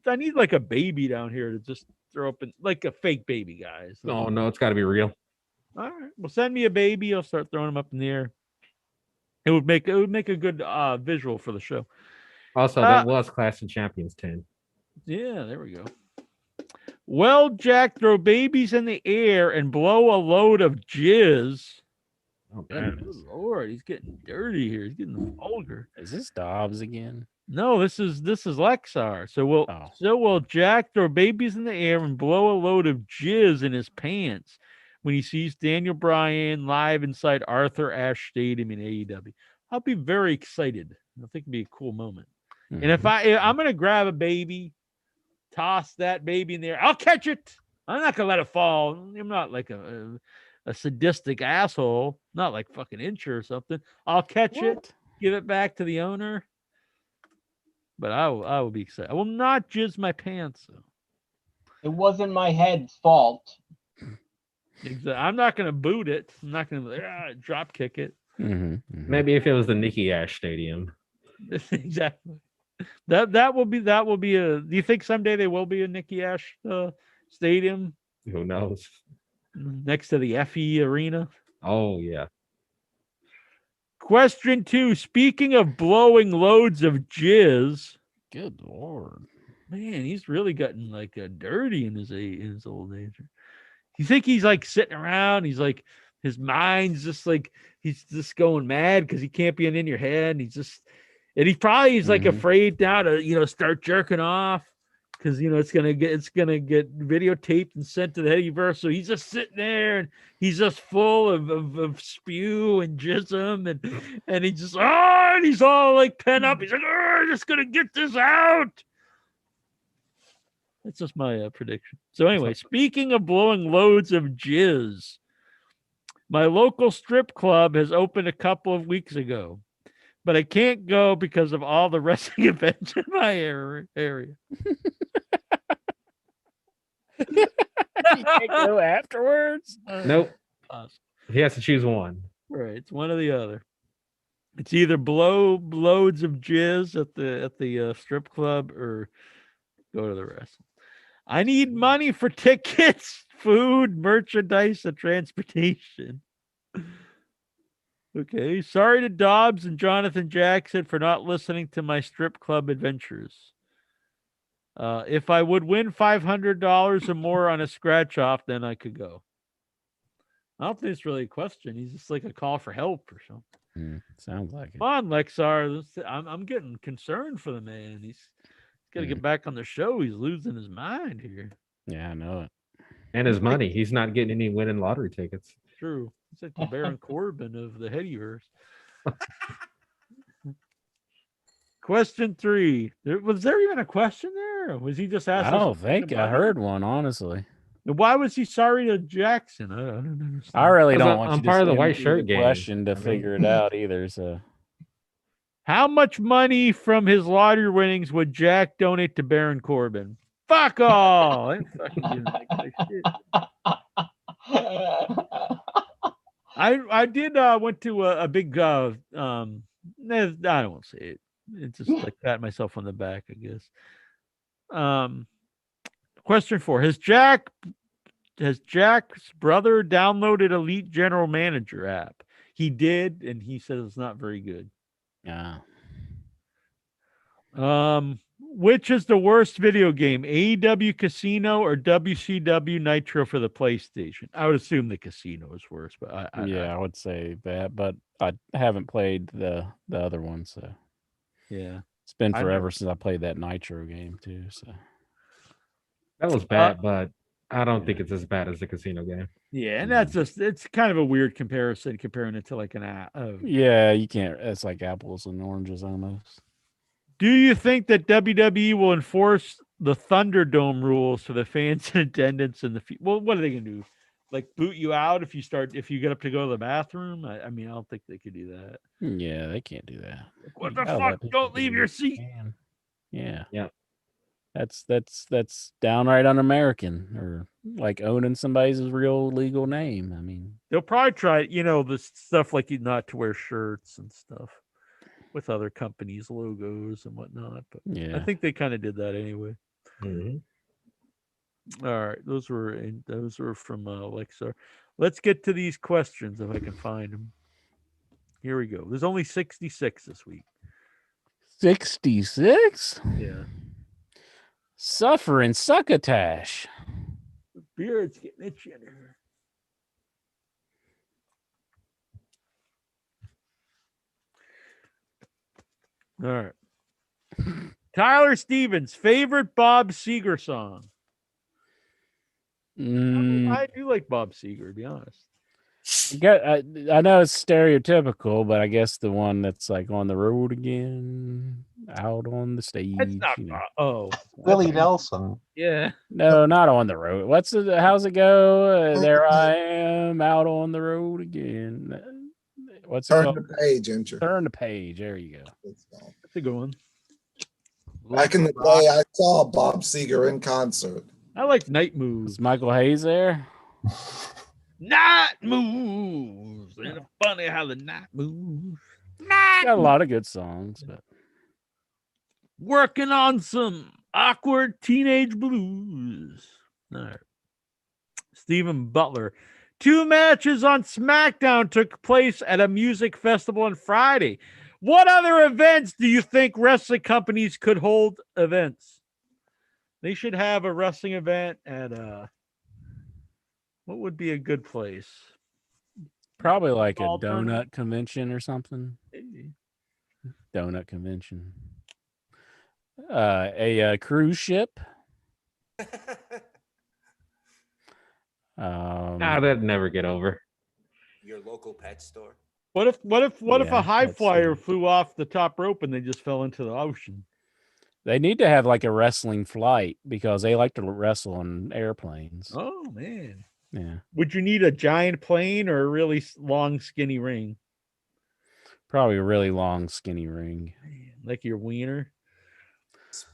I need like a baby down here to just throw up like a fake baby, guys. Oh no, it's got to be real. All right, well, send me a baby. I'll start throwing them up in the air. It would make a good visual for the show. Also, that was Clash of Champions 10. Yeah, there we go. Well, Jack, throw babies in the air and blow a load of jizz. Oh, man. Good Lord, he's getting dirty here. He's getting vulgar. Is this Dobbs again? No, this is Lexar. So will Jack throw babies in the air and blow a load of jizz in his pants when he sees Daniel Bryan live inside Arthur Ashe Stadium in AEW? I'll be very excited. I think it'd be a cool moment. And if I'm gonna grab a baby, toss that baby in there, I'll catch it. I'm not gonna let it fall. I'm not like a sadistic asshole, not like fucking Incher or something. I'll catch it, give it back to the owner. But I will be excited. I will not jizz my pants. Though. It wasn't my head's fault. Exactly. I'm not going to boot it. I'm not going to drop kick it. Maybe if it was the Nikki Ash Stadium. Exactly. That will be a. Do you think someday there will be a Nikki Ash Stadium? Who knows? Next to the FE Arena. Oh yeah. Question 2. Speaking of blowing loads of jizz. Good Lord. Man, he's really gotten like dirty in his old age. You think he's like sitting around? He's like, his mind's just like, he's just going mad because he can't be in your head. And he probably is like afraid now to, start jerking off because, it's going to get videotaped and sent to the Headyverse. So he's just sitting there and he's just full of spew and jism and he's just, and he's all like pent up. He's like, I'm just going to get this out. That's just my prediction. So anyway, speaking of blowing loads of jizz, my local strip club has opened a couple of weeks ago, but I can't go because of all the wrestling events in my area. You can't go afterwards? Nope. He has to choose one. Right, it's one or the other. It's either blow loads of jizz at the strip club or go to the wrestling. I need money for tickets, food, merchandise, and transportation. Okay. Sorry to Dobbs and Jonathan Jackson for not listening to my strip club adventures. If I would win $500 or more on a scratch off, then I could go. I don't think it's really a question. He's just like a call for help or something. Sounds like it. Come on, Lexar. I'm getting concerned for the man. He's got to get back on the show. He's losing his mind here. Yeah, I know it. And his money. He's not getting any winning lottery tickets. True. He's like the Baron Corbin of the Headyverse. Question 3. Was there even a question there? Or was he just asking? I don't think I heard one, honestly. Why was he sorry to Jackson? I don't understand. I really don't want I'm you part to of the send white me shirt the gang. question to figure it out either. So, how much money from his lottery winnings would Jack donate to Baron Corbin? Fuck all. I fucking didn't like that shit. I did went to a big I don't want to say it. It's just like pat myself on the back, I guess. Question 4. Has Jack's brother downloaded Elite General Manager app? He did, and he says it's not very good. yeah. Which is the worst video game, AEW Casino or WCW Nitro for the PlayStation? I would assume the Casino is worse, but I would say that, but I haven't played the other one, so yeah, it's been forever since I played that Nitro game too. So that was bad, but I don't think it's as bad as the casino game. Yeah, and it's kind of a weird comparison comparing it to like an app. Yeah, you can't. It's like apples and oranges almost. Do you think that WWE will enforce the Thunderdome rules for the fans in attendance in the well, what are they going to do? Like boot you out if you get up to go to the bathroom? I mean, I don't think they could do that. Yeah, they can't do that. Like, what the fuck? Don't leave your seat. Yeah. Yeah. That's downright un-American or like owning somebody's real legal name. I mean, they'll probably try, the stuff like you not to wear shirts and stuff with other companies' logos and whatnot. But I yeah. think they kind of did that anyway. All right, those were from Alexa. Let's get to these questions if I can find them. Here we go. There's only 66 this week. 66? Yeah. Suffering succotash. The beard's getting itchy in here. All right. Tyler Stevens, favorite Bob Seger song? I do like Bob Seger, to be honest. I know it's stereotypical, but I guess the one that's like on the road again, out on the stage. That's not Willie Nelson. Yeah. No, not on the road. How's it go? There I am out on the road again. What's it called? Turn the page, Incher. Turn the page. There you go. That's a good one. Back in the day, I saw Bob Seger in concert. I like Night Moves. Is Michael Hayes there? Night Moves. And it's funny how the night moves. Got a lot of good songs, but working on some awkward teenage blues. All right. Stephen Butler. 2 matches on SmackDown took place at a music festival on Friday. What other events do you think wrestling companies could hold events? They should have a wrestling event at what would be a good place? probably like a donut convention or something. Donut convention. A cruise ship. That'd never get over. Your local pet store. What if a high flyer flew off the top rope and they just fell into the ocean? They need to have like a wrestling flight because they like to wrestle on airplanes. Oh man. Yeah. Would you need a giant plane or a really long skinny ring? Probably a really long skinny ring. Like your wiener?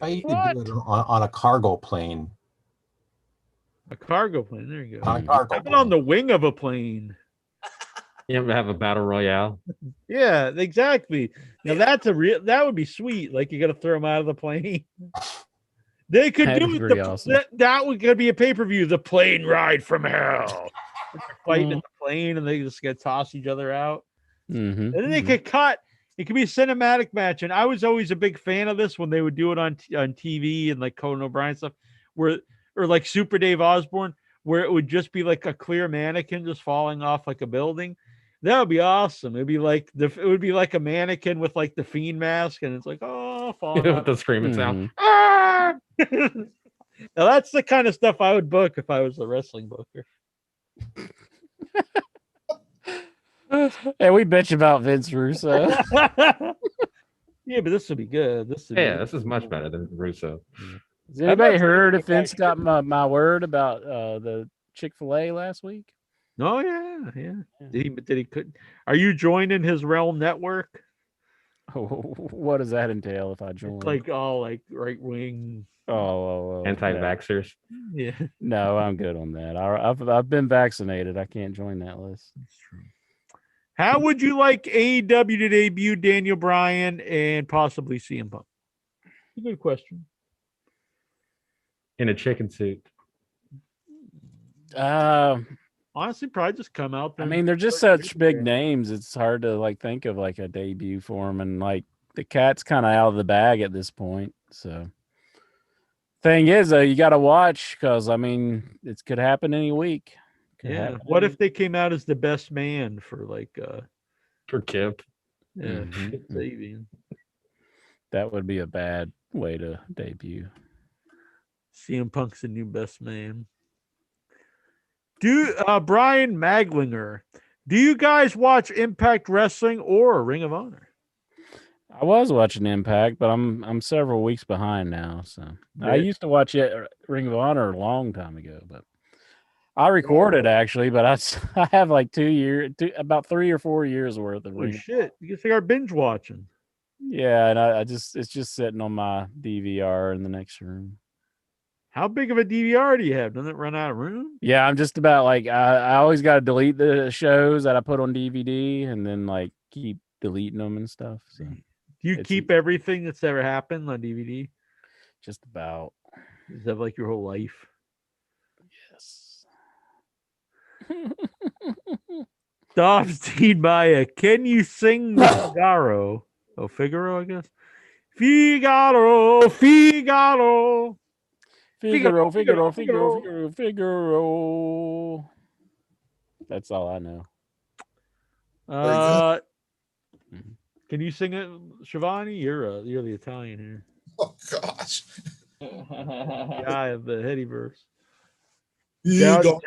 You could do it on a cargo plane. A cargo plane. There you go. On a cargo How about on the wing of a plane? You ever have a battle royale? Yeah, exactly. Now that would be sweet. Like you got to throw them out of the plane. They could That'd do be it. pretty awesome. That would could be a pay-per-view. The plane ride from hell. They're fighting in the plane and they just get toss each other out. Mm-hmm. And then they could cut. It could be a cinematic match. And I was always a big fan of this when they would do it on TV and like Conan O'Brien stuff, or like Super Dave Osborne, where it would just be like a clear mannequin just falling off like a building. That would be awesome. It would be like a mannequin with like the Fiend mask, and it's like, oh, falling With the screaming sound. Ah! Now that's the kind of stuff I would book if I was a wrestling booker. Hey, we bitch about Vince Russo. Yeah, but this would be good. This is much better than Russo. Has anybody heard if Vince got my word about the Chick-fil-A last week? Oh yeah. Did he couldn't? Are you joining his Realm network? What does that entail if I join? It's like all like right wing. Oh, anti-vaxxers. Yeah. No, I'm good on that. I've been vaccinated. I can't join that list. That's true. How would you like AEW to debut Daniel Bryan and possibly CM Punk? A good question. In a chicken suit. Honestly, probably just come out there. I mean, they're just such big names. It's hard to like think of like a debut for them, and like the cat's kind of out of the bag at this point. So, thing is, you got to watch because I mean, it could happen any week. What if they came out as the best man for like for Kip? Yeah, Sabian. That would be a bad way to debut. CM Punk's the new best man. Brian Maglinger, do you guys watch Impact Wrestling or Ring of Honor? I was watching Impact, but I'm several weeks behind now. So I used to watch Ring of Honor a long time ago, but I recorded actually. But I have like about 3 or 4 years worth of Ring. Shit, you can start binge watching. Yeah, and it's just sitting on my DVR in the next room. How big of a DVR do you have? Doesn't it run out of room? Yeah, I'm just about like I always got to delete the shows that I put on DVD and then like keep deleting them and stuff. So Do you it's keep everything that's ever happened on DVD? just about. Is that like your whole life? Yes. Dovstein Maya, can you sing the Figaro? Oh, Figaro, I guess. Figaro, Figaro. Figaro, Figaro, Figaro, Figaro, Figaro. That's all I know. Can you sing it, Shivani? You're the Italian here. Oh gosh. Guy of the heady verse. Figaro,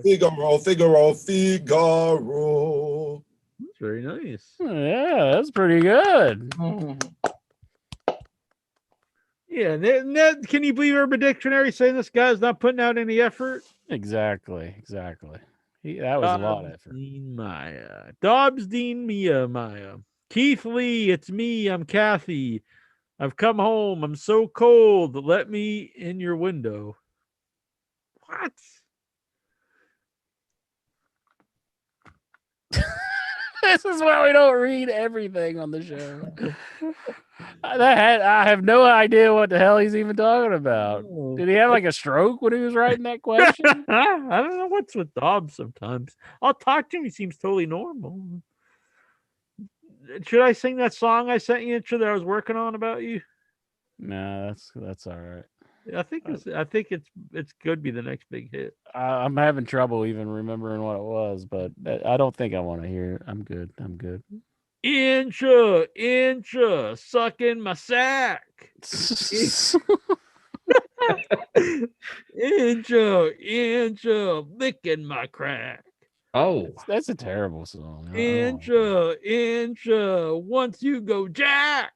Figaro, Figaro, Figaro. That's very nice. Yeah, that's pretty good. Yeah, can you believe Urban Dictionary saying this guy's not putting out any effort? Exactly. That was a lot of effort. Maya. Dobsdean Maya. Keith Lee, it's me. I'm Kathy. I've come home. I'm so cold. Let me in your window. What? This is why we don't read everything on the show. I have no idea what the hell he's even talking about. Did he have like a stroke when he was writing that question? I don't know what's with Dobbs sometimes. I'll talk to him. He seems totally normal. Should I sing that song I sent you that I was working on about you? No, that's all right. I think it's could be the next big hit. I'm having trouble even remembering what it was, but I don't think I want to hear it. I'm good. Incha, sucking my sack. Incha, licking my crack. Oh, that's a terrible song. Incha, once you go jack.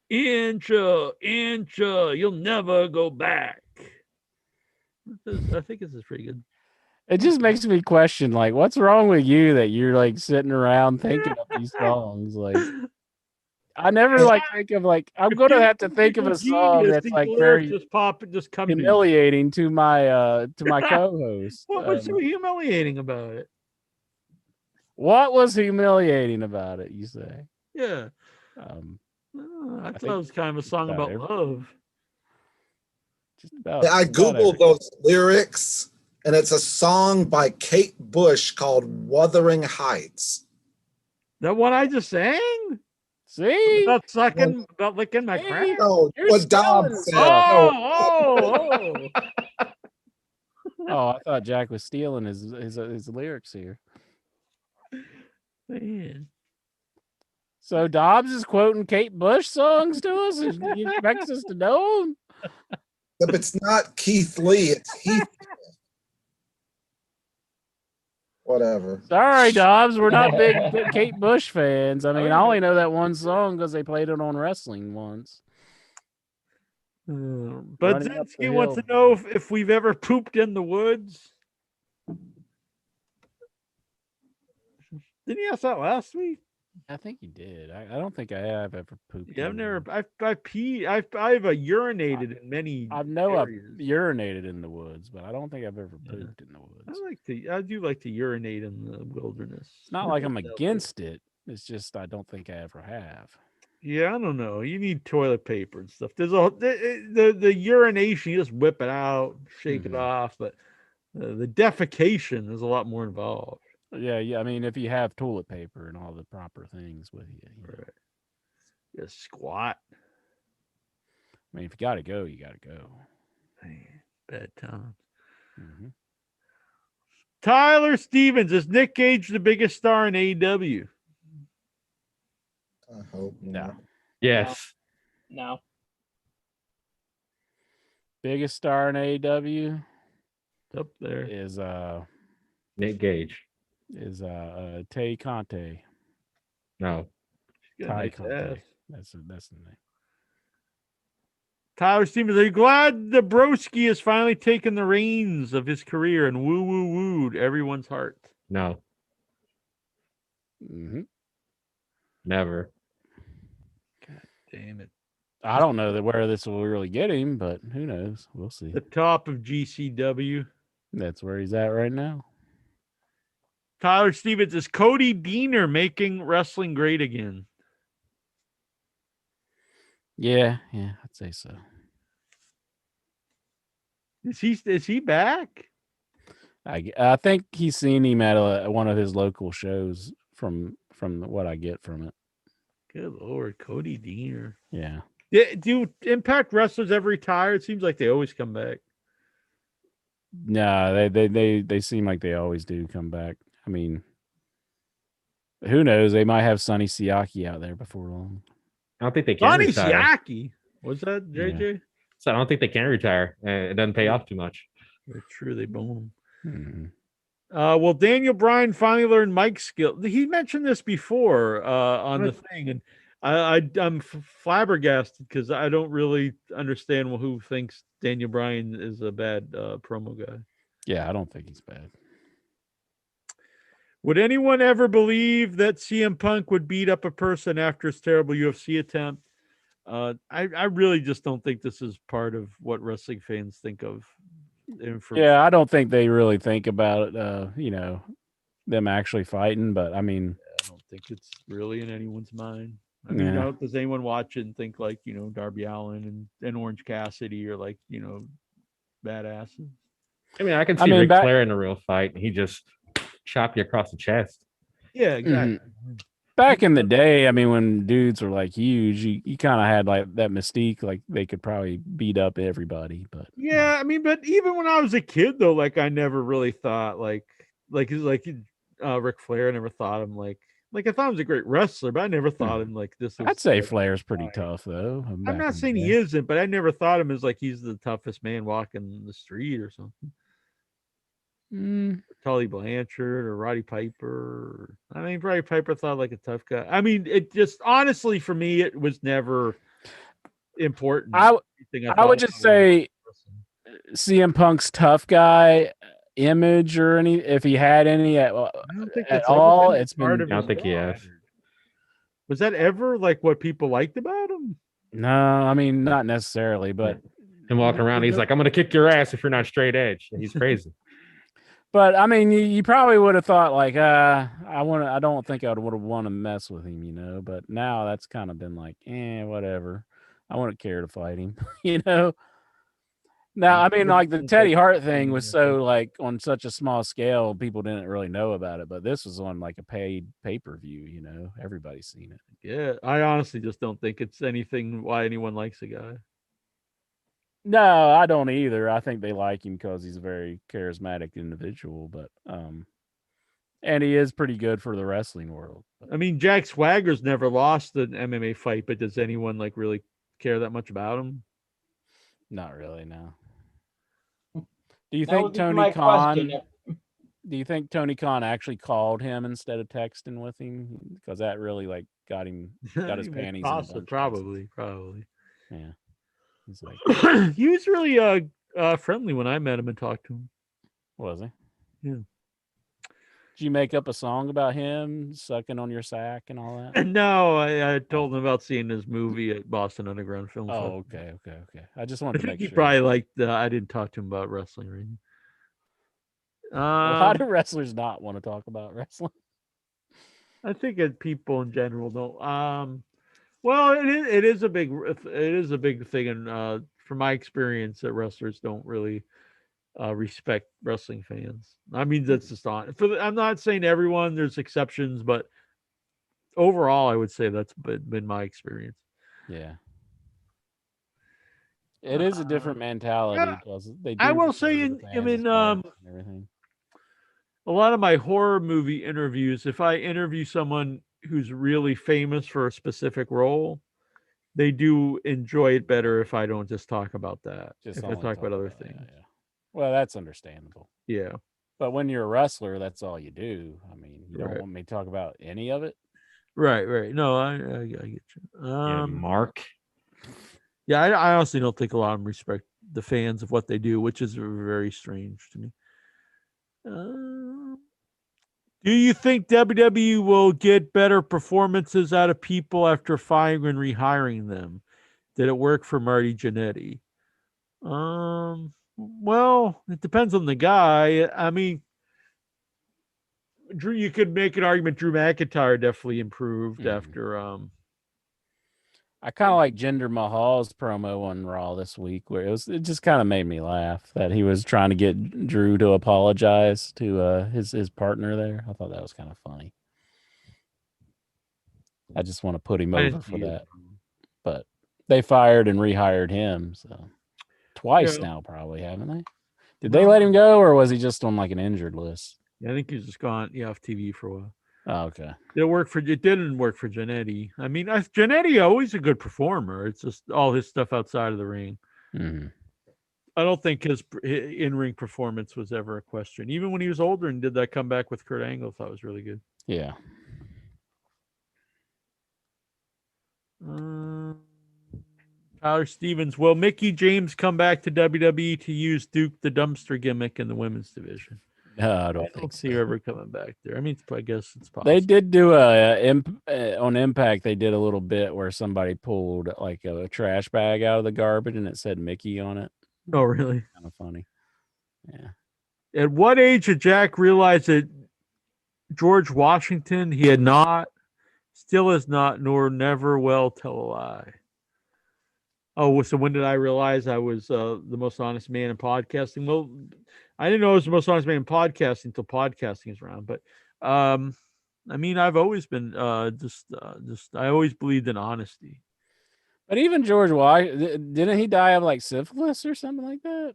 Incha, you'll never go back. I think this is pretty good. It just makes me question, like, what's wrong with you that you're like sitting around thinking of these songs? Like, I never like think of like I'm gonna have to think of a song that's like very just come humiliating to my co-host. What was so humiliating about it? What was humiliating about it? You say? Yeah. I thought it was kind of a song about love. I Googled those lyrics, and it's a song by Kate Bush called Wuthering Heights. That one I just sang? See? About licking my crack? No, what Dom said. Oh. Oh, I thought Jack was stealing his lyrics here. Man. So Dobbs is quoting Kate Bush songs to us, and he expects us to know them? But it's not Keith Lee, it's Heath. Whatever. Sorry, Dobbs, we're not big Kate Bush fans. I mean, I only know that one song because they played it on wrestling once. But Zinsky wants to know if we've ever pooped in the woods. Didn't he ask that last week? I think he did. I don't think I have ever pooped. Yeah, I've peed. I've urinated in many. I've urinated in the woods, but I don't think I've ever pooped in the woods. I do like to urinate in the wilderness. It's not like I'm against it. It's just I don't think I ever have. Yeah, I don't know. You need toilet paper and stuff. There's the urination. You just whip it out, shake it off, but the defecation is a lot more involved. Yeah. I mean, if you have toilet paper and all the proper things with you, right? Just squat. I mean, if you got to go, you got to go. Man, bad times. Tyler Stevens, is Nick Gage the biggest star in AEW? I hope no. Yes. No. Biggest star in AEW up there is Nick Gage. Is Tay Conte. No. Tay Conte. That's the name. Tyler Stevens, are you glad the Broski has finally taken the reins of his career and wooed everyone's heart? No. Never. God damn it. I don't know where this will really get him, but who knows? We'll see. The top of GCW. That's where he's at right now. Tyler Stevens, is Cody Deaner making wrestling great again? Yeah, I'd say so. Is he back? I think he's seen him at one of his local shows from what I get from it. Good Lord, Cody Deaner. Yeah. Do Impact wrestlers ever retire? It seems like they always come back. No, they seem like they always do come back. I mean, who knows? They might have Sonny Siaki out there before long. I don't think they can Sonny retire. Siaki. Was that JJ? Yeah. So I don't think they can retire. It doesn't pay off too much. They're true. They bone him. Mm-hmm. Well, Daniel Bryan finally learned Mike's skill. He mentioned this before on the thing, and I'm flabbergasted because I don't really understand who thinks Daniel Bryan is a bad promo guy. Yeah, I don't think he's bad. Would anyone ever believe that CM Punk would beat up a person after his terrible UFC attempt? I really just don't think this is part of what wrestling fans think of. Yeah, I don't think they really think about it, them actually fighting, but I mean, I don't think it's really in anyone's mind. I mean, does anyone watch it and think like, Darby Allin and Orange Cassidy are like, badasses? I mean, I can see Ric Flair in a real fight, and he just chop you across the chest. Yeah, exactly. Mm-hmm. Back in the day, I mean, when dudes were like huge, you kind of had like that mystique, like they could probably beat up everybody. But yeah, I mean, but even when I was a kid, though, like I never really thought like Ric Flair. I never thought him like I thought he was a great wrestler, but I never thought him like this. I'd say Flair's pretty tough, though. I'm not saying he isn't, but I never thought him as like he's the toughest man walking the street or something. Tully Blanchard or Roddy Piper. I mean, Roddy Piper thought like a tough guy. I mean, it just honestly for me, it was never important. I would just say CM Punk's tough guy image or any, if he had any at all, it's been. I don't think he has. Was that ever like what people liked about him? No, I mean not necessarily, but him walking around, he's like, "I'm gonna kick your ass if you're not straight edge." He's crazy. But I mean, you probably would have thought like, I don't think I would have want to mess with him, But now that's kind of been like, whatever. I wouldn't care to fight him, Now, I mean, like the Teddy Hart thing was so like on such a small scale, people didn't really know about it. But this was on like a paid pay-per-view, everybody's seen it. Yeah, I honestly just don't think it's anything why anyone likes the guy. No, I don't either. I think they like him because he's a very charismatic individual, but and he is pretty good for the wrestling world. I mean, Jack Swagger's never lost an MMA fight, but does anyone like really care that much about him? Not really, no. Do you think Tony Khan? Do you think Tony Khan actually called him instead of texting with him? Because that really like got his panties in a bunch. Probably. Yeah. He's like, he was really friendly when I met him and talked to him. Was he? Yeah. Did you make up a song about him sucking on your sack and all that? No, I told him about seeing his movie at Boston Underground Film Festival. Okay. I just wanted to make sure. He probably liked. I didn't talk to him about wrestling or anything. How do wrestlers not want to talk about wrestling? I think that people in general don't. Well, it is a big thing, and from my experience, that wrestlers don't really respect wrestling fans. I mean, that's just on. I'm not saying everyone. There's exceptions, but overall, I would say that's been my experience. Yeah, it is a different mentality. Yeah, I will say, everything. A lot of my horror movie interviews, if I interview someone who's really famous for a specific role, they do enjoy it better if I don't just talk about that. If I talk about other things. Yeah. Well, that's understandable. Yeah. But when you're a wrestler, that's all you do. I mean, you don't want me to talk about any of it? Right. No, I get you. Mark. Yeah, I honestly don't think a lot of them respect the fans of what they do, which is very strange to me. Do you think WWE will get better performances out of people after firing and rehiring them? Did it work for Marty Jannetty? Well, it depends on the guy. I mean, Drew, you could make an argument Drew McIntyre definitely improved after I kind of like Jinder Mahal's promo on Raw this week, where it just kind of made me laugh that he was trying to get Drew to apologize to his partner there. I thought that was kind of funny. I just want to put him over for that. But they fired and rehired him, so twice now probably, haven't they? Did they let him go, or was he just on like an injured list? Yeah, I think he's just gone off TV for a while. Oh, okay. It didn't work for Jannetty. I mean, Jannetty always a good performer. It's just all his stuff outside of the ring. Mm-hmm. I don't think his in-ring performance was ever a question. Even when he was older and did that comeback with Kurt Angle, I thought was really good. Yeah. Tyler Stevens, will Mickey James come back to WWE to use Duke the Dumpster gimmick in the women's division? No, I don't see her ever coming back there. I mean, I guess it's possible. They did do on Impact. They did a little bit where somebody pulled like a trash bag out of the garbage and it said Mickey on it. Oh, really? Kind of funny. Yeah. At what age did Jack realize that George Washington he had not, still has not, nor never will tell a lie? Oh, so when did I realize I was the most honest man in podcasting? Well, I didn't know I was the most honest man in podcasting until podcasting is around. But I mean, I've always been I always believed in honesty. But even George Washington, didn't he die of like syphilis or something like that?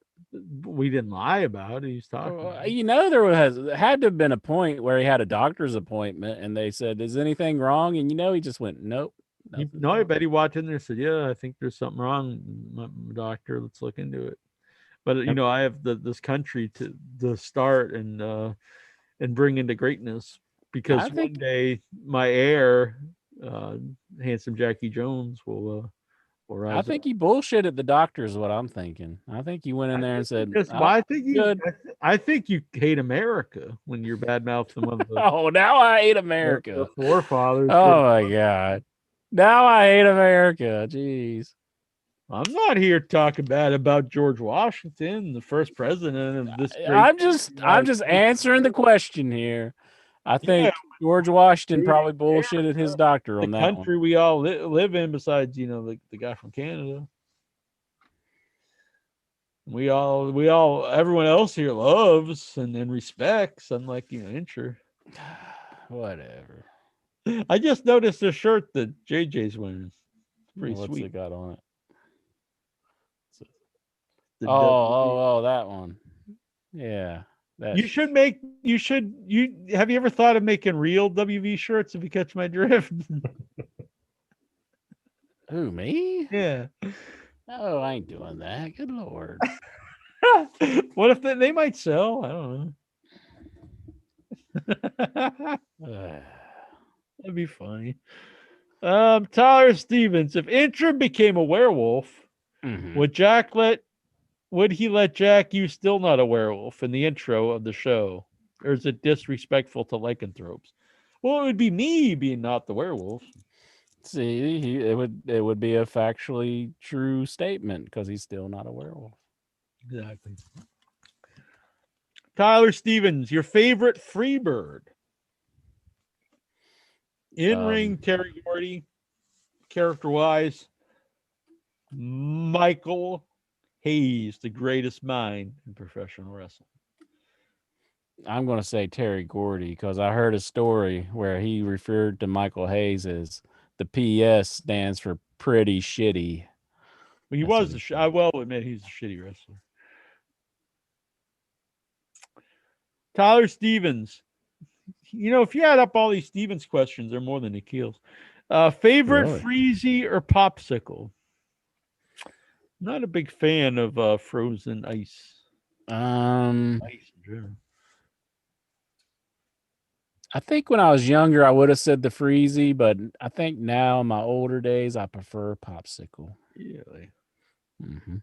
We didn't lie about it. He's talking. You know, there had to have been a point where he had a doctor's appointment and they said, "Is anything wrong?" And you know, he just went, "Nope." I bet he walked in there and said, "Yeah, I think there's something wrong, my doctor. Let's look into it." But you know, I have this country to start and bring into greatness because one day my heir, handsome Jackie Jones, will rise. I think he bullshitted the doctor is what I'm thinking. I think he went in there and said, I think you hate America when you're bad mouthing one of the oh, now I hate America. The forefathers. Oh my God. Now I hate America. Jeez. I'm not here talking bad about George Washington, the first president of this. I'm just answering the question here. I think George Washington probably bullshitted his doctor on that one. The country we all live in, besides the guy from Canada. We all everyone else here loves and respects, unlike Incher. Whatever. I just noticed the shirt that JJ's wearing. Pretty What's sweet. it got on it? Oh, that one. Yeah. Have you ever thought of making real WV shirts, if you catch my drift? Who, me? Yeah. Oh, I ain't doing that. Good Lord. What if they might sell? I don't know. That'd be funny. Tyler Stevens, if Intrim became a werewolf, would he let Jack use Still Not a Werewolf in the intro of the show? Or is it disrespectful to lycanthropes? Well, it would be me being not the werewolf. See, it would be a factually true statement because he's still not a werewolf. Exactly. Tyler Stevens, your favorite Freebird? In-ring Terry Gordy, character-wise, Michael Hayes, the greatest mind in professional wrestling. I'm going to say Terry Gordy because I heard a story where he referred to Michael Hayes as the PS stands for pretty shitty. Well, he was I will admit he's a shitty wrestler. Tyler Stevens. If you add up all these Stevens questions, they're more than Nikhil's. Favorite Freezy or Popsicle? Not a big fan of frozen ice. Ice in general. I think when I was younger, I would have said the Freezy, but I think now in my older days, I prefer Popsicle. Really? Mm-hmm.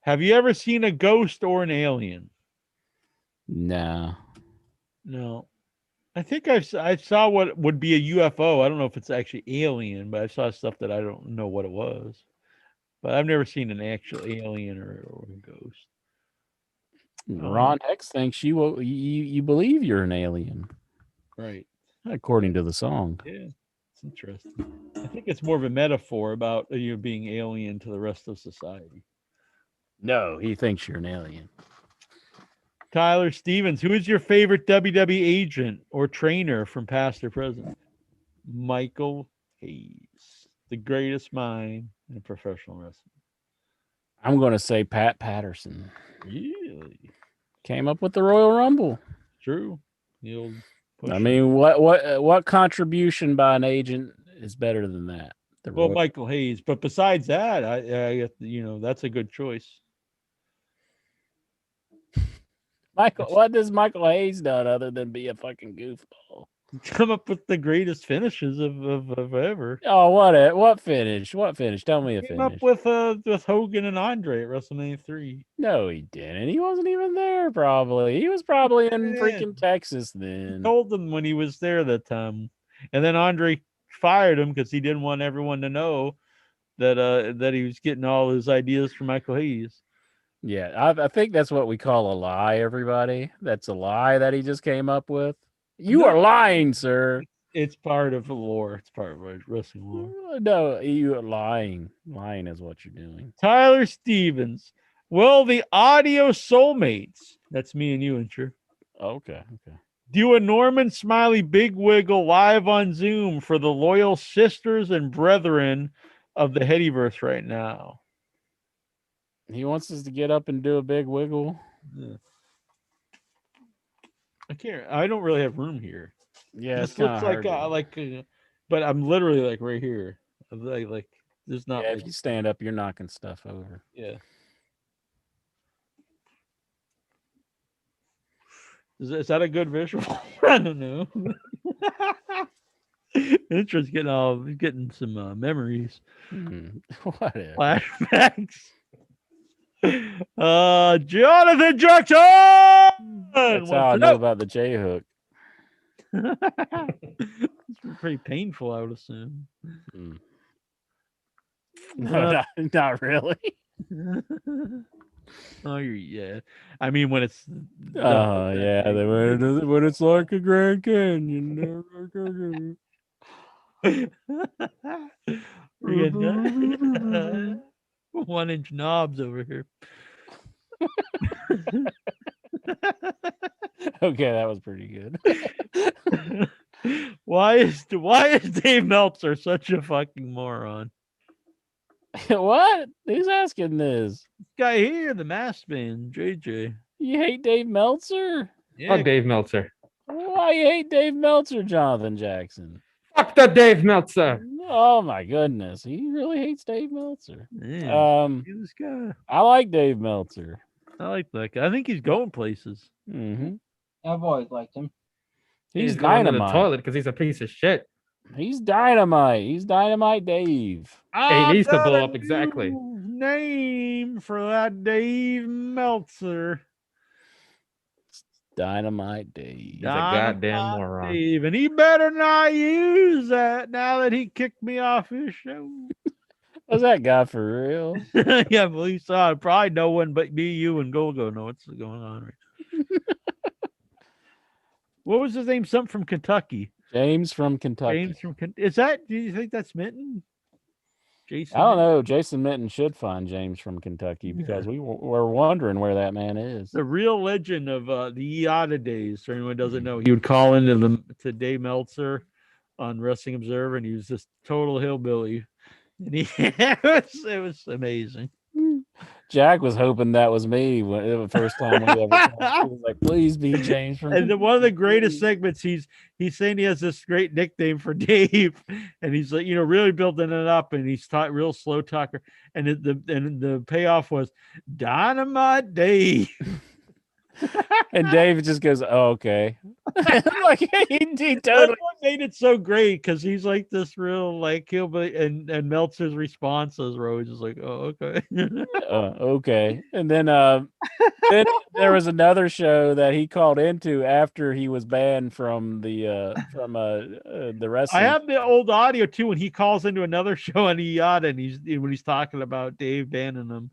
Have you ever seen a ghost or an alien? No. No. I think I saw what would be a UFO. I don't know if it's actually alien, but I saw stuff that I don't know what it was. But I've never seen an actual alien or a ghost. Ron Hex thinks you believe you're an alien, right? According to the song. Yeah, it's interesting. I think it's more of a metaphor about you being alien to the rest of society. No, he thinks you're an alien. Tyler Stevens, who is your favorite WWE agent or trainer from past or present? Michael Hayes, the greatest mind in professional wrestling. I'm going to say Pat Patterson. Really? Came up with the Royal Rumble. True. The old I mean, what contribution by an agent is better than that? Well, Michael Hayes. But besides that, I that's a good choice. Michael, what does Michael Hayes done other than be a fucking goofball? Come up with the greatest finishes of ever. Oh, what finish? What finish? Tell me a Came finish. up with Hogan and Andre at WrestleMania 3. No, he didn't. He wasn't even there. Probably he was probably in freaking Texas then. He told them when he was there that time, and then Andre fired him because he didn't want everyone to know that he was getting all his ideas from Michael Hayes. Yeah, I think that's what we call a lie, everybody. That's a lie that he just came up with. You are lying, sir. It's part of the lore. It's part of wrestling lore. No, you are lying. Lying is what you're doing. Tyler Stevens. Well, the audio soulmates. That's me and you, Incher. Okay. Do a Norman Smiley big wiggle live on Zoom for the loyal sisters and brethren of the Headyverse right now. He wants us to get up and do a big wiggle. Yeah. I can't. I don't really have room here. Yeah, this it's kind looks of like but I'm literally like right here. Like there's not. Yeah, like, if you stand up, you're knocking stuff over. Yeah. Is that a good visual? I don't know. Intra's getting some memories. Whatever. Flashbacks. Jonathan Jackson. That's how I know about the J hook. It's pretty painful, I would assume. No, not really. Oh, yeah. I mean, when it's yeah, when it's like a Grand Canyon. We got 1-inch knobs over here. Okay, that was pretty good. Why is Dave Meltzer such a fucking moron? What? Who's asking this? This guy here, the masked man, JJ. You hate Dave Meltzer? Yeah. Fuck Dave Meltzer. Why you hate Dave Meltzer, Jonathan Jackson? Fuck the Dave Meltzer. Oh my goodness, he really hates Dave Meltzer. Yeah, this guy. I like Dave Meltzer. I like that guy. I think he's going places. Mm-hmm. I've always liked him. He's going to dynamite. the toilet because he's a piece of shit. He's dynamite. He's dynamite Dave. He needs to blow up exactly. Name for that Dave Meltzer. Dynamite Dave. He's a goddamn moron. Dave, and he better not use that now that he kicked me off his show. Was that guy for real? Yeah, well, you saw it. Probably no one but me, you, and Golgo know what's going on right now. What was his name? Something from Kentucky. James from Kentucky. James from Kentucky. Is that? Do you think that's Minton? Jason. I don't know. Jason Minton should find James from Kentucky because we were wondering where that man is. The real legend of the Iata days. For anyone who doesn't know, he would call into to Dave Meltzer on Wrestling Observer, and he was this total hillbilly. And it was amazing. Jack was hoping that was me when the first time we ever talked. He was like, please be James from And one of the greatest segments, he's saying he has this great nickname for Dave, and he's like, really building it up, and he's real slow talker, and the payoff was Dynamite Dave. And Dave just goes, oh, okay. Like he totally made it so great because he's like this real like hillbilly, and Meltzer's responses were always just like, "Oh, okay." Okay. And then there was another show that he called into after he was banned from the I wrestling. have the old audio too when he calls into another show on IATA, and when he's talking about Dave banning him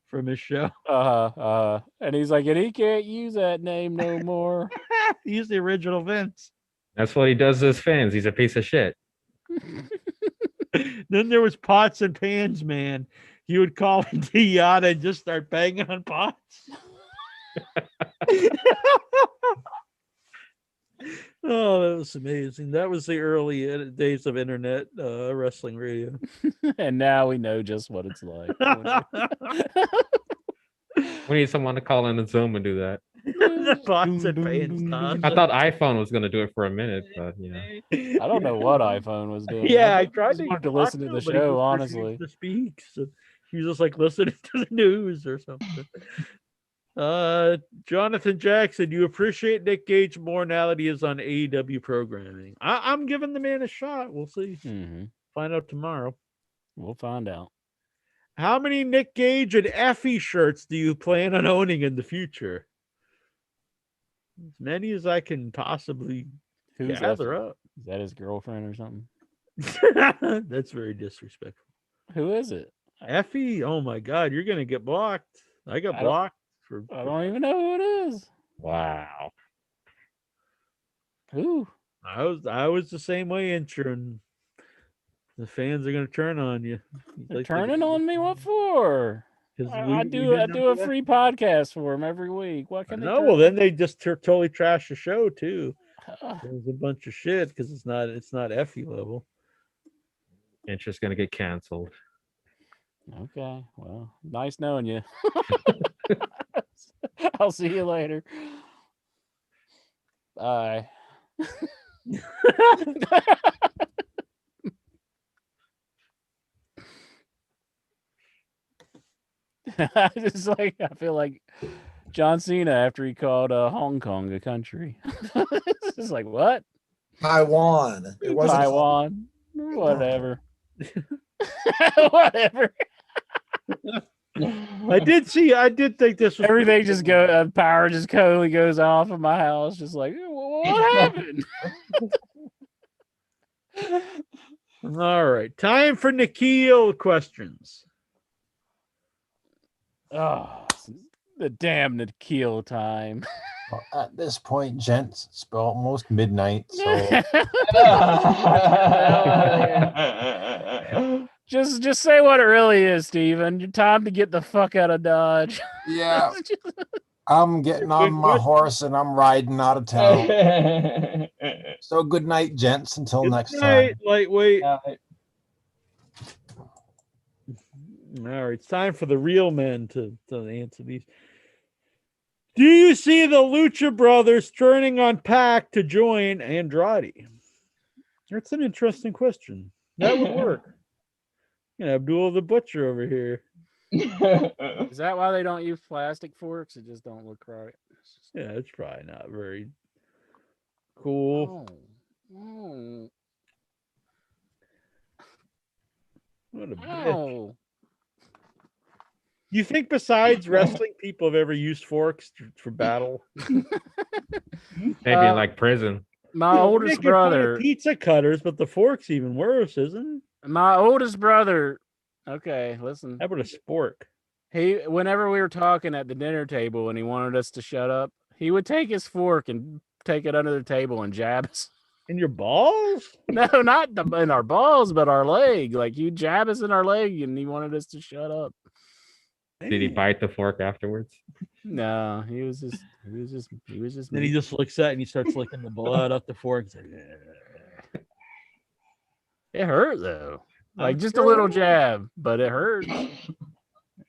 from his show. And he's like, and he can't use that name no more. He's the original Vince. That's what he does to his fans. He's a piece of shit. Then there was Pots and Pans Man. He would call into IATA and just start banging on pots. Oh, that was amazing. That was the early days of internet wrestling radio. And now we know just what it's like. We need someone to call in the Zoom and do that. The Pots and Pans. I thought iPhone was going to do it for a minute, but I don't know what iPhone was doing. Yeah, I tried wanted to listen to the show, honestly. To speak, so he was just like listening to the news or something. Jonathan Jackson, you appreciate Nick Gage more now that he is on AEW programming. I'm giving the man a shot. We'll see. Find out tomorrow. We'll find out. How many Nick Gage and Effie shirts do you plan on owning in the future? As many as I can possibly gather up. Is that his girlfriend or something? That's very disrespectful. Who is it? Effie? Oh my God, you're gonna get blocked. I got blocked for. I don't even know who it is. Wow. Who? I was the same way, and the fans are gonna turn on you. They're turning on me? What for? I do a free podcast for them every week. What can they? No, well then they just totally trash the show too. There's a bunch of shit because it's not Effie level. It's just gonna get canceled. Okay, well, nice knowing you. I'll see you later. Bye. I feel like John Cena after he called Hong Kong a country. It's just like, what? Taiwan. It wasn't Taiwan. Whatever. Whatever. I did think this was everything just power just totally goes off in my house. Just like, what happened? All right. Time for Nikhil questions. Oh, the damn Nikhil time. Well, at this point, gents, it's almost midnight, so just say what it really is, Steven. Your time to get the fuck out of Dodge. Yeah. I'm getting on my horse and I'm riding out of town. So good night, gents. Until next time. Lightweight. All right, it's time for the real men to answer these. Do you see the Lucha Brothers turning on Pac to join Andrade? That's an interesting question. That would work. Abdul the Butcher over here. Is that why they don't use plastic forks? It just don't look right. Yeah, it's probably not very cool. Oh. What a bitch. You think besides wrestling, people have ever used forks for battle? Maybe in like prison. My oldest brother. Pizza cutters, but the fork's even worse, isn't it? My oldest brother. Okay, listen. How about a spork? Whenever we were talking at the dinner table and he wanted us to shut up, he would take his fork and take it under the table and jab us. In your balls? No, not in our balls, but our leg. Like, you jab us in our leg and he wanted us to shut up. Did he bite the fork afterwards? No, he was just. Then he just looks at it and he starts licking the blood off the fork. Like, it hurt though, like just a little jab, but it hurt.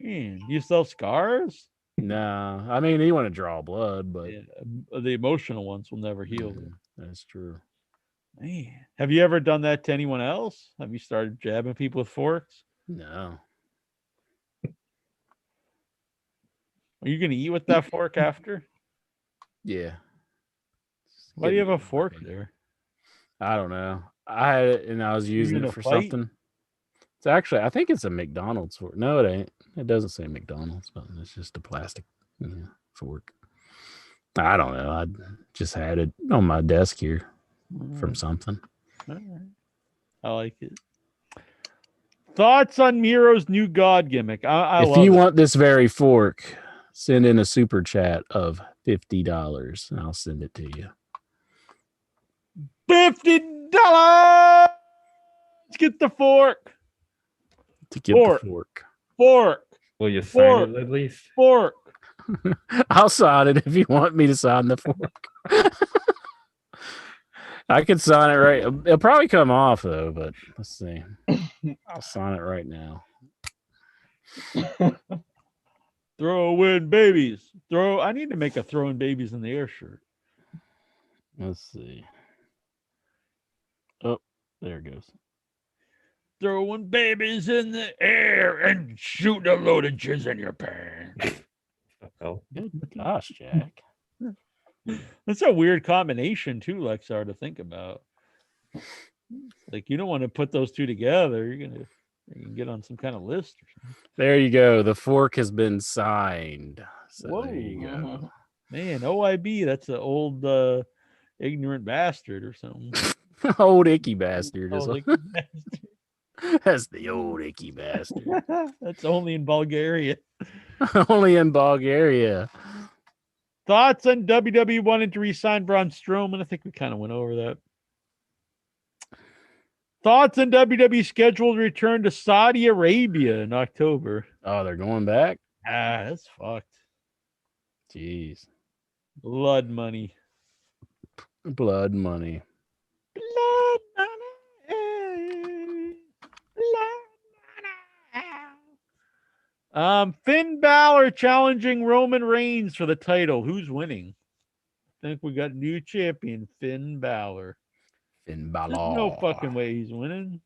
Man, you still have scars? No, I mean you want to draw blood, but the emotional ones will never heal. That's true. Man, have you ever done that to anyone else? Have you started jabbing people with forks? No. Are you going to eat with that fork after? Yeah. Why do you have a fork there? I don't know. I had it and I was using it for something. It's actually, I think it's a McDonald's fork. No, it ain't. It doesn't say McDonald's, but it's just a plastic fork. I don't know. I just had it on my desk here from something. All right. I like it. Thoughts on Miro's new God gimmick? I if love you it. want this very fork, send in a super chat of $50 and I'll send it to you. $50. Let's get the fork. To get the fork. Fork. Will you sign it at least? Fork. I'll sign it if you want me to sign the fork. I could sign it right. It'll probably come off though, but let's see. I'll sign it right now. Throwing babies. I need to make a throwing babies in the air shirt. Let's see. Oh, there it goes. Throwing babies in the air and shooting a load of jizz in your pants. Oh, good gosh, Jack. That's a weird combination too, Lexar, to think about. Like you don't want to put those two together. You can get on some kind of list or something. There you go. The fork has been signed. So Whoa. there you go. Man, OIB, that's an old ignorant bastard or something. Old icky bastard. Old icky bastard. That's the old icky bastard. That's only in Bulgaria. Only in Bulgaria. Thoughts on WWE wanting to re-sign Braun Strowman? I think we kind of went over that. Thoughts on WWE scheduled return to Saudi Arabia in October? Oh, they're going back? That's fucked. Jeez. Blood money. Blood money. Blood money. Finn Balor challenging Roman Reigns for the title. Who's winning? I think we got new champion Finn Balor. Finn Balor. There's no fucking way he's winning.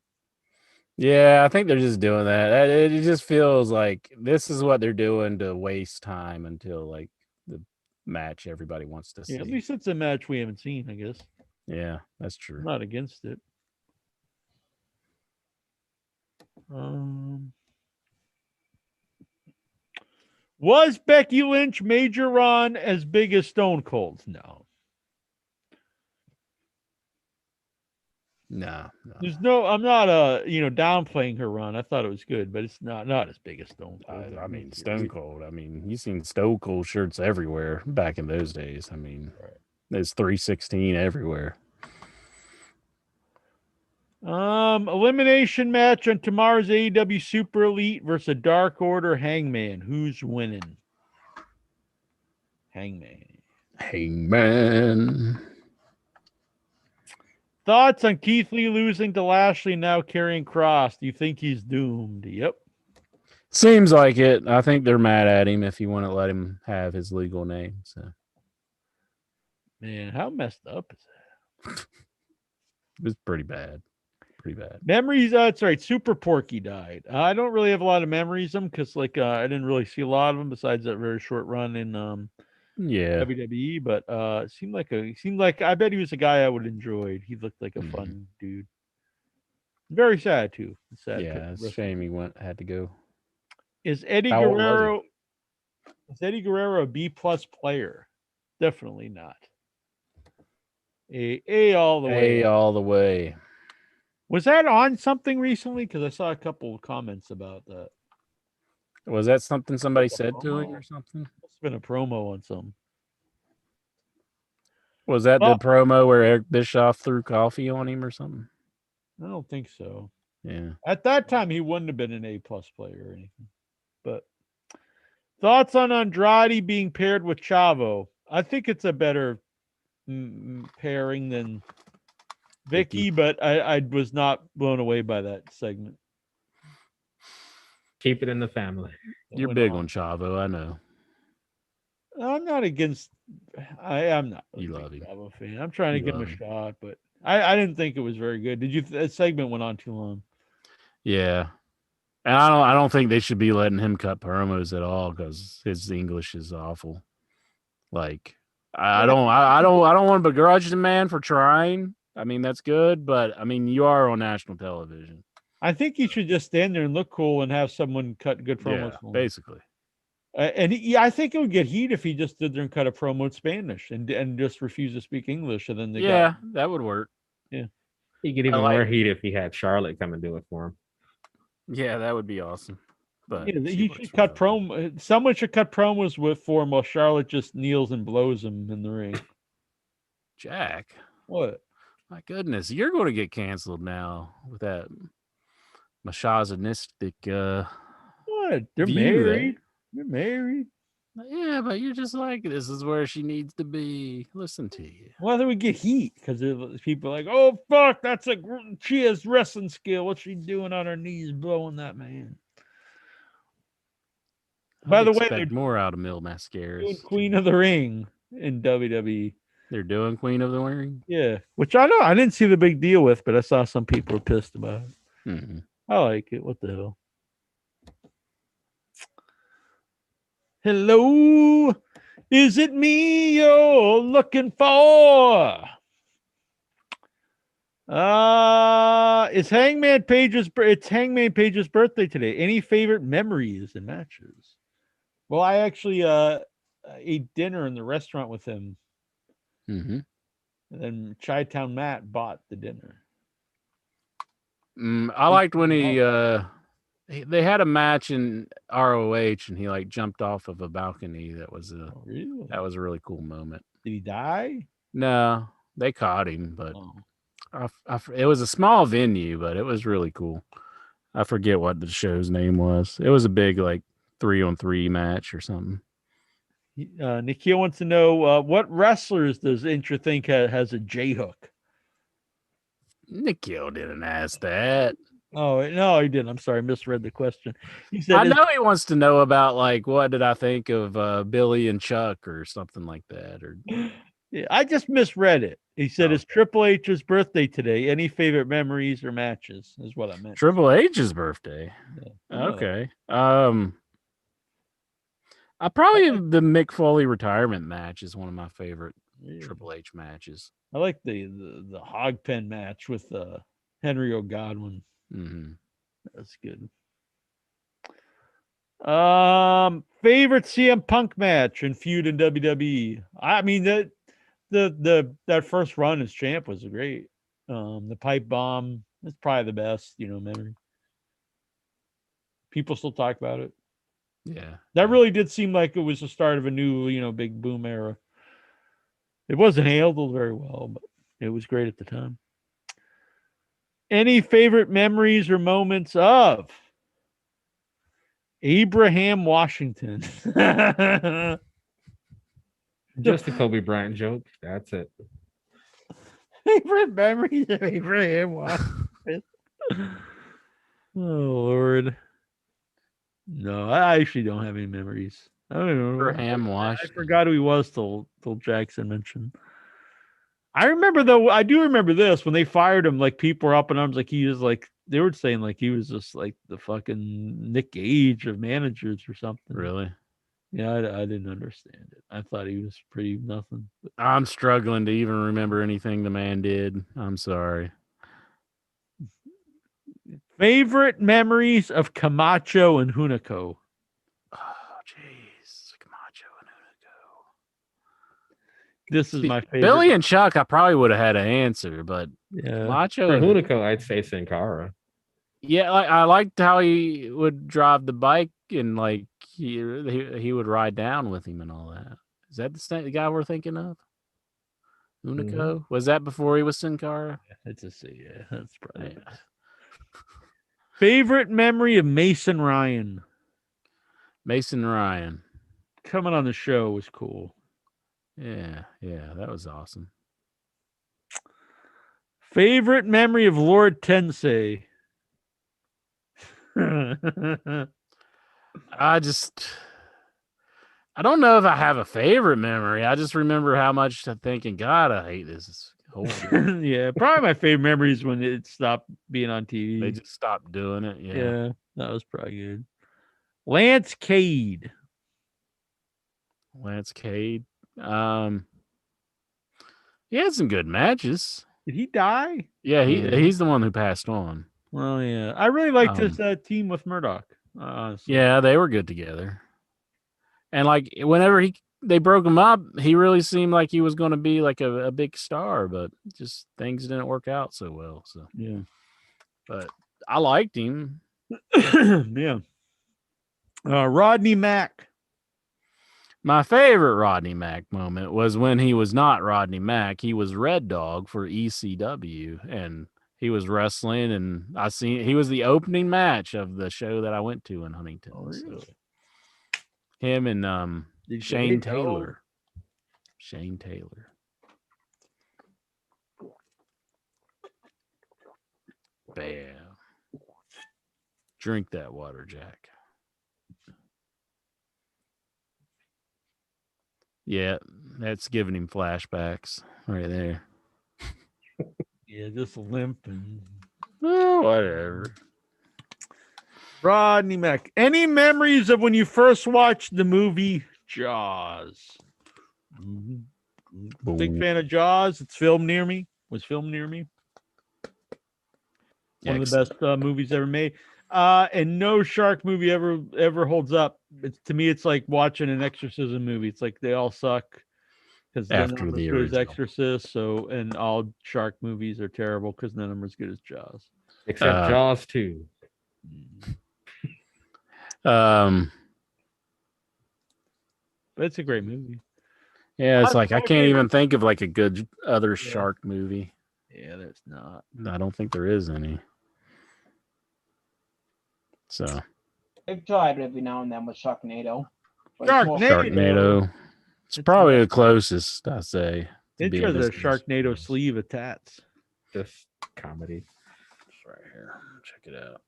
Yeah, I think they're just doing that. It just feels like this is what they're doing to waste time until like the match everybody wants to see. Yeah, at least it's a match we haven't seen, I guess. Yeah, that's true. I'm not against it. Was Becky Lynch Major Ron as big as Stone Cold? No. No. There's no. I'm not downplaying her run. I thought it was good, but it's not as big as Stone Cold. I mean, Stone Cold. I mean, you seen Stone Cold shirts everywhere back in those days. I mean, there's 316 everywhere. Elimination match on tomorrow's AEW Super Elite versus Dark Order Hangman. Who's winning? Hangman. Thoughts on Keith Lee losing to Lashley, now carrying Cross? Do you think he's doomed? Yep. Seems like it. I think they're mad at him if you want to let him have his legal name. So, man, how messed up is that? It was pretty bad. Pretty bad. Memories. That's right. Super Porky died. I don't really have a lot of memories of him because, I didn't really see a lot of them besides that very short run in WWE. But it seemed like I bet he was a guy I would enjoy. He looked like a fun dude. Very sad too. Sad. Yeah, it's a shame he had to go. Is Eddie Guerrero? Is Eddie Guerrero a B+ player? Definitely not. A all the way. A all the way. Was that on something recently? Because I saw a couple of comments about that. Was that something somebody said to him or something? It's been a promo on some. Was that the promo where Eric Bischoff threw coffee on him or something? I don't think so. Yeah. At that time, he wouldn't have been an A+ player or anything. But thoughts on Andrade being paired with Chavo? I think it's a better pairing than Vicky, but I was not blown away by that segment. Keep it in the family. You're big on Chavo, I know. I'm not against. I'm not. You love him. Chavo fan. I'm trying to give him a shot, but I didn't think it was very good. Did you? That segment went on too long. Yeah, and I don't think they should be letting him cut promos at all because his English is awful. Like I don't want to begrudge the man for trying, I mean, that's good, but I mean, you are on national television. I think he should just stand there and look cool and have someone cut good promos Yeah, for him. basically. I think it would get heat if he just did there and cut a promo in Spanish and just refused to speak English, and then that would work. Yeah, he get even more heat if he had Charlotte come and do it for him. Yeah, that would be awesome. But he should cut promo. Someone should cut promos for him while Charlotte just kneels and blows him in the ring. Jack, what? My goodness, you're going to get canceled now with that misogynistic. What? They're married. They're married. Yeah, but you're just like, this is where she needs to be. Listen to you. Well, then we get heat because people are like, oh, fuck, she has wrestling skill. What's she doing on her knees blowing that man? By the way, they're more out of Mil Mascaras. Doing Queen of the Ring in WWE. They're doing Queen of the Ring? Yeah, which I know I didn't see the big deal with, but I saw some people were pissed about it. Mm-hmm. I like it. What the hell? Hello, is it me you're looking for? It's Hangman Page's birthday today. Any favorite memories and matches? Well, I actually ate dinner in the restaurant with him. Mm-hmm. And then Chi-Town Matt bought the dinner. I liked when they had a match in ROH and he like jumped off of a balcony. That was a really cool moment. Did he die? No, they caught him, but it was a small venue, but it was really cool. I forget what the show's name was. It was a big like 3-on-3 match or something. Nikhil wants to know what wrestlers does Intra think has a J hook? Nikhil didn't ask that. Oh no, he didn't. I'm sorry, I misread the question. He said, I know he wants to know about like what did I think of Billy and Chuck or something like that. Or yeah, I just misread it. He said it's Triple H's birthday today. Any favorite memories or matches is what I meant. Triple H's birthday. Yeah. Okay. I probably the Mick Foley retirement match is one of my favorite Triple H matches. I like the hog pen match with Henry O'Godwin. Mm-hmm. That's good. Favorite CM Punk match and feud in WWE. I mean that first run as champ was great. The pipe bomb is probably the best, memory. People still talk about it. Yeah. That really did seem like it was the start of a new, big boom era. It wasn't handled very well, but it was great at the time. Any favorite memories or moments of Abraham Washington? Just a Kobe Bryant joke. That's it. Favorite memories of Abraham Washington? Oh, Lord. No, I actually don't have any memories. I don't know. Abraham Washington. I forgot who he was till Jackson mentioned. I remember though. I do remember this when they fired him. Like people were up in arms. Like he was like they were saying like he was just like the fucking Nick Gage of managers or something. Really? Yeah, I didn't understand it. I thought he was pretty nothing. But I'm struggling to even remember anything the man did. I'm sorry. Favorite memories of Camacho and Hunico. Oh, jeez. Camacho and Hunico. This is my favorite. Billy and Chuck, I probably would have had an answer, but yeah. Camacho For and Hunico, I'd say Sin Cara. Yeah, I liked how he would drive the bike and like he would ride down with him and all that. Is that the guy we're thinking of? Hunico? Mm-hmm. Was that before he was Sin Cara? That's probably. Yeah. Favorite memory of Mason Ryan. Mason Ryan coming on the show was cool. Yeah, that was awesome. Favorite memory of Lord Tensei. I don't know if I have a favorite memory. I just remember how much I'm thinking, God, I hate this. Yeah, probably my favorite memory is when it stopped being on TV. They just stopped doing it. Yeah, that was probably good. Lance Cade. He had some good matches. Did he die? Yeah, he's the one who passed on. Well, yeah. I really liked his team with Murdoch. Yeah, they were good together. And like whenever they broke him up, he really seemed like he was going to be like a big star, but just things didn't work out so well. So yeah, but I liked him. Yeah. Rodney Mack. My favorite Rodney Mack moment was when he was not Rodney Mack. He was Red Dog for ECW, and he was wrestling. And he was the opening match of the show that I went to in Huntington. Oh, really? So him and Shane Taylor. Shane Taylor. Bam. Drink that water, Jack. Yeah, that's giving him flashbacks right there. Yeah, just limping. Whatever. Rodney Mack. Any memories of when you first watched the movie Jaws? Big fan of Jaws. It's filmed near me. Was filmed near me. One of the best movies ever made. And no shark movie ever holds up. To me, it's like watching an exorcism movie. It's like they all suck because after the original Exorcist. So, and all shark movies are terrible because none of them are as good as Jaws, except Jaws 2. But it's a great movie. Yeah, it's like I can't even think of like a good other shark movie. Yeah, there's not. I don't think there is any. So I've tried every now and then with Sharknado. Sharknado. It's probably the closest, I say. It has a Sharknado sleeve of tats. Just comedy. It's right here. Check it out.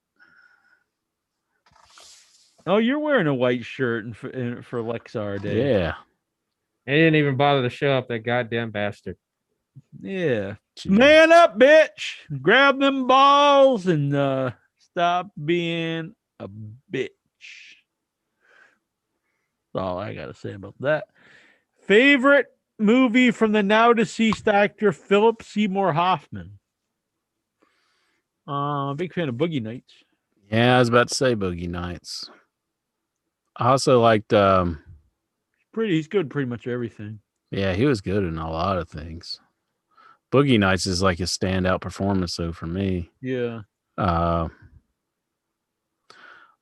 Oh, you're wearing a white shirt for Lexar Day. Yeah. He didn't even bother to show up, that goddamn bastard. Yeah. Jeez. Man up, bitch. Grab them balls and stop being a bitch. That's all I got to say about that. Favorite movie from the now deceased actor Philip Seymour Hoffman? Big fan of Boogie Nights. Yeah, I was about to say Boogie Nights. I also liked he's good pretty much everything. Yeah, he was good in a lot of things. Boogie Nights is like his standout performance though for me. Yeah.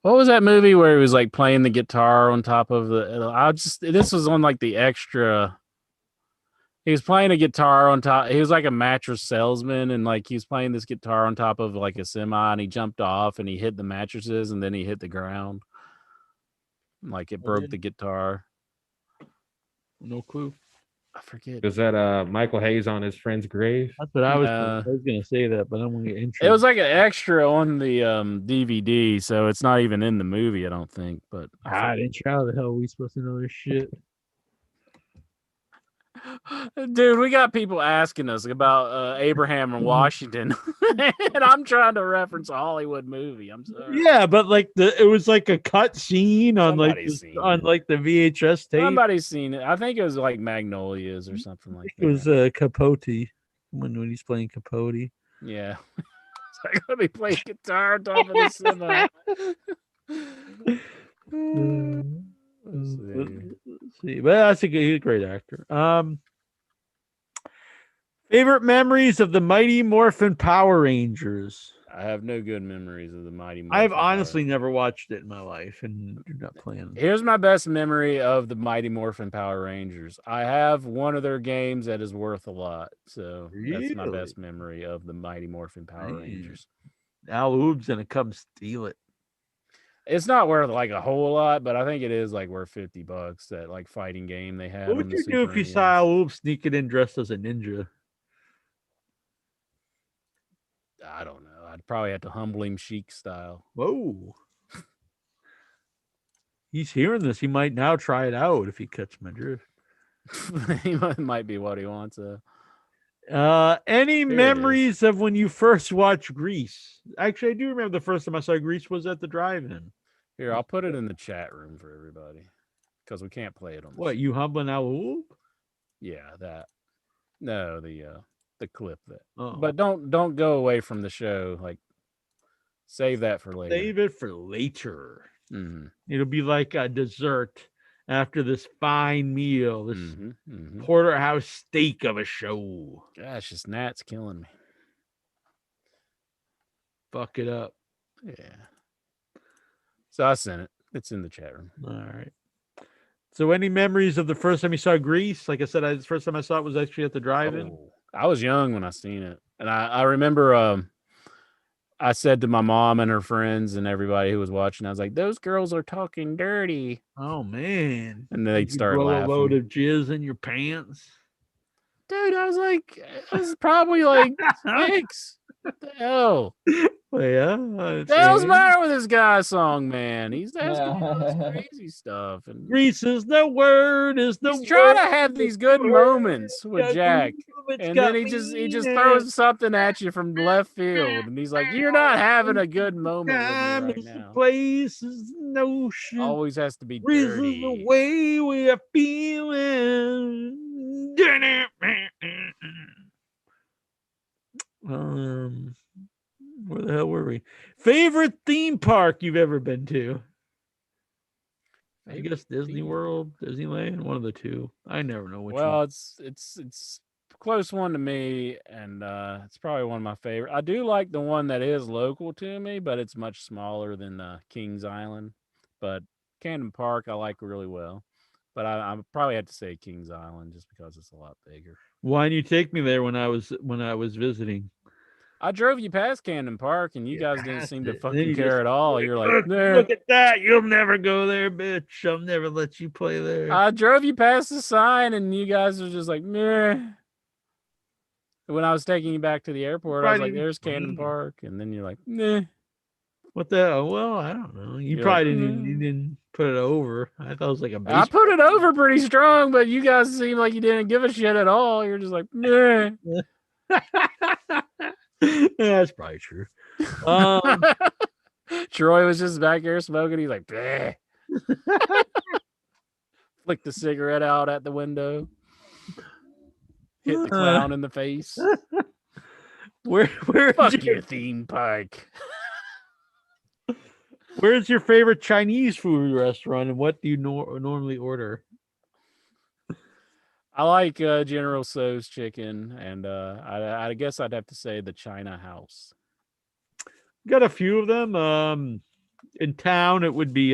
What was that movie where he was like playing the guitar on top of this was on like the extra. He was playing a guitar on top. He was like a mattress salesman, and like he was playing this guitar on top of like a semi, and he jumped off and he hit the mattresses, and then he hit the ground. Like it broke the guitar. No clue. I forget. Was that Michael Hayes on his friend's grave? That's what I was going to say that, but I'm going to get intro. It was like an extra on the DVD, so it's not even in the movie, I don't think. But how the hell are we supposed to know this shit? Dude, we got people asking us about Abraham and Washington, and I'm trying to reference a Hollywood movie. I'm sorry. Yeah, but like it was like a cut scene on the VHS tape. Somebody's seen it. I think it was like Magnolias or something like that. It was Capote when he's playing Capote. Yeah, it's like when he played guitar on top of the semi. Let's see, but that's he's a great actor. Favorite memories of the Mighty Morphin Power Rangers? I have no good memories of the Mighty Morphin. I've honestly never watched it in my life, and do not plan. Here's my best memory of the Mighty Morphin Power Rangers. I have one of their games that is worth a lot, so that's my best memory of the Mighty Morphin Power Rangers. Al Oob's gonna come steal it. It's not worth like a whole lot, but I think it is like worth $50. That like fighting game they have. What would you do if you saw Al Oob sneaking in dressed as a ninja? I don't know. I'd probably have to humble him Sheik style. Whoa. He's hearing this. He might now try it out if he catches my drift. He might be what he wants. Any memories of when you first watched Grease? Actually, I do remember the first time I saw Grease was at the drive-in. Here, I'll put it in the chat room for everybody because we can't play it on. What, you humbling Al Oob? Yeah, that. No, the to clip that. Oh. But don't go away from the show. Like, save that for later. Save it for later. Mm-hmm. It'll be like a dessert after this fine meal, this Mm-hmm. porterhouse steak of a show. Gosh, this gnat's killing me. Fuck it up. Yeah. So I sent it. It's in the chat room. All right. So any memories of the first time you saw Grease? Like I said, the first time I saw it was actually at the drive-in. Oh, I was young when I seen it. And I remember I said to my mom and her friends and everybody who was watching, I was like, those girls are talking dirty. Oh, man. And they'd start blow laughing. A load of jizz in your pants. Dude, I was like, I was probably like 6. What the hell? Well, yeah. What the hell's the matter with this guy's song, man? He's asking for this crazy stuff. And Grease is the word, he's trying to have these good moments with Jack. And then he just throws something at you from left field. And he's like, you're not having a good moment with me right now. Place is the notion. Always has to be Grease is dirty. the way we are feeling. Where the hell were we? Favorite theme park you've ever been to? I guess Disney World, Disneyland, one of the two. I never know which one. Well, it's a close one to me, and it's probably one of my favorite. I do like the one that is local to me, but it's much smaller than Kings Island. But Camden Park I like really well. But I probably have to say Kings Island just because it's a lot bigger. Why didn't you take me there when I was visiting? I drove you past Camden Park, and you guys didn't seem to fucking you care at all. You're like, nah. Look at that. You'll never go there, bitch. I'll never let you play there. I drove you past the sign, and you guys were just like, meh. When I was taking you back to the airport, I was like, there's Camden Park. And then you're like, nah. What the hell? Well, I don't know. You probably didn't put it over. I thought it was like a baseball. I put it over pretty strong, but you guys seem like you didn't give a shit at all. You're just like, meh. Yeah, that's probably true. Troy was just back here smoking. He's like, bleh. Flicked the cigarette out at the window. Hit the clown in the face. Where Fuck your theme park. Where's your favorite Chinese food restaurant, and what do you normally order? I like General Tso's chicken, and I guess I'd have to say the China House. Got a few of them. In town, it would be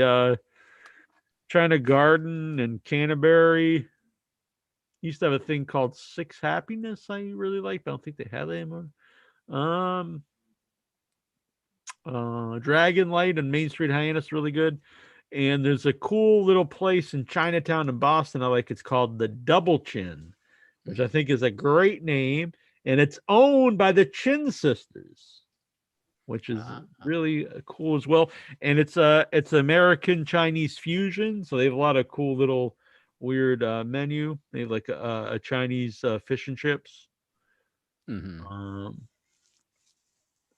China Garden and Canterbury. Used to have a thing called Six Happiness I really like, but I don't think they have it anymore. Dragon Light and Main Street Hyannis, really good. And there's a cool little place in Chinatown in Boston I like. It's called the Double Chin, which I think is a great name. And it's owned by the Chin sisters, which is really cool as well. And it's American Chinese fusion. So they have a lot of cool little weird menu. They have like a Chinese fish and chips. Mm-hmm.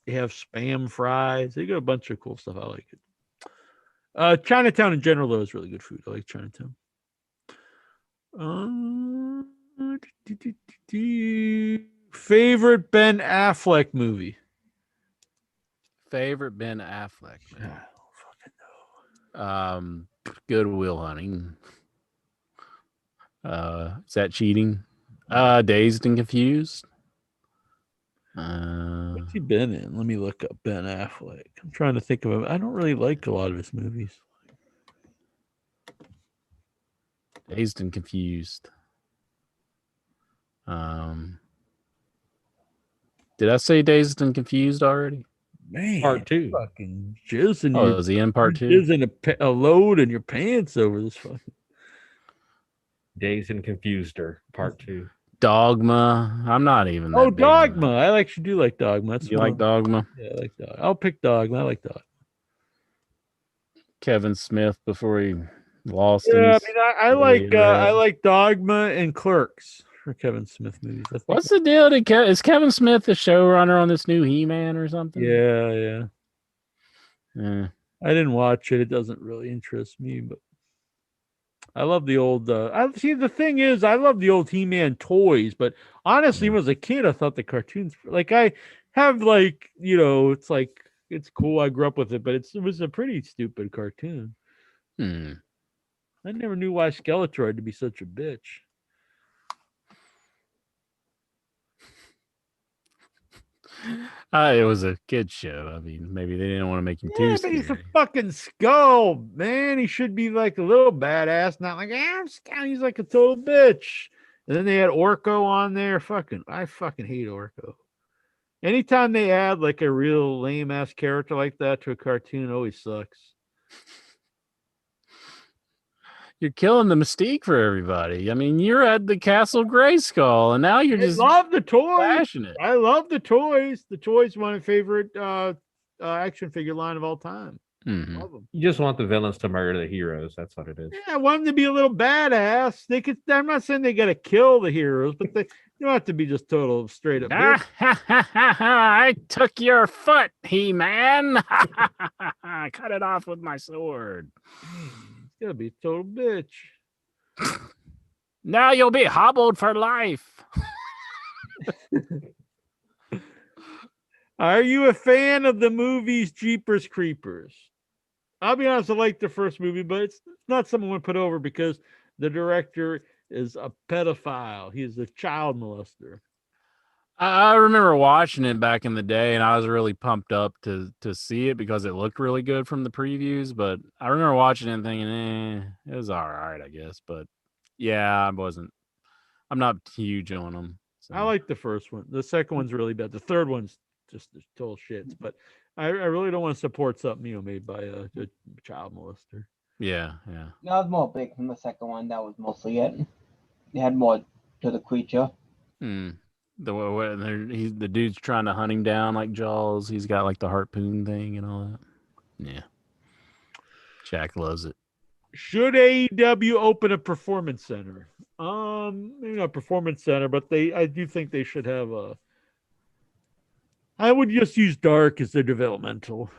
They have spam fries. They got a bunch of cool stuff. I like it. Chinatown in general, though, is really good food. I like Chinatown. Favorite Ben Affleck movie? Favorite Ben Affleck movie? I don't fucking know. Good Will Hunting. Is that cheating? Dazed and Confused. What's he been in? Let me look up Ben Affleck. I'm trying to think of him. I don't really like a lot of his movies. Dazed and Confused. Did I say Dazed and Confused already? Man, Part 2. Fucking jizz in is he in part 2? Jizz in a load in your pants over this fucking. Dazed and Confused her, Part 2. Dogma. I'm not even. Oh, Dogma. I actually do like Dogma. That's you like Dogma? Yeah, I like Dogma. I'll pick Dogma. I like Dogma. Kevin Smith before he lost. Yeah, I like Dogma and Clerks for Kevin Smith movies. What's the deal? Is Kevin Smith the showrunner on this new He-Man or something? Yeah. Yeah. I didn't watch it. It doesn't really interest me, but I love the old. I see. The thing is, I love the old He-Man toys, but honestly, when I was a kid, I thought the cartoons. Like I have, like it's like it's cool. I grew up with it, but it was a pretty stupid cartoon. Hmm. I never knew why Skeletor had to be such a bitch. It was a kid show. I mean, maybe they didn't want to make him too But he's a scary. fucking skull, man. He should be like a little badass, not like I'm scout. He's like a total bitch. And then they had Orko on there. I fucking hate Orko. Anytime they add like a real lame ass character like that to a cartoon, it always sucks. You're killing the mystique for everybody. I mean, you're at the Castle Grayskull, and now you're just love the toys. bashing it. I love the toys. The toys, one of my favorite action figure line of all time. Mm-hmm. Love them. You just want the villains to murder the heroes. That's what it is. Yeah, I want them to be a little badass. They could. I'm not saying they got to kill the heroes, but they don't have to be just total straight up. I took your foot, He-Man. Cut it off with my sword. It's gotta be a total bitch. Now you'll be hobbled for life. Are you a fan of the movies Jeepers Creepers? I'll be honest, I like the first movie, but it's not something I want to put over because the director is a pedophile. He's a child molester. I remember watching it back in the day, and I was really pumped up to see it because it looked really good from the previews. But I remember watching it and thinking, it was all right, I guess. But yeah, I'm not huge on them. So. I like the first one. The second one's really bad. The third one's just total shits. But I really don't want to support something made by a child molester. Yeah. That was more big from the second one. That was mostly it. They had more to the creature. The dude's trying to hunt him down like Jaws. He's got like the harpoon thing and all that. Yeah. Jack loves it. Should AEW open a performance center? Maybe not a performance center, but I do think they should have a. I would just use Dark as their developmental.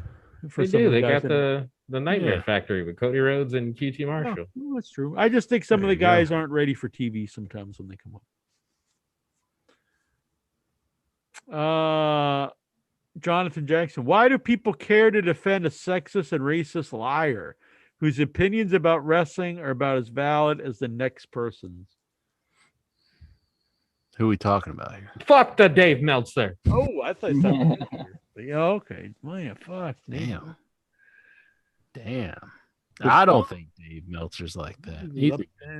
They do. They got the Nightmare Factory with Cody Rhodes and QT Marshall. Oh, that's true. I just think some of the guys aren't ready for TV sometimes when they come up. Jonathan Jackson, why do people care to defend a sexist and racist liar whose opinions about wrestling are about as valid as the next person's? Who are we talking about here? Fuck the Dave Meltzer. Oh, I thought something. Yeah, okay. Man, fuck. Damn. I don't think Dave Meltzer's like that.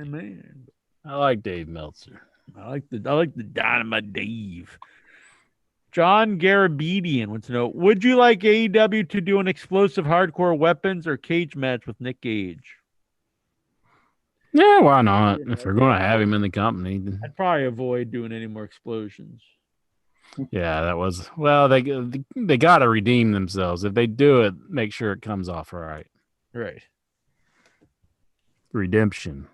Man. I like Dave Meltzer. I like the Dynamite Dave. John Garabedian wants to know, would you like AEW to do an explosive hardcore weapons or cage match with Nick Gage? Yeah, why not? If they're going to have him in the company. Then... I'd probably avoid doing any more explosions. Yeah, that was... Well, they got to redeem themselves. If they do it, make sure it comes off all right. Right. Redemption.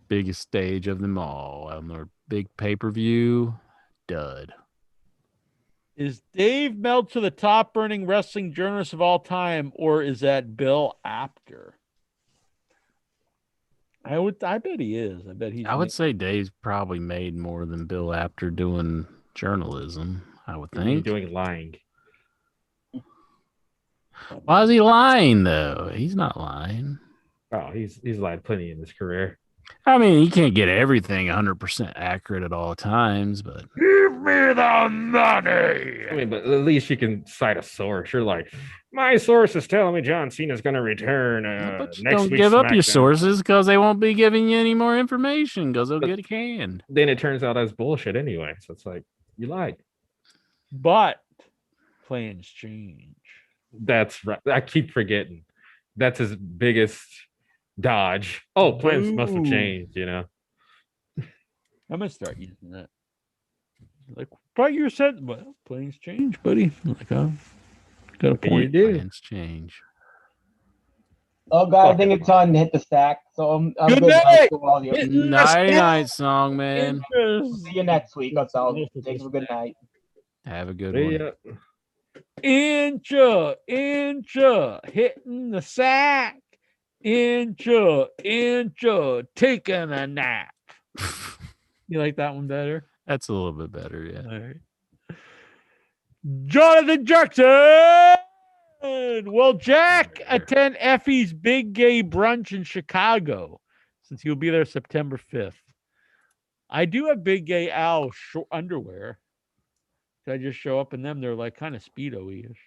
Biggest stage of them all. On their big pay-per-view. Dud. Is Dave Meltzer the top earning wrestling journalist of all time, or is that Bill Apter? I bet he is. I bet he's. I would say Dave's probably made more than Bill Apter doing journalism. I would think. He's doing lying. Why is he lying though? He's not lying. Oh, he's lied plenty in his career. I mean, he can't get everything 100% accurate at all times, but give me the money. I mean, but at least you can cite a source. You're like, my source is telling me John Cena's going to return. But you next don't week's give up your SmackDown. sources because they won't be giving you any more information because they'll get canned. Then it turns out that's bullshit anyway. So it's like, you lied. But plans change. That's right. I keep forgetting. That's his biggest dodge. Oh, plans must have changed, you know. I'm gonna start using that. Like, but you said, well, plans change, buddy. Like, got a point. Plans change. Oh God, I think it's time to hit the stack. So I'm good night. night. Nighty night song, man. See you next week. That's all. Thanks for good night. Have a good See one. ya. Incha, hitting the sack. Incha, taking a nap. You like that one better? That's a little bit better, yeah. All right. Jonathan Jackson. Will Jack attend Effie's big gay brunch in Chicago since he'll be there September 5th? I do have Big Gay Al underwear. Should I just show up in them? They're like kind of Speedo-ish.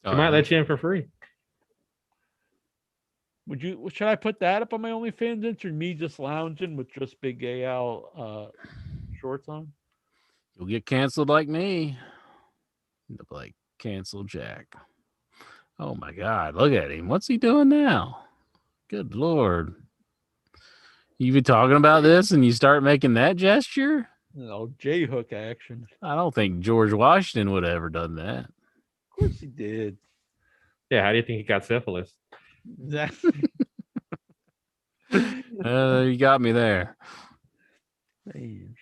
They might let you in for free. Should I put that up on my OnlyFans? Or me just lounging with just Big Gay Al shorts on? You'll get canceled like me. Like cancel Jack. Oh my God, look at him. What's he doing now? Good Lord. You been talking about this and you start making that gesture? No, J-hook action. I don't think George Washington would have ever done that. Of course he did. Yeah, how do you think he got syphilis? Exactly. You got me there. Man.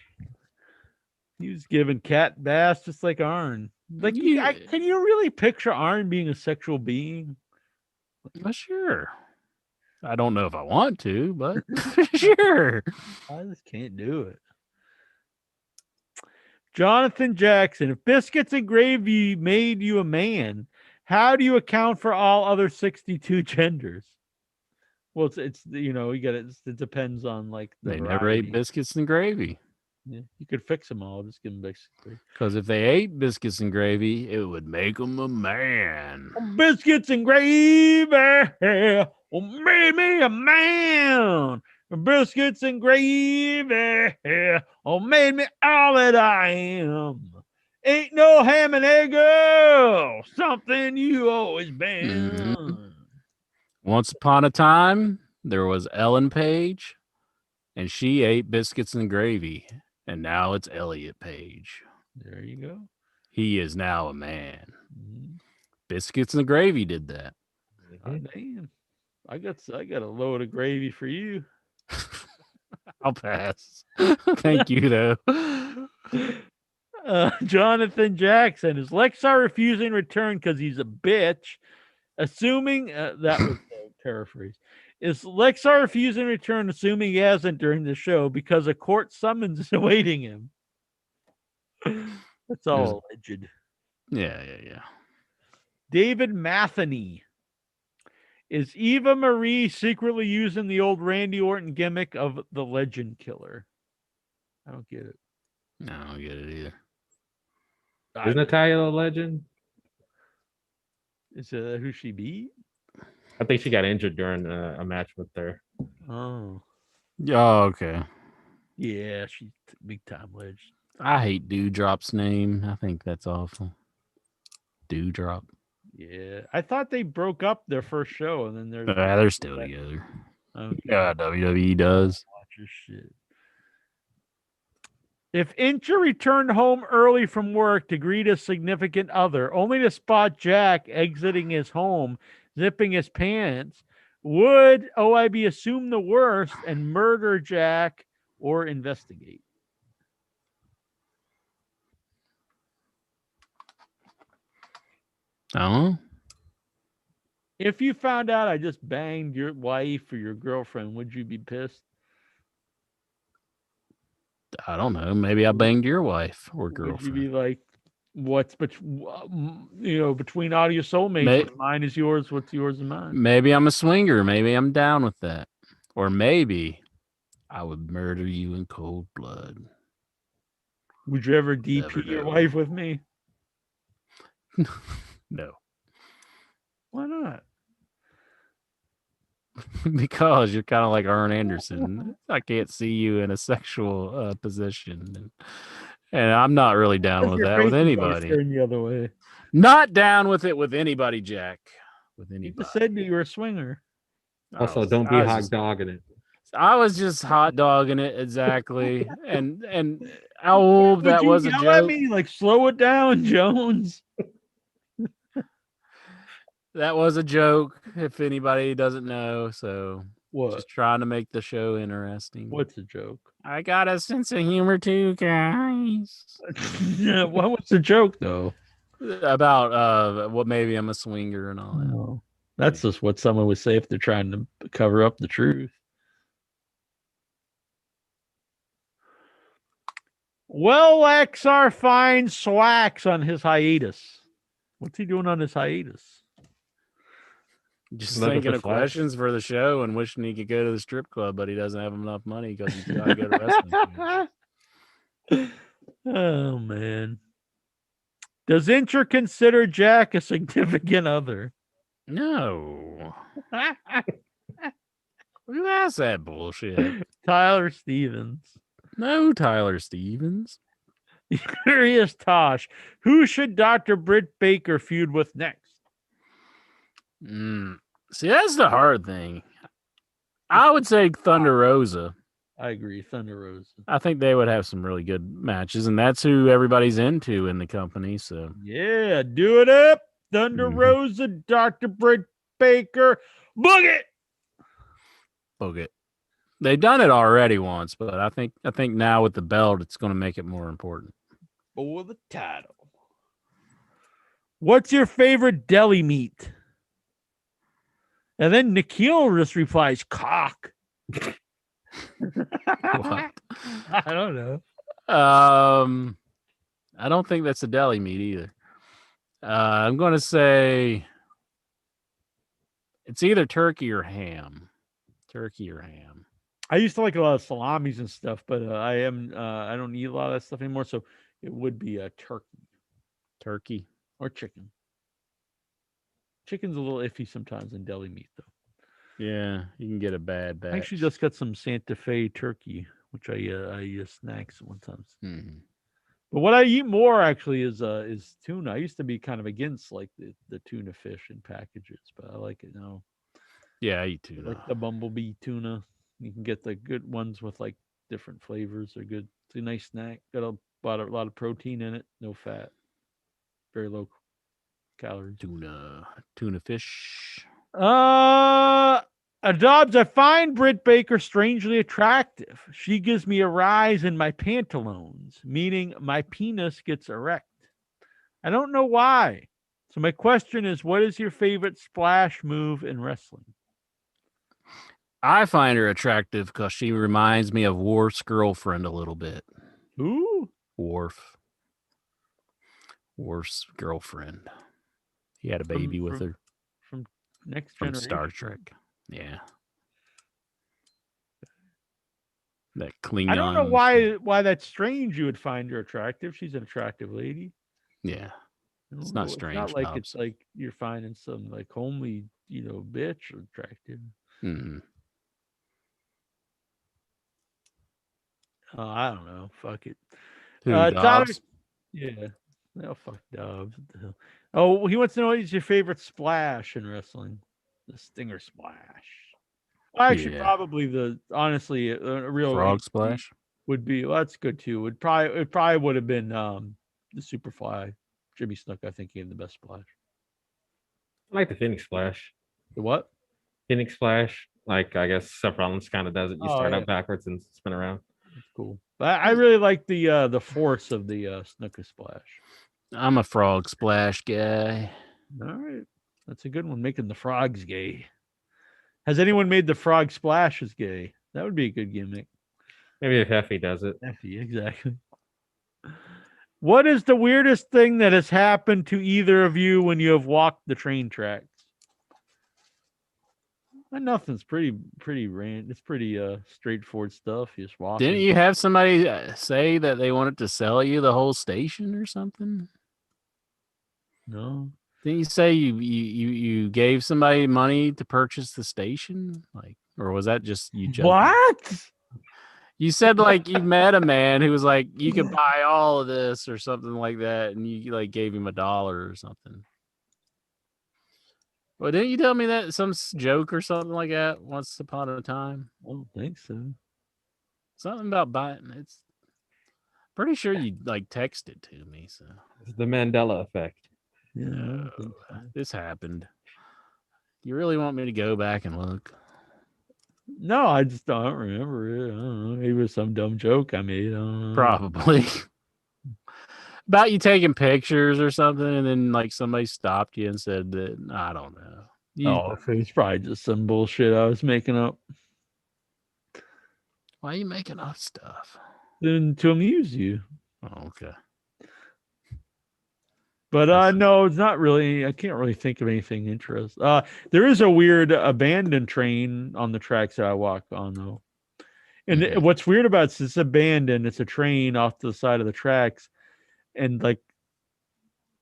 He was giving cat bass just like Arn. Like, can you really picture Arn being a sexual being? Sure. I don't know if I want to, but sure. I just can't do it. Jonathan Jackson, if biscuits and gravy made you a man, how do you account for all other 62 genders? Well, it's you know, you got it depends on like they never ate biscuits and gravy. Yeah, you could fix them all. Just give them biscuits. Because if they ate biscuits and gravy, it would make them a man. Biscuits and gravy made me a man. Biscuits and gravy made me all that I am. Ain't no ham and egg, something you always been. Mm-hmm. Once upon a time, there was Ellen Page, and she ate biscuits and gravy. And now it's Elliot Page. There you go. He is now a man. Mm-hmm. Biscuits and gravy did that. Oh, damn. I got a load of gravy for you. I'll pass. Thank you, though. Jonathan Jackson, is Lexar refusing return because he's a bitch? Assuming that was a paraphrase. Is Lexar refusing return, assuming he hasn't during the show because a court summons is awaiting him? That's all alleged. Yeah. David Matheny. Is Eva Marie secretly using the old Randy Orton gimmick of the Legend Killer? I don't get it. No, I don't get it either. Is Natalia the Legend? Is that who she beat? I think she got injured during a match with her. Oh. Oh, okay. Yeah, she's big time legend. I hate Dewdrop's name. I think that's awful. Dewdrop. Yeah, I thought they broke up their first show and then they're still together. Okay. Yeah, WWE does. Watch your shit. If Incher returned home early from work to greet his significant other, only to spot Jack exiting his home, zipping his pants, would OIB assume the worst and murder Jack or investigate? Oh. If you found out I just banged your wife or your girlfriend, would you be pissed? I don't know. Maybe I banged your wife or girlfriend. Would you be like, what's between audio soulmates? What's mine is yours. What's yours is mine. Maybe I'm a swinger. Maybe I'm down with that. Or maybe I would murder you in cold blood. Would you ever DP your wife with me? No. Why not? Because you're kind of like Arn Anderson. I can't see you in a sexual position. And I'm not really down with that with anybody. The other way. Not down with it with anybody, Jack. With anybody. You just said you were a swinger. Also, don't be hot dogging it. I was just hot dogging it, exactly. and I hope that was a joke. At me, like, slow it down, Jones. That was a joke, if anybody doesn't know. So, just trying to make the show interesting. What's a joke? I got a sense of humor too, guys. What was the joke, though? About what maybe I'm a swinger and all that. Oh, that's just what someone would say if they're trying to cover up the truth. Well, XR finds Swax on his hiatus. What's he doing on his hiatus? Just Looking thinking for of Flash. questions for the show and wishing he could go to the strip club, but he doesn't have enough money because he's got to go to wrestling. Oh, man. Does Incher consider Jack a significant other? No. Who asked that bullshit? Tyler Stevens. No, Tyler Stevens. Curious Tosh. Who should Dr. Britt Baker feud with next? See, that's the hard thing. I would say Thunder Rosa. I agree. Thunder Rosa. I think they would have some really good matches, and that's who everybody's into in the company. So Yeah, do it up. Thunder Rosa, Dr. Britt Baker. Book it. book it. They've done it already once, but I think now with the belt, it's going to make it more important. For the title. What's your favorite deli meat? And then Nikhil just replies, cock. What? I don't know. I don't think that's a deli meat either. I'm going to say it's either turkey or ham. Turkey or ham. I used to like a lot of salamis and stuff, but I don't eat a lot of that stuff anymore. So it would be a turkey. Turkey or chicken. Chicken's a little iffy sometimes in deli meat, though. Yeah, you can get a bad batch. I actually just got some Santa Fe turkey, which I snack sometimes. Mm-hmm. But what I eat more actually is tuna. I used to be kind of against like the tuna fish in packages, but I like it now. Yeah, I eat tuna. Like the bumblebee tuna. You can get the good ones with like different flavors. They're good. It's a nice snack. Got a lot of protein in it. No fat. Very low calories. Tuna fish. Dobbs, I find Britt Baker strangely attractive. She gives me a rise in my pantaloons, meaning my penis gets erect. I don't know why. So my question is, what is your favorite splash move in wrestling? I find her attractive because she reminds me of Worf's girlfriend a little bit. Who? Worf's girlfriend. He had a baby with her. From Next From Generation. Star Trek. Yeah. That Klingon. I don't know why that's strange. You would find her attractive. She's an attractive lady. Yeah. It's not strange. It's not like it's like you're finding some like homely, bitch attractive. Mm-hmm. Oh, I don't know. Fuck it. Dobbs? Yeah. Oh, fuck Dobbs. What the hell? Oh, he wants to know what is your favorite splash in wrestling? The Stinger Splash. Well, actually, probably honestly, a real Frog Splash would be. Well, that's good too. It probably would have been the Superfly. Jimmy Snuka, I think, gave the best splash. I like the Phoenix Splash. The what? Phoenix Splash. Like, I guess Seth Rollins kind of does it. You start yeah. up backwards and spin around. That's cool. But I really like the force of the Snuka Splash. I'm a Frog Splash guy. All right. That's a good one, making the frogs gay. Has anyone made the frog splashes gay? That would be a good gimmick. Maybe if Effie does it. Effie, exactly. What is the weirdest thing that has happened to either of you when you have walked the train tracks? Nothing's pretty random. It's pretty straightforward stuff. You just walk. Didn't you have somebody say that they wanted to sell you the whole station or something? No. Didn't you say you gave somebody money to purchase the station? Like, or was that just you joking? What? You said like you met a man who was like, you could buy all of this or something like that, and you like gave him $1 or something. Well, didn't you tell me that some joke or something like that once upon a time? I don't think so. Something about buying. It's pretty sure you like texted to me. So it's the Mandela effect. Yeah, this happened. You really want me to go back and look? No, I just don't remember it. I don't know. Maybe it was some dumb joke I made. I don't know. Probably. about you taking pictures or something, and then like somebody stopped you and said that I don't know. It's probably just some bullshit I was making up. Why are you making up stuff? Then to amuse you. Oh, okay. But no, it's not really. I can't really think of anything interesting. There is a weird abandoned train on the tracks that I walk on, though. And what's weird about it's abandoned. It's a train off the side of the tracks, and like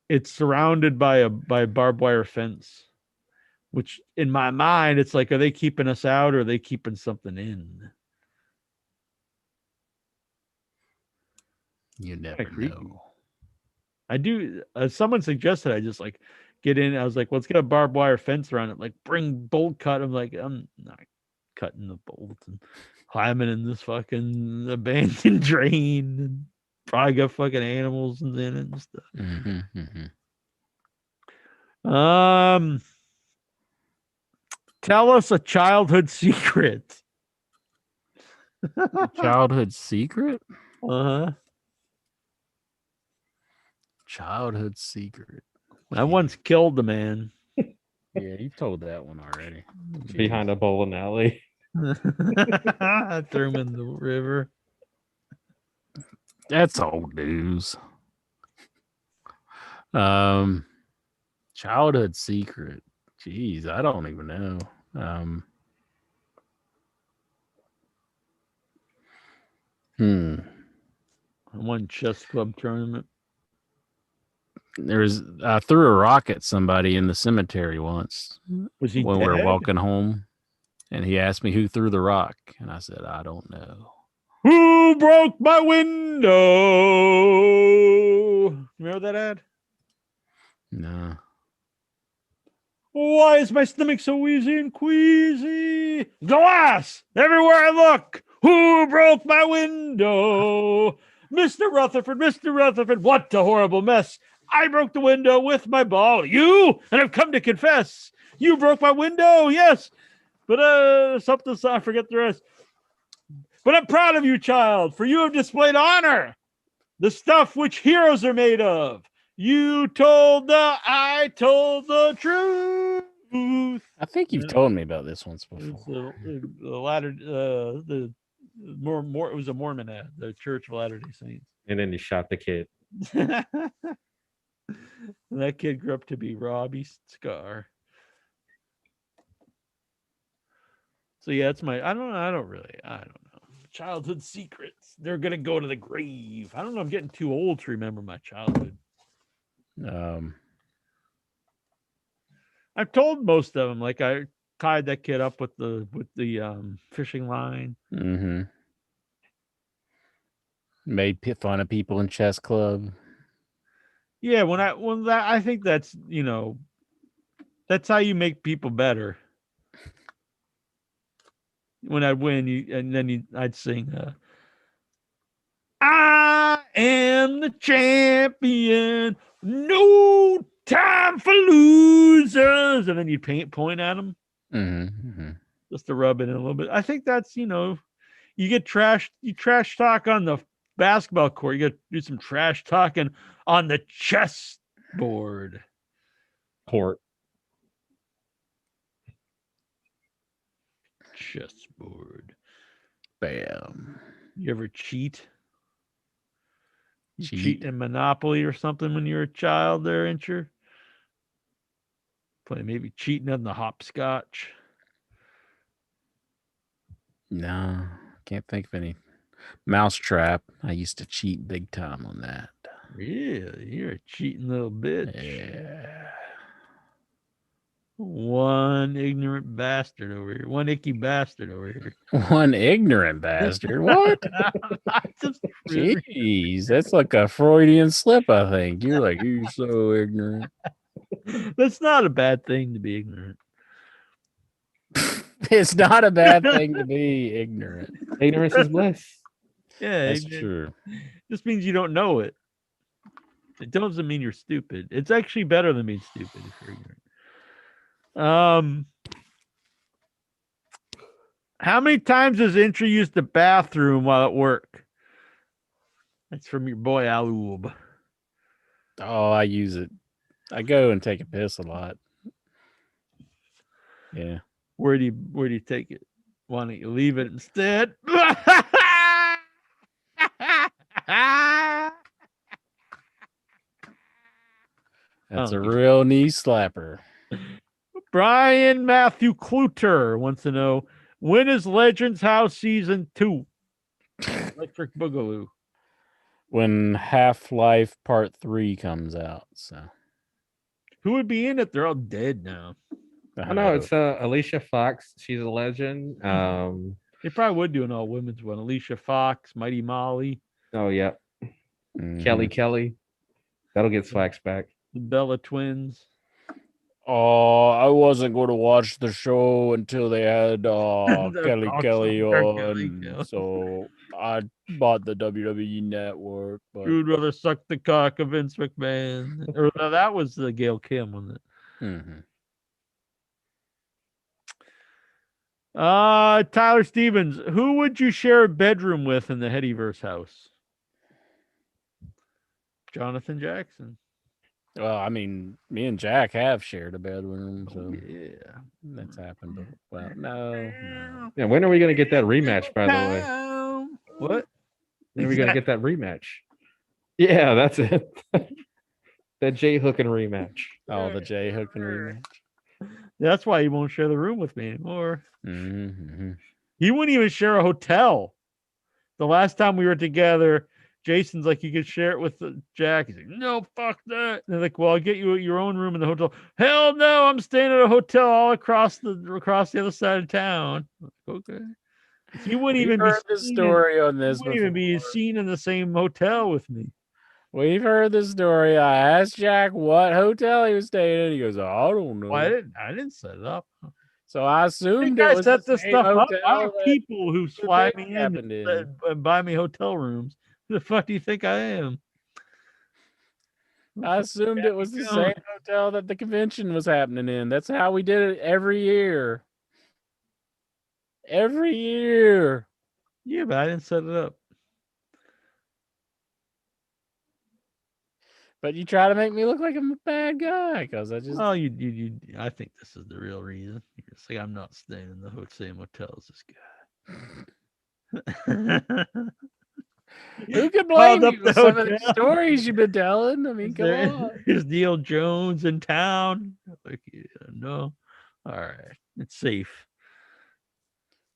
it's surrounded by a barbed wire fence. Which in my mind, it's like, are they keeping us out or are they keeping something in? You never know. I do. Someone suggested I just like get in. I was like, let's get a barbed wire fence around it. Like, bring bolt cut. I'm like, I'm not cutting the bolt and climbing in this fucking abandoned drain. And probably got fucking animals in it and stuff. Tell us a childhood secret. Childhood secret? Uh-huh. Childhood secret. I once killed a man. Yeah, you've told that one already. Behind a bowling alley. I threw him in the river. That's old news. Childhood secret. Jeez, I don't even know. I won chess club tournament. I threw a rock at somebody in the cemetery once. Was he when we were dead? walking home, and he asked me who threw the rock, and I said, I don't know. Who broke my window? Remember that ad? No. Why is my stomach so wheezy and queasy? Glass everywhere I look. Who broke my window? Mr. Rutherford, Mr. Rutherford, what a horrible mess. I broke the window with my ball. You, and I've come to confess. You broke my window, yes. But something, I forget the rest. But I'm proud of you, child, for you have displayed honor, the stuff which heroes are made of. I told the truth. I think you've told me about this once before. It was a Mormon ad, the Church of Latter-day Saints. And then he shot the kid. That kid grew up to be Robbie Scar. So yeah, it's my. I don't know. Childhood secrets. They're gonna go to the grave. I don't know. I'm getting too old to remember my childhood. I've told most of them. Like I tied that kid up with the fishing line. Made fun of people in chess club. Yeah, I think that's that's how you make people better. When I'd win, I'd sing. I am the champion. No time for losers. And then you'd point at them. Just to rub it in a little bit. I think that's, you get trash talk on the basketball court. You got to do some trash talking on the chess board. Chessboard. Bam. You ever cheat? You cheat in Monopoly or something when you were a child there, ain't you? Maybe cheating on the hopscotch. No, can't think of any. Mousetrap. I used to cheat big time on that. Really? You're a cheating little bitch. Yeah. One ignorant bastard over here. One icky bastard over here. One ignorant bastard. What? Jeez, that's like a Freudian slip, I think. You're like, you're so ignorant. That's not a bad thing to be ignorant. It's not a bad thing to be ignorant. Ignorance is bliss. Yeah, that's true. Just means you don't know it. It doesn't mean you're stupid. It's actually better than being stupid if you're ignorant. How many times has Intra used the bathroom while at work? That's from your boy Aloob. Oh, I use it. I go and take a piss a lot. Yeah. Where do you take it? Why don't you leave it instead? That's a real knee slapper. Brian Matthew Cluter wants to know, when is Legends House Season 2? Electric Boogaloo. When Half-Life Part 3 comes out. So who would be in it? They're all dead now. I know it's Alicia Fox. She's a legend. They probably would do an all women's one. Alicia Fox, Mighty Molly. Oh yeah. Kelly. That'll get Swax back. The Bella Twins. Oh, I wasn't going to watch the show until they had Kelly on. So I bought the WWE Network. But you would rather suck the cock of Vince McMahon. Or no, that was the Gail Kim, wasn't it? Mm-hmm. Tyler Stevens, who would you share a bedroom with in the Headyverse house? Jonathan Jackson. Well, I mean, me and Jack have shared a bedroom, so yeah, that's happened. But, well, no. Yeah, when are we gonna get that rematch? By the way, what? When are we gonna get that rematch? Yeah, that's it. That Jay hooking rematch. Oh, the Jay hooking rematch. That's why he won't share the room with me anymore. Mm-hmm. He wouldn't even share a hotel. The last time we were together, Jason's like, you could share it with Jack. He's like, no, fuck that. And they're like, well, I'll get you your own room in the hotel. Hell no, I'm staying at a hotel all across the other side of town. Okay. He wouldn't even be heard the story on this. He wouldn't even be seen in the same hotel with me. We've heard the story. I asked Jack what hotel he was staying in. He goes, I don't know. Well, I didn't set it up. So I assumed it was set the this same stuff up. I hotel have people who fly me in in. and buy me hotel rooms. Who the fuck do you think I am? I assumed it was the same hotel that the convention was happening in. That's how we did it every year. Every year. Yeah, but I didn't set it up. But you try to make me look like I'm a bad guy because I just. Well, you. I think this is the real reason. You're just like, I'm not staying in the same hotel as this guy. Who could blame you for some of the stories you've been telling? I mean, come on. Is Neil Jones in town? Like, yeah, no. All right, it's safe.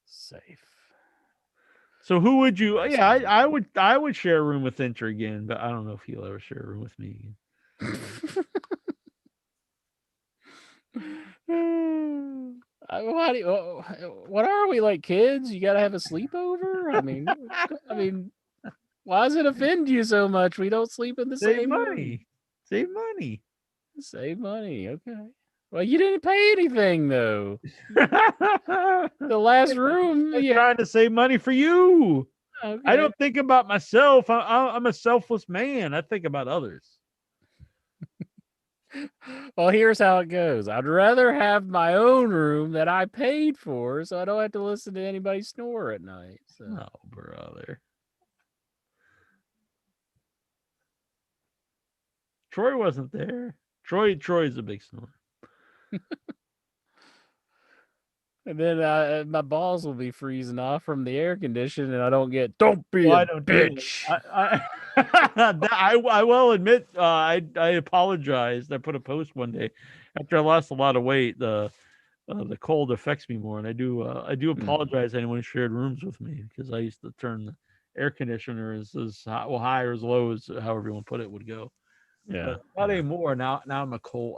Safe. So who would you? Yeah, I would share a room with Inter again, but I don't know if he'll ever share a room with me again. What are we, like kids? You gotta have a sleepover? I mean, why does it offend you so much? We don't sleep in the same room. Save money. Save money. Okay. Well, you didn't pay anything though. The last room. I'm trying to save money for you. Okay. I don't think about myself. I'm a selfless man. I think about others. Well, here's how it goes. I'd rather have my own room that I paid for, so I don't have to listen to anybody snore at night. So. Oh, brother. Troy wasn't there. Troy's a big snorer. And then my balls will be freezing off from the air conditioning, and I don't get. Don't be a bitch. I will admit, I apologized. I put a post one day after I lost a lot of weight. The cold affects me more, and I do apologize to anyone who shared rooms with me because I used to turn the air conditioner as high or as low as however you want to put it would go. Yeah, but not anymore. Now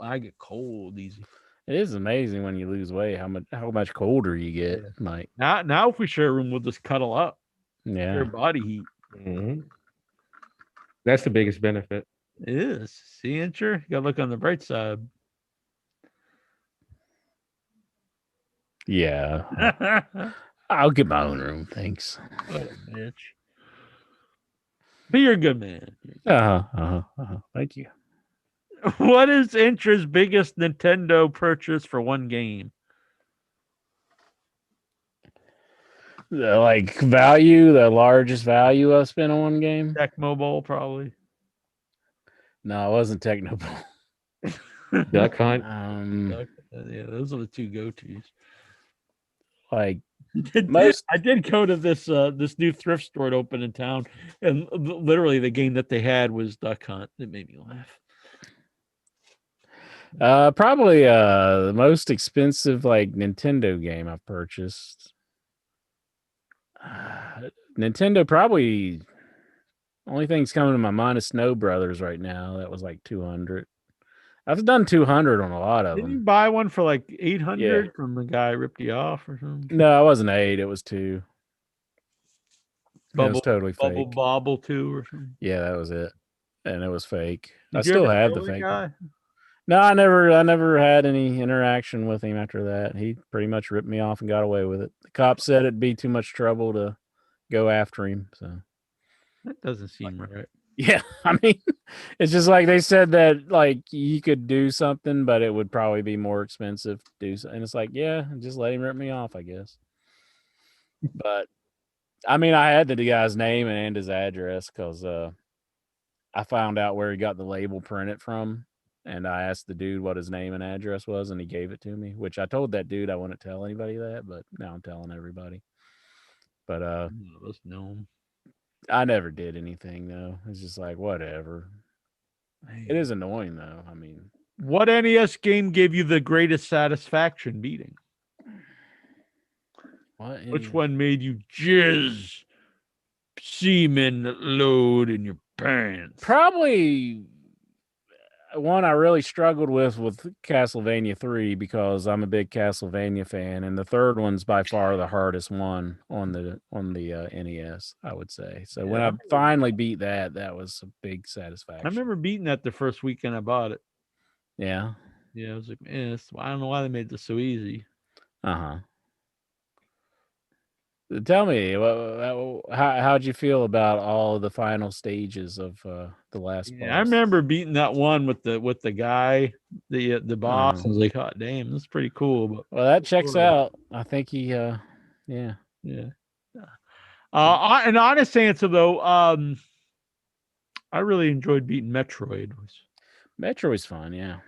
I get cold easy. It is amazing when you lose weight how much colder you get. Yeah. Like now, if we share a room, we'll just cuddle up. Yeah, your body heat. Mm-hmm. That's the biggest benefit. It is. See, Incher, you gotta look on the bright side. Yeah, I'll get my own room. Thanks. What a bitch. But you're a good man. Thank you. What is Incher's biggest Nintendo purchase for one game? The largest value I've spent on one game? Tecmo Bowl, probably. No, it wasn't Technoball. Duck Hunt. Yeah, those are the two go-tos. Like most, I did go to this this new thrift store that opened in town, and literally the game that they had was Duck Hunt. It made me laugh. probably the most expensive like Nintendo game I've purchased. Nintendo probably only thing's coming to my mind is Snow Brothers right now. That was like 200. I've done 200 on a lot of Didn't you them. buy one for like 800 from the guy who ripped you off or something? No, it wasn't 8. It was 2. It was totally Bubble fake. Bobble 2 or something. Yeah, that was it, and it was fake. Did I you still ever have kill the the fake guy? one. No, I never had any interaction with him after that. He pretty much ripped me off and got away with it. The cop said it'd be too much trouble to go after him. So that doesn't seem right. Yeah, I mean, it's just like they said that like you could do something, but it would probably be more expensive to do. And it's like, yeah, just let him rip me off, I guess. But I mean, I had the guy's name and his address because I found out where he got the label printed from. And I asked the dude what his name and address was, and he gave it to me, which I told that dude I wouldn't tell anybody that, but now I'm telling everybody. But let's know him. I never did anything though. It's just like whatever. It is annoying though. I mean, what NES game gave you the greatest satisfaction beating? Which one made you jizz semen load in your pants? Probably one I really struggled with Castlevania 3 because I'm a big Castlevania fan, and the third one's by far the hardest one on the NES, I would say. So when I finally beat that was a big satisfaction. I remember beating that the first weekend I bought it. Yeah. Yeah, I was like, man, I don't know why they made this so easy. Tell me, how'd you feel about all of the final stages of the last boss? I remember beating that one with the guy, the boss. I was like, oh damn, that's pretty cool. But well, that checks out. I think he yeah. And honest answer though, I really enjoyed beating Metroid. Metroid's fun, yeah.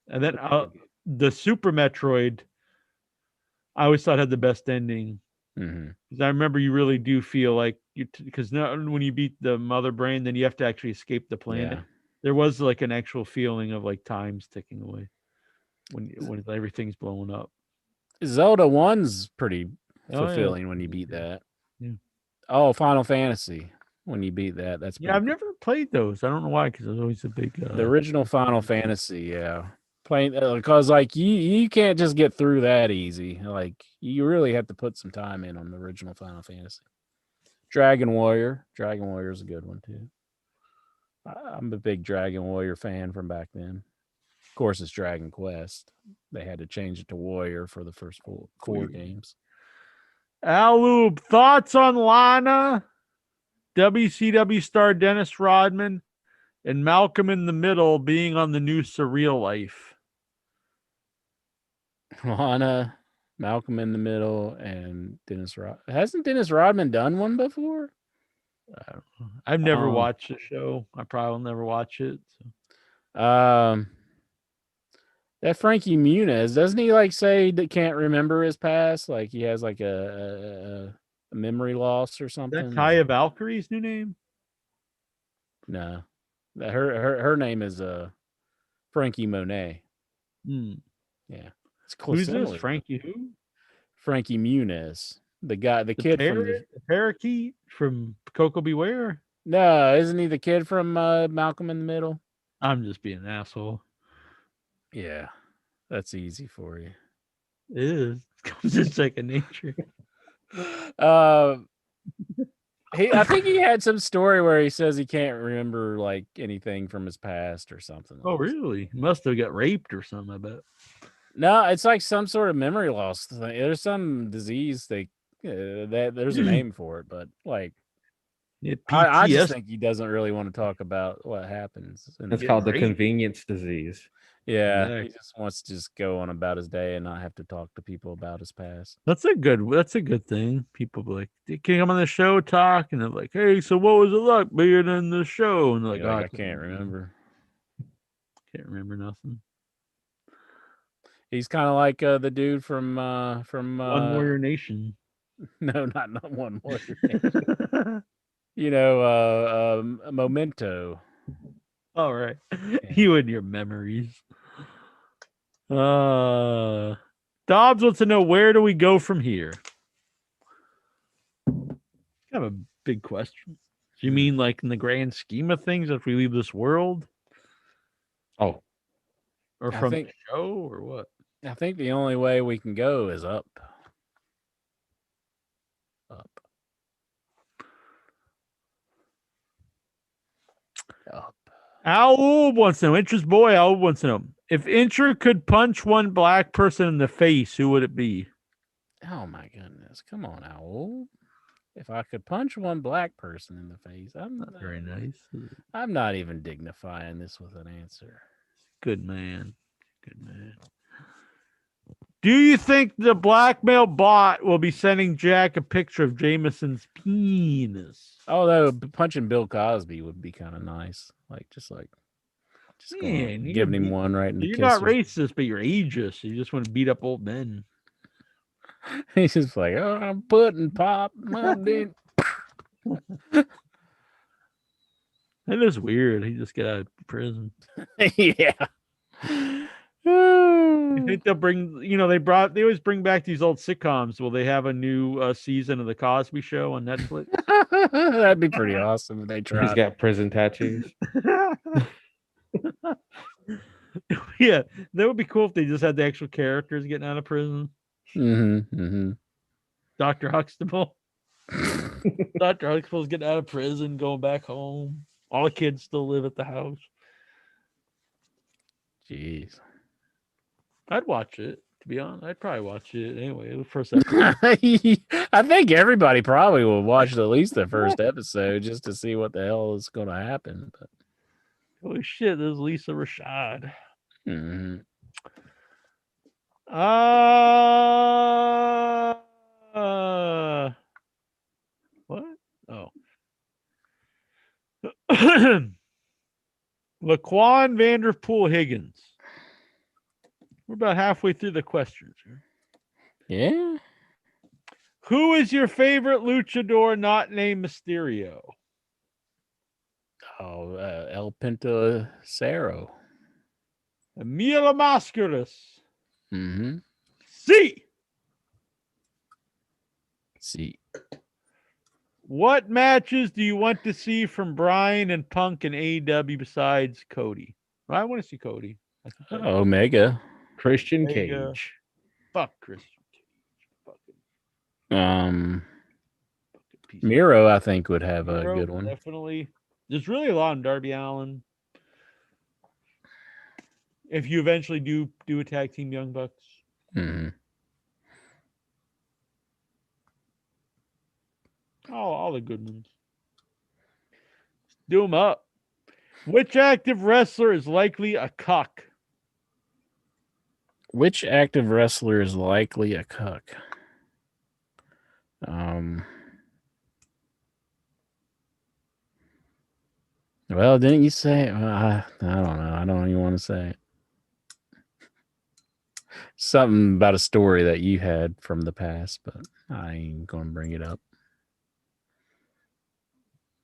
And then the Super Metroid, I always thought had the best ending. Because I remember you really do feel like because now when you beat the Mother Brain, then you have to actually escape the planet. Yeah. There was like an actual feeling of like time's ticking away when everything's blowing up. Zelda 1's pretty fulfilling when you beat that. Yeah. Oh, Final Fantasy. When you beat that, that's I've never played those. I don't know why, because I was always a big the original Final Fantasy. Yeah, playing because like you can't just get through that easy. Like you really have to put some time in on the original Final Fantasy. Dragon Warrior is a good one too. I'm a big Dragon Warrior fan from back then. Of course, it's Dragon Quest. They had to change it to Warrior for the first four games. Aloob, thoughts on Lana, WCW star Dennis Rodman, and Malcolm in the Middle being on the new Surreal Life? Lana, Malcolm in the Middle, and Dennis Rodman. Hasn't Dennis Rodman done one before? I don't know. I've never watched the show. I probably will never watch it. So. That Frankie Muniz, doesn't he like say that can't remember his past? Like he has like a memory loss or something? Is that Kaya Valkyrie's new name? No. Her name is Frankie Monet. Yeah. It's close. Who's this? Frankie who? Frankie Muniz. The kid from the parakeet from Coco Beware? No, isn't he the kid from Malcolm in the Middle? I'm just being an asshole. Yeah, that's easy for you. It is. It comes in second nature. I think he had some story where he says he can't remember like anything from his past or something. Oh, really? He must have got raped or something, I bet. No, it's like some sort of memory loss thing. There's some disease that there's a name for it, but like I just think he doesn't really want to talk about what happens. It's called the convenience disease. Yeah, he just wants to just go on about his day and not have to talk to people about his past. That's a good thing. People be like, "Can you come on the show talk?" And they're like, "Hey, so what was it like being in the show?" And they're like, I can't remember. Can't remember nothing. He's kind of like the dude from One Warrior Nation. No, not One Warrior Nation. You know, Memento. All right. You and your memories. Dobbs wants to know, where do we go from here? Kind of a big question. Do you mean like in the grand scheme of things if we leave this world? Oh. Or from the show or what? I think the only way we can go is up. Up. Up. Al wants to know. Interest boy, Al wants to know. If Intra could punch one black person in the face, who would it be? Oh my goodness. Come on, Owl. If I could punch one black person in the face, I'm not very nice. I'm not even dignifying this with an answer. Good man. Good man. Do you think the blackmail bot will be sending Jack a picture of Jameson's penis? Although punching Bill Cosby would be kind of nice. Just Man, giving him one right in the You're kisser. not racist, but you're ageist. You just want to beat up old men. He's just like, oh, I'm putting pop my dick. That is weird. He just got out of prison. Yeah. I think they'll bring, they always bring back these old sitcoms. Will they have a new season of The Cosby Show on Netflix? That'd be pretty awesome if they tried. He's got prison tattoos. Yeah, that would be cool if they just had the actual characters getting out of prison. Dr. Huxtable. Dr. Huxtable's getting out of prison, going back home. All the kids still live at the house. Jeez. I'd watch it, to be honest. I'd probably watch it anyway. The first episode. I think everybody probably will watch at least the first episode just to see what the hell is going to happen. But holy shit, this is Lisa Rashad. What? Oh. Laquan Vanderpool Higgins. We're about halfway through the questions here. Yeah. Who is your favorite luchador not named Mysterio? Oh, El Pinto Cerro. Emilio Mascaras. Mm-hmm. See. What matches do you want to see from Bryan and Punk and AEW besides Cody? Well, I want to see Cody. Omega. Christian Cage. Fuck Christian Cage. Miro, I think, would have a good one. Definitely. There's really a lot on Darby Allin. If you eventually do a tag team Young Bucks. Mm-hmm. All the good ones. Do them up. Which active wrestler is likely a cuck? Which active wrestler is likely a cuck? Well, didn't you say it? Well, I don't know. I don't even want to say it. Something about a story that you had from the past, but I ain't going to bring it up.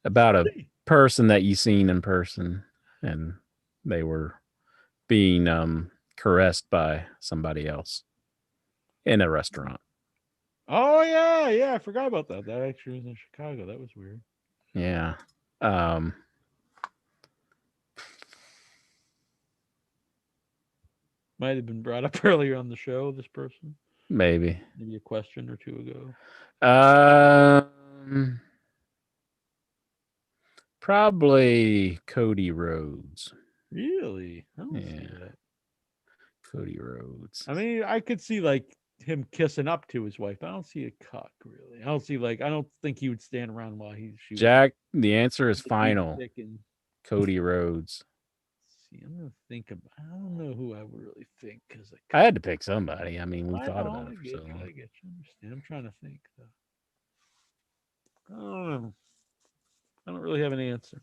About a person that you seen in person and they were being caressed by somebody else in a restaurant. Oh, yeah. I forgot about that. That actually was in Chicago. That was weird. Yeah. Might have been brought up earlier on the show, this person. Maybe a question or two ago. Probably Cody Rhodes. Really? I don't see that. Cody Rhodes. I mean, I could see like him kissing up to his wife. I don't see a cuck really. I don't think he would stand around while he's shooting. Jack, the answer is final. Cody Rhodes. See, I'm gonna think about. I don't know who I would really think because I had to pick somebody. I mean, we thought about it for so long. I get you. Understand. I'm trying to think though. I don't know. I don't really have an answer.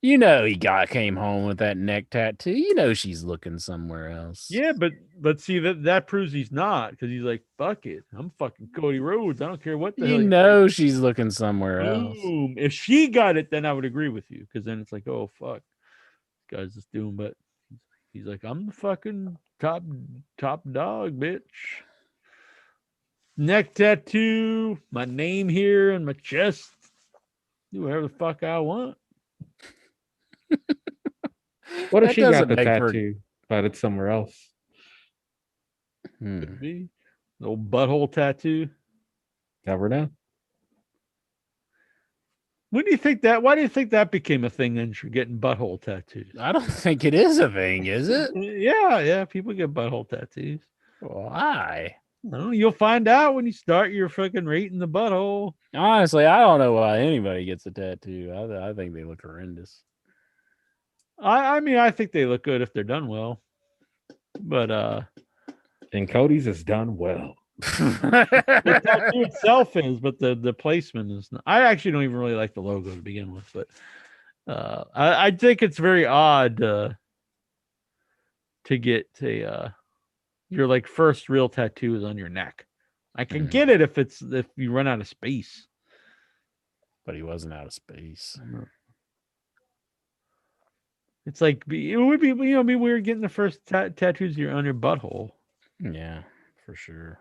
You know he came home with that neck tattoo. You know she's looking somewhere else. Yeah, but see that proves he's not, because he's like, fuck it, I'm fucking Cody Rhodes. I don't care what the hell. You know she's looking somewhere else. Boom. If she got it, then I would agree with you, because then it's like, oh fuck, this guy's just doing. But he's like, I'm the fucking top dog, bitch. Neck tattoo, my name here on my chest. Do whatever the fuck I want. What if That she got doesn't the make her- tattoo, but it's somewhere else? Could be the old butthole tattoo. Never know. When do you think that? Why do you think that became a thing? Then for getting butthole tattoos. I don't think it is a thing, is it? Yeah, people get butthole tattoos. Why? No, you'll find out when you start your fucking rating the butthole. Honestly, I don't know why anybody gets a tattoo. I think they look horrendous. I mean, I think they look good if they're done well. But And Cody's is done well. the tattoo itself is, but the placement is not. I actually don't even really like the logo to begin with, but I think it's very odd to get your like first real tattoo is on your neck. I can get it if you run out of space. But he wasn't out of space. It's like it would be, be weird getting the first tattoos on your butthole. Yeah, for sure.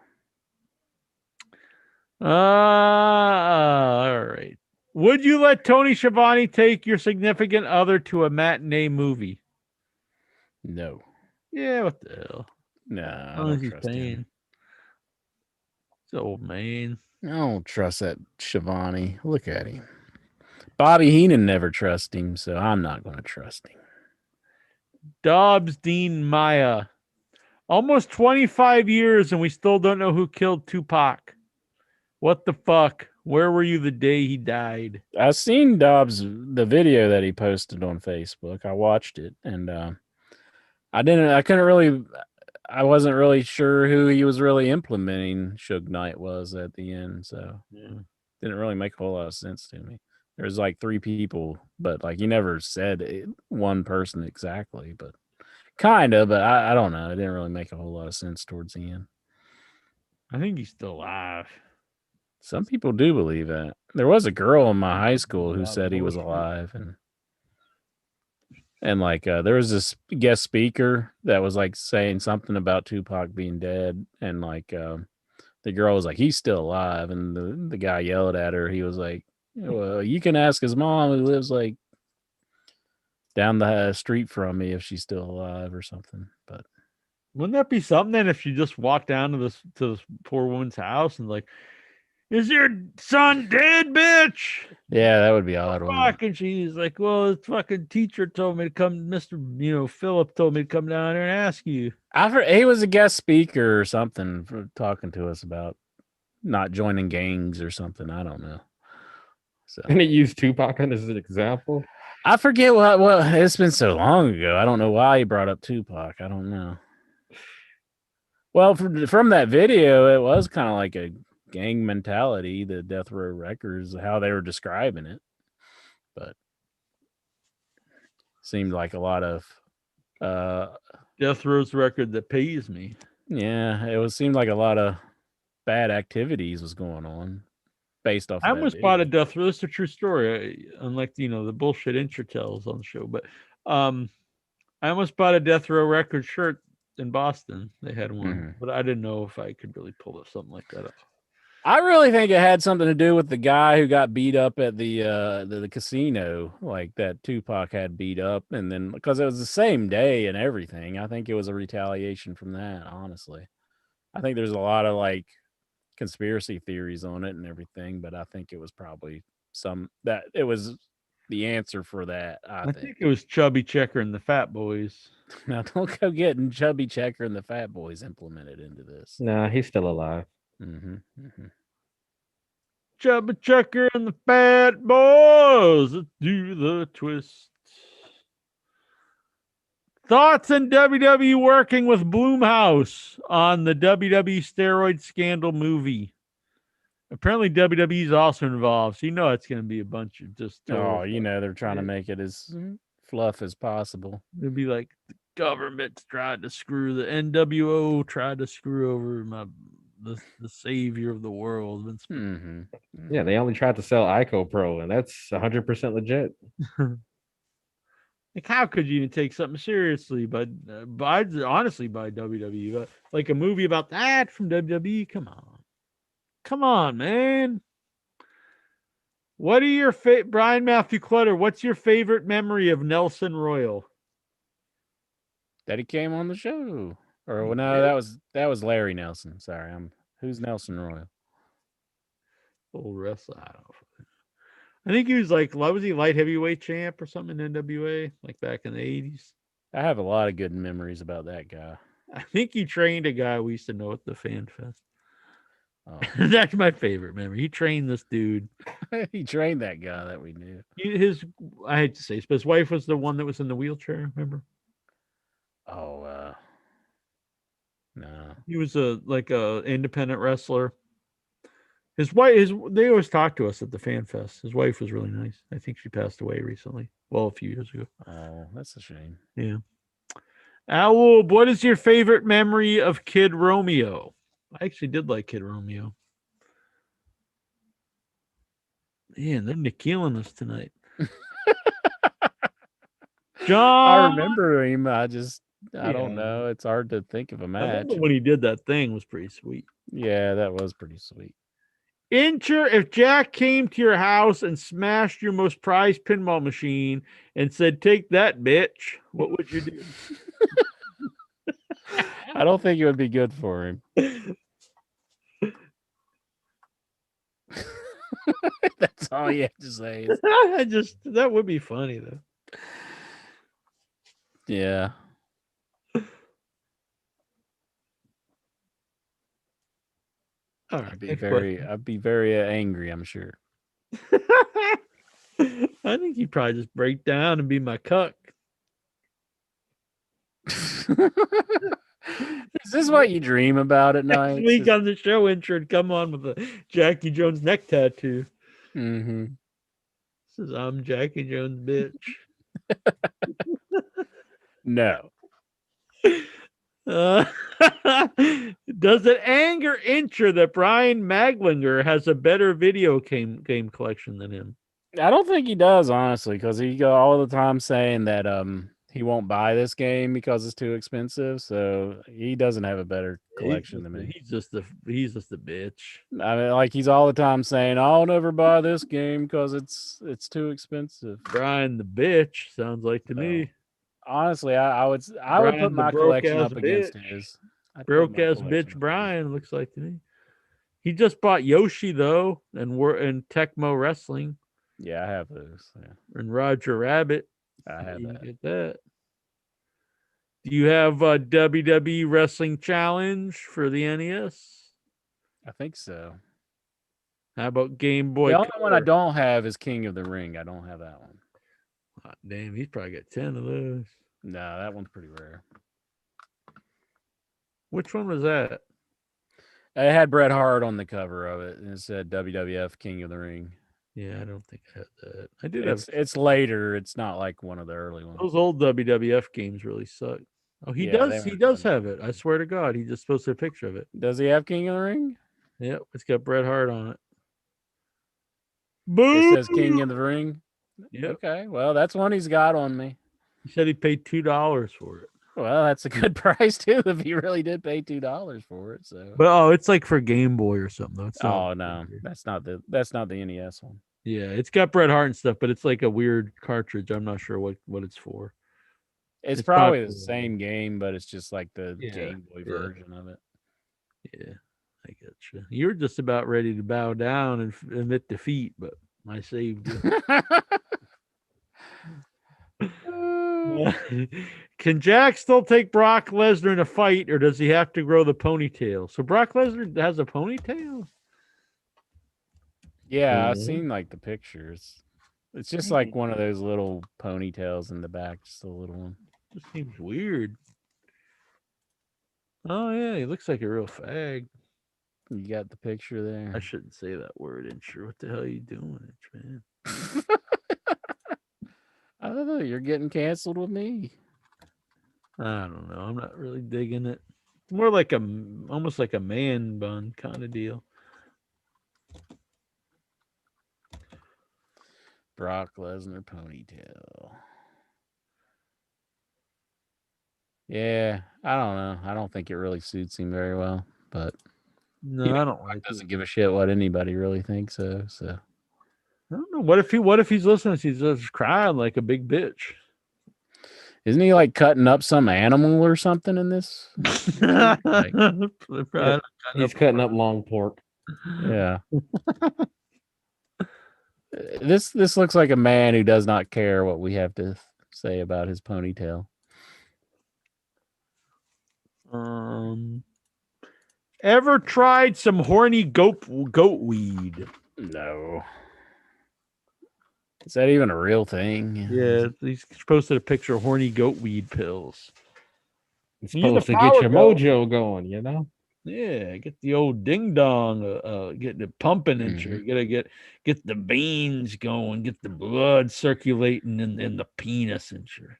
All right. Would you let Tony Schiavone take your significant other to a matinee movie? No. Yeah, what the hell? Nah, I How long don't is he trust paying? him. It's old man. I don't trust that Schiavone. Look at him. Bobby Heenan never trusted him, so I'm not going to trust him. Dobbs Dean Maya. Almost 25 years and we still don't know who killed Tupac. What the fuck? Where were you the day he died? I've seen Dobbs, the video that he posted on Facebook. I watched it, and I wasn't really sure who he was really implementing Suge Knight was at the end, so didn't really make a whole lot of sense to me. There's like 3 people, but like he never said one person exactly, but kind of, but I don't know. It didn't really make a whole lot of sense towards the end. I think he's still alive. Some people do believe that. There was a girl in my high school who said he was alive, and like there was this guest speaker that was like saying something about Tupac being dead, and like the girl was like, he's still alive, and the guy yelled at her. He was like, well, you can ask his mom who lives like down the street from me if she's still alive or something. But wouldn't that be something then if you just walk down to this poor woman's house and like, is your son dead, bitch? Yeah, that would be odd. Fuck, and she's like, well, the fucking teacher told me to come. Mr. Philip told me to come down here and ask you. I've heard he was a guest speaker or something for talking to us about not joining gangs or something. I don't know. So And he used Tupac as an example. I forget what. Well, it's been so long ago. I don't know why he brought up Tupac. I don't know. Well, from that video, it was kind of like a gang mentality, the Death Row Records, how they were describing it, but seemed like a lot of Death Row's record that pays me. Yeah, it seemed like a lot of bad activities was going on based off. I almost bought a Death Row. It's a true story, unlike the bullshit intro tells on the show. But I almost bought a Death Row Record shirt in Boston. They had one, but I didn't know if I could really pull something like that up. I really think it had something to do with the guy who got beat up at the casino, like that Tupac had beat up, and then because it was the same day and everything, I think it was a retaliation from that. Honestly, I think there's a lot of like conspiracy theories on it and everything, but I think it was probably it was the answer for that. I think it was Chubby Checker and the Fat Boys. Now don't go getting Chubby Checker and the Fat Boys implemented into this. Nah, he's still alive. Chubby Checker and the Fat Boys. Let's do the twist. Thoughts on WWE working with Blumhouse on the WWE steroid scandal movie? Apparently WWE's also involved, so you know it's going to be a bunch of just. Oh, you know they're trying to make it as fluff as possible. It'd be like the government tried to screw the NWO, tried to screw over the savior of the world. Yeah, they only tried to sell Ico Pro, and that's 100% legit. Like, how could you even take something seriously? But honestly, by WWE, but like a movie about that from WWE, come on, man. What are your Brian Matthew Clutter? What's your favorite memory of Nelson Royal? That he came on the show, or well, no, that was Larry Nelson. Sorry, who's Nelson Royal? Old wrestler. I don't know. I think he was like, was he light heavyweight champ or something in NWA, like back in the 80s? I have a lot of good memories about that guy. I think he trained a guy we used to know at the Fan Fest. Oh. That's my favorite memory. He trained this dude. He trained that guy that we knew. I hate to say this, but his wife was the one that was in the wheelchair, remember? Oh, no. He was a independent wrestler. His wife, they always talked to us at the Fan Fest. His wife was really nice. I think she passed away recently. Well, a few years ago. Oh, that's a shame. Yeah. Owl, what is your favorite memory of Kid Romeo? I actually did like Kid Romeo. Man, they're killing us tonight. John, I remember him. I don't know. It's hard to think of a match. When he did that thing was pretty sweet. Yeah, that was pretty sweet. If Jack came to your house and smashed your most prized pinball machine and said, "Take that, bitch," what would you do? I don't think it would be good for him. That's all you have to say. That would be funny though. Yeah. All right, I'd be very angry, I'm sure. I think he'd probably just break down and be my cuck. Is this what you dream about at night? Next week on the show, Intro come on with a Jackie Jones neck tattoo. Mm-hmm. Says, "I'm Jackie Jones, bitch." No. Does it anger Intro that Brian Maglinger has a better video game collection than him? I don't think he does, honestly, because he go all the time saying that he won't buy this game because it's too expensive. So he doesn't have a better collection than me. He's just a bitch. I mean, like he's all the time saying, "I'll never buy this game because it's too expensive." Brian the bitch sounds like to me. Honestly, I would put my collection up against his. Broke ass bitch Brian looks like to me. He just bought Yoshi though, and Tecmo Wrestling. Yeah, I have those. Yeah. And Roger Rabbit. I have that. Get that. Do you have a WWE Wrestling Challenge for the NES? I think so. How about Game Boy? The only one I don't have is King of the Ring. I don't have that one. Oh, damn, he's probably got 10 of those. No, that one's pretty rare. Which one was that? It had Bret Hart on the cover of it, and it said WWF King of the Ring. Yeah, I don't think I had that. I did It's later. It's not like one of the early ones. Those old WWF games really suck. Oh, he does. He does have it. I swear to God, he just posted a picture of it. Does he have King of the Ring? Yep, it's got Bret Hart on it. Boom! It says King of the Ring. Yep. Okay, well, that's one he's got on me. He said he paid $2 for it. Well, that's a good price too. If he really did pay $2 for it, so. But it's like for Game Boy or something. Though. It's not no, that's not the NES one. Yeah, it's got Bret Hart and stuff, but it's like a weird cartridge. I'm not sure what it's for. It's probably the same game, but it's just like the Game Boy version of it. Yeah, I get you. You're just about ready to bow down and admit defeat, but I saved you. Can Jack still take Brock Lesnar in a fight, or does he have to grow the ponytail? So Brock Lesnar has a ponytail? Yeah, I've seen like the pictures. It's just like one of those little ponytails in the back, just a little one. Just seems weird. Oh yeah, he looks like a real fag. You got the picture there. I shouldn't say that word, Incher. What the hell are you doing, man? I don't know. You're getting canceled with me. I don't know. I'm not really digging it. It's more like almost like a man bun kind of deal. Brock Lesnar ponytail. Yeah, I don't know. I don't think it really suits him very well, but no, I don't like it. Doesn't give a shit what anybody really thinks of. So I don't know. What if he's listening? He's just crying like a big bitch. Isn't he like cutting up some animal or something in this? Like, yeah, he's cutting up long pork. Yeah. This looks like a man who does not care what we have to say about his ponytail. Ever tried some horny goat weed? No. Is that even a real thing? Yeah, he's posted a picture of horny goat weed pills. It's supposed to get your mojo going, you know? Yeah, get the old ding dong, get the pumping and you gotta get the veins going, get the blood circulating in the penis and sure.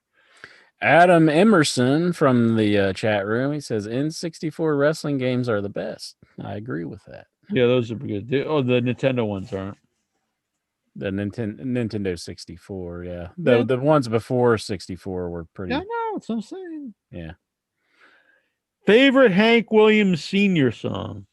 Adam Emerson from the chat room, he says N64 wrestling games are the best. I agree with that. Yeah, those are good. The Nintendo ones aren't. The Nintendo 64, yeah. The ones before 64 were pretty. Yeah, no, that's what I'm saying. Yeah. Favorite Hank Williams Sr. song?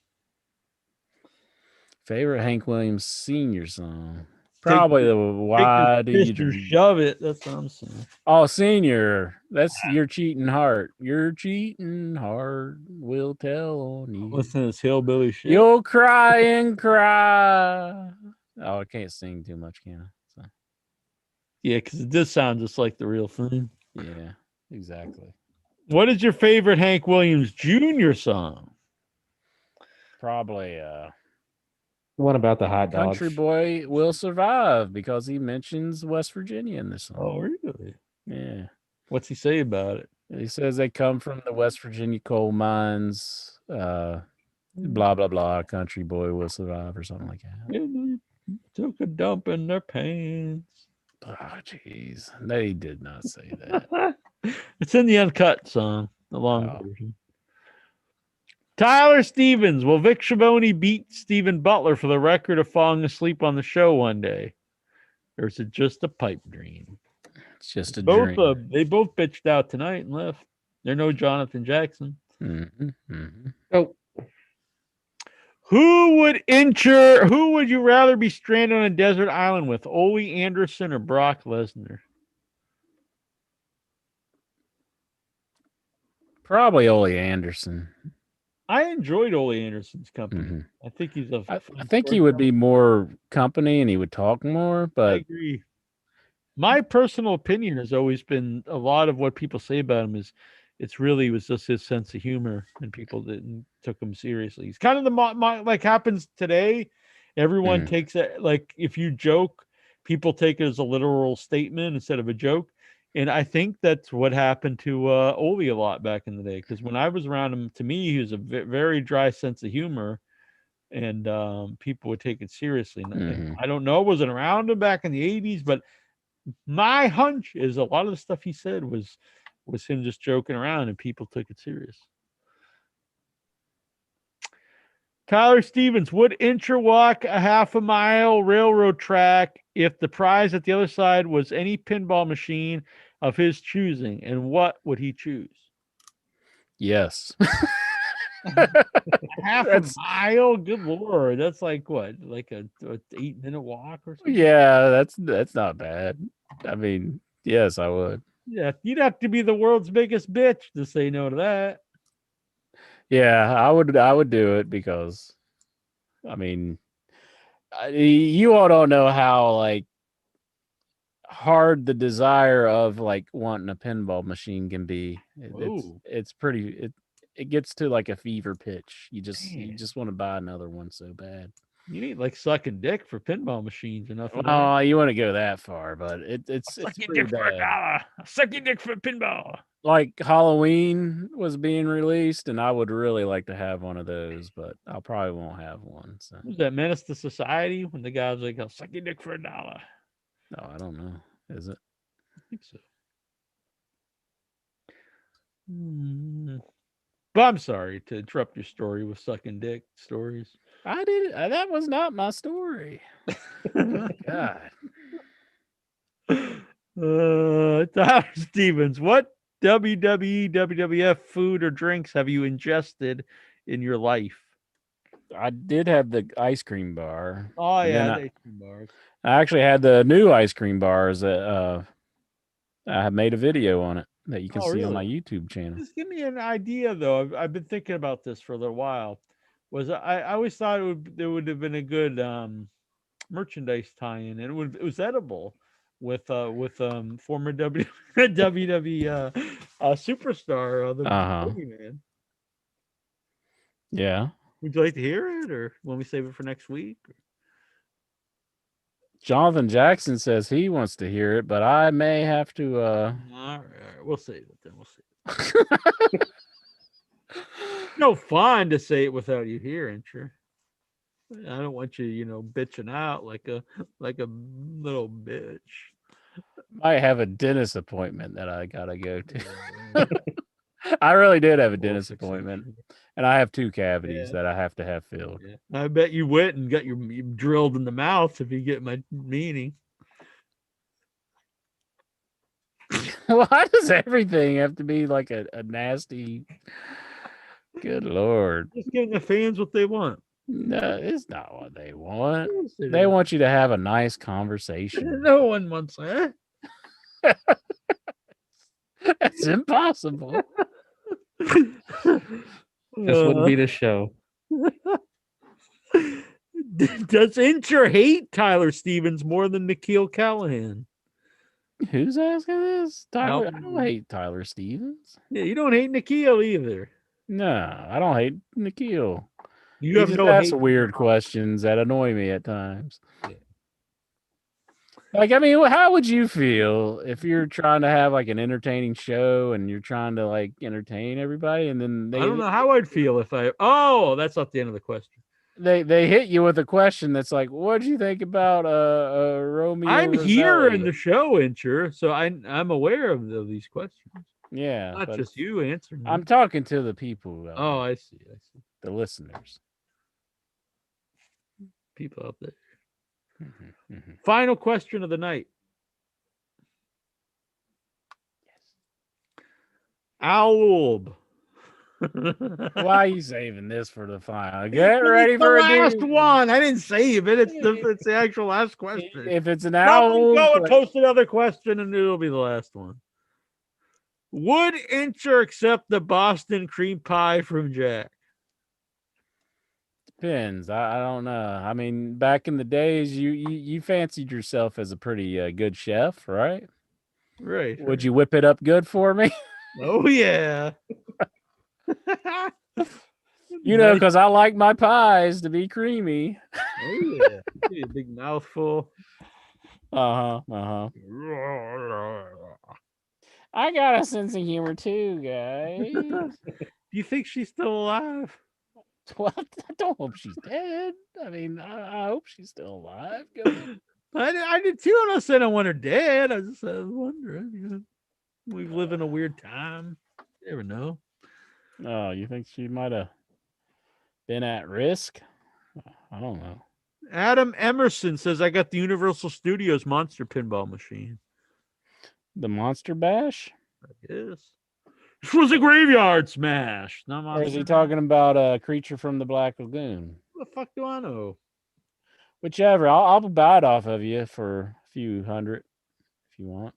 Favorite Hank Williams Sr. song? Probably the Why Do You Shove It. That's what I'm saying. Oh, Senior. That's Your Cheating Heart. Your cheating heart will tell on you. Listen to this hillbilly shit. You'll cry and cry. Oh, I can't sing too much, can I? So. Yeah, because it does sound just like the real thing. Yeah, exactly. What is your favorite Hank Williams Jr. song? Probably what about the hot dogs? Country Boy Will Survive, because he mentions West Virginia in this song. Oh, really? Yeah. What's he say about it? He says they come from the West Virginia coal mines. Blah blah blah. Country Boy Will Survive, or something like that. Yeah, they took a dump in their pants. Oh, jeez. They did not say that. It's in the uncut song, the long version. Tyler Stevens. Will Vic Schiavone beat Stephen Butler for the record of falling asleep on the show one day? Or is it just a pipe dream? It's just a dream. They both bitched out tonight and left. They're no Jonathan Jackson. Oh. Who would you rather be stranded on a desert island with? Ole Anderson or Brock Lesnar? Probably Ole Anderson. I enjoyed Ole Anderson's company. I think he's I think he would be more company and he would talk more, but I agree. My personal opinion has always been a lot of what people say about him is was just his sense of humor and people took him seriously. He's kind of the like happens today. Everyone takes it like if you joke, people take it as a literal statement instead of a joke. And I think that's what happened to Ole a lot back in the day. Because when I was around him, to me, he was a very dry sense of humor, and people would take it seriously. And I don't know, I wasn't around him back in the '80s, but my hunch is a lot of the stuff he said was him just joking around, and people took it serious. Tyler Stevens, would walk a half a mile railroad track if the prize at the other side was any pinball machine of his choosing, and what would he choose? Yes. Half a mile? Good Lord. That's like what? Like a 8-minute walk or something? Yeah, that's not bad. I mean, yes, I would. Yeah, you'd have to be the world's biggest bitch to say no to that. Yeah, I would do it because, I mean, you all don't know how like hard the desire of like wanting a pinball machine can be. It's pretty. It gets to like a fever pitch. You just want to buy another one so bad. You ain't like sucking dick for pinball machines or nothing. Oh, you want to go that far, but it's suck your pretty dick for $1. Suck your dick for pinball. like Halloween was being released, and I would really like to have one of those, but I probably won't have one. So Was that Menace to Society when the guy was like, "I'll suck your dick for $1"? no, I don't know. Is it? I think so. But I'm sorry to interrupt your story with sucking dick stories. I did. That was not my story. Oh, God. Tyler Stevens, what WWE, WWF food or drinks have you ingested in your life? I did have the ice cream bar. Oh and yeah, then the ice cream bars. I actually had the new ice cream bars that I have made a video on it that you can see on my YouTube channel. Just give me an idea, though. I've been thinking about this for a little while. I always thought there would have been a good merchandise tie-in, and it was edible with former WWE superstar the Boogeyman. Yeah. Would you like to hear it, or want we save it for next week? Jonathan Jackson says he wants to hear it, but I may have to. All right, we'll save it then. We'll save it. No fun to say it without you hearing, sure. I don't want you, bitching out like a little bitch. I have a dentist appointment that I gotta go to. I really did have a dentist appointment, and I have 2 cavities that I have to have filled. I bet you went and got your drilled in the mouth, if you get my meaning. Why does everything have to be like a nasty? Good Lord. Just giving the fans what they want. No, it's not what they want. They want you to have a nice conversation. No one wants that. That's impossible. This wouldn't be the show. Does Incher hate Tyler Stevens more than Nikhil Callahan? Who's asking this? Tyler, I don't hate Tyler Stevens. Yeah, you don't hate Nikhil either. No, I don't hate Nikhil. You have no ask hate. weird questions that annoy me at times. Yeah. Like, I mean, how would you feel if you're trying to have like an entertaining show and you're trying to like entertain everybody, and then I don't know how I'd feel if I. Oh, that's not the end of the question. They hit you with a question that's like, "What do you think about Romeo?" I'm Roselli? here in the show, Incher, so I'm aware of these questions. Yeah, not just you answering. I'm talking to the people. Oh, I see. The listeners, people out there. Final question of the night. Yes. Owl. Why are you saving this for the final? Get ready for the last one. I didn't save it. It's the actual last question. If it's an owl, go and post another question, and it'll be the last one. Would Incher accept the Boston cream pie from Jack? Depends. I don't know. I mean, back in the days, you fancied yourself as a pretty good chef, right? Right. Would you whip it up good for me? Oh yeah. Because I like my pies to be creamy. Oh yeah. A big mouthful. I got a sense of humor too, guys. Do you think she's still alive? Well, I don't hope she's dead. I mean, I hope she's still alive. I did too. I'm not saying I want her dead. I was wondering. We live in a weird time. You never know. Oh, you think she might have been at risk? I don't know. Adam Emerson says, I got the Universal Studios Monster Pinball Machine. The Monster Bash? Yes. This was a graveyard smash. Not or is he talking about a Creature from the Black Lagoon? What the fuck do I know? Whichever. I'll buy it off of you for a few hundred if you want.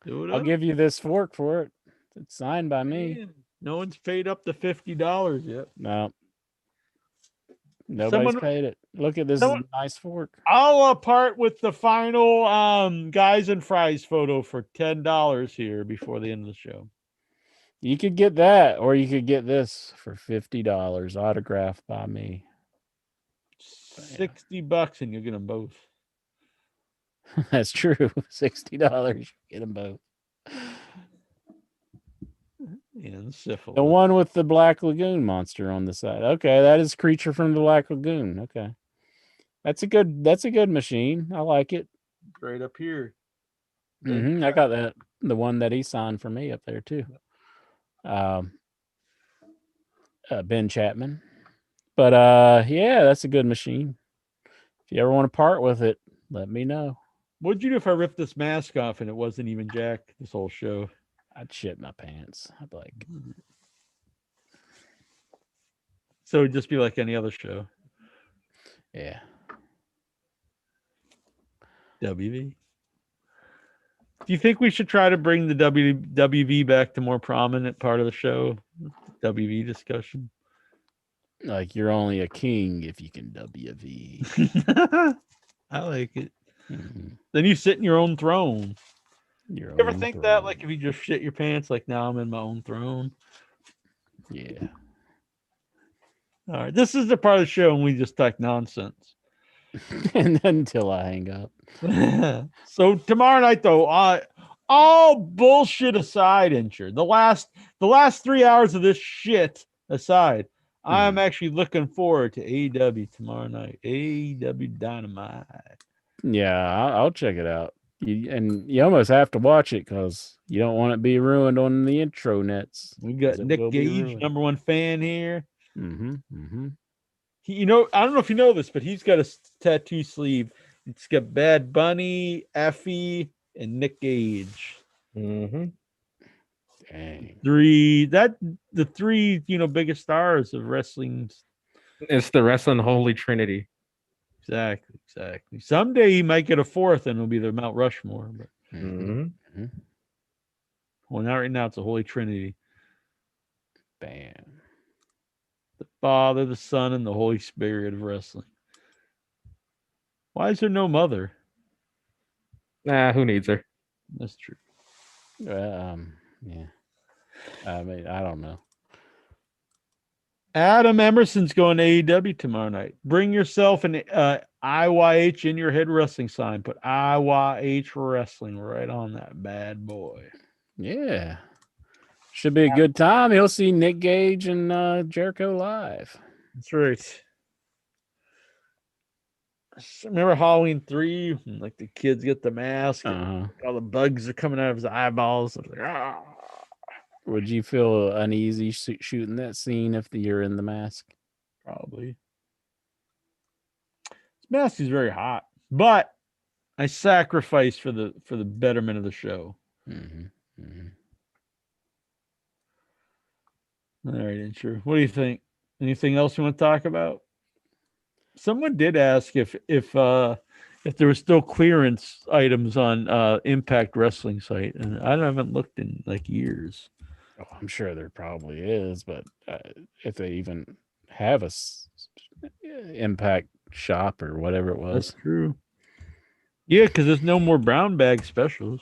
I'll give you this fork for it. It's signed by me. Man, no one's paid up to $50 yet. No. Nobody's paid it. Look at this is a nice fork. I'll part with the final guys and fries photo for $10 here before the end of the show. You could get that, or you could get this for $50 autographed by me. $60 and you'll get them both. That's true. $60, you get them both. And syphilis. The one with the Black Lagoon monster on the side. Okay, that is Creature from the Black Lagoon. Okay. That's a good machine. I like it. Right up here. I got that. The one that he signed for me up there too. Ben Chapman. But yeah, that's a good machine. If you ever want to part with it, let me know. What'd you do if I ripped this mask off and it wasn't even Jack this whole show? I'd shit my pants. I'd be like, so it'd just be like any other show. Yeah. WV. Do you think we should try to bring the WV back to more prominent part of the show? WV discussion. Like you're only a king if you can WV. I like it. Then you sit in your own throne. You ever think that, like, if you just shit your pants, like, now I'm in my own throne? Yeah. All right. This is the part of the show when we just talk nonsense. And until I hang up. So tomorrow night, though, all bullshit aside, Incher, the last 3 hours of this shit aside, I'm actually looking forward to AEW tomorrow night. AEW Dynamite. Yeah, I'll check it out. You almost have to watch it because you don't want it to be ruined on the intro nets. We got Nick Gage, #1 fan here. He, I don't know if you know this, but he's got a tattoo sleeve. It's got Bad Bunny, Effie, and Nick Gage. Dang. The three biggest stars of wrestling. It's the wrestling holy trinity. Exactly. Someday he might get a fourth, and it'll be the Mount Rushmore. But well, not right now. It's a holy trinity. Bam. The Father, the Son, and the Holy Spirit of wrestling. Why is there no mother? Nah, who needs her? That's true. Yeah. I mean, I don't know. Adam Emerson's going to AEW tomorrow night. Bring yourself an IYH in your head wrestling sign. Put IYH Wrestling right on that bad boy. Yeah. Should be a good time. He'll see Nick Gage and Jericho live. That's right. Remember Halloween 3? Like the kids get the mask. And all the bugs are coming out of his eyeballs. Like, ah. Would you feel uneasy shooting that scene if you're in the mask? Probably. This mask is very hot, but I sacrifice for the betterment of the show. All right, Incher. What do you think? Anything else you want to talk about? Someone did ask if there were still clearance items on Impact Wrestling site, and I haven't looked in like years. Oh, I'm sure there probably is, but if they even have a Impact shop or whatever it was. That's true. Yeah, because there's no more brown bag specials.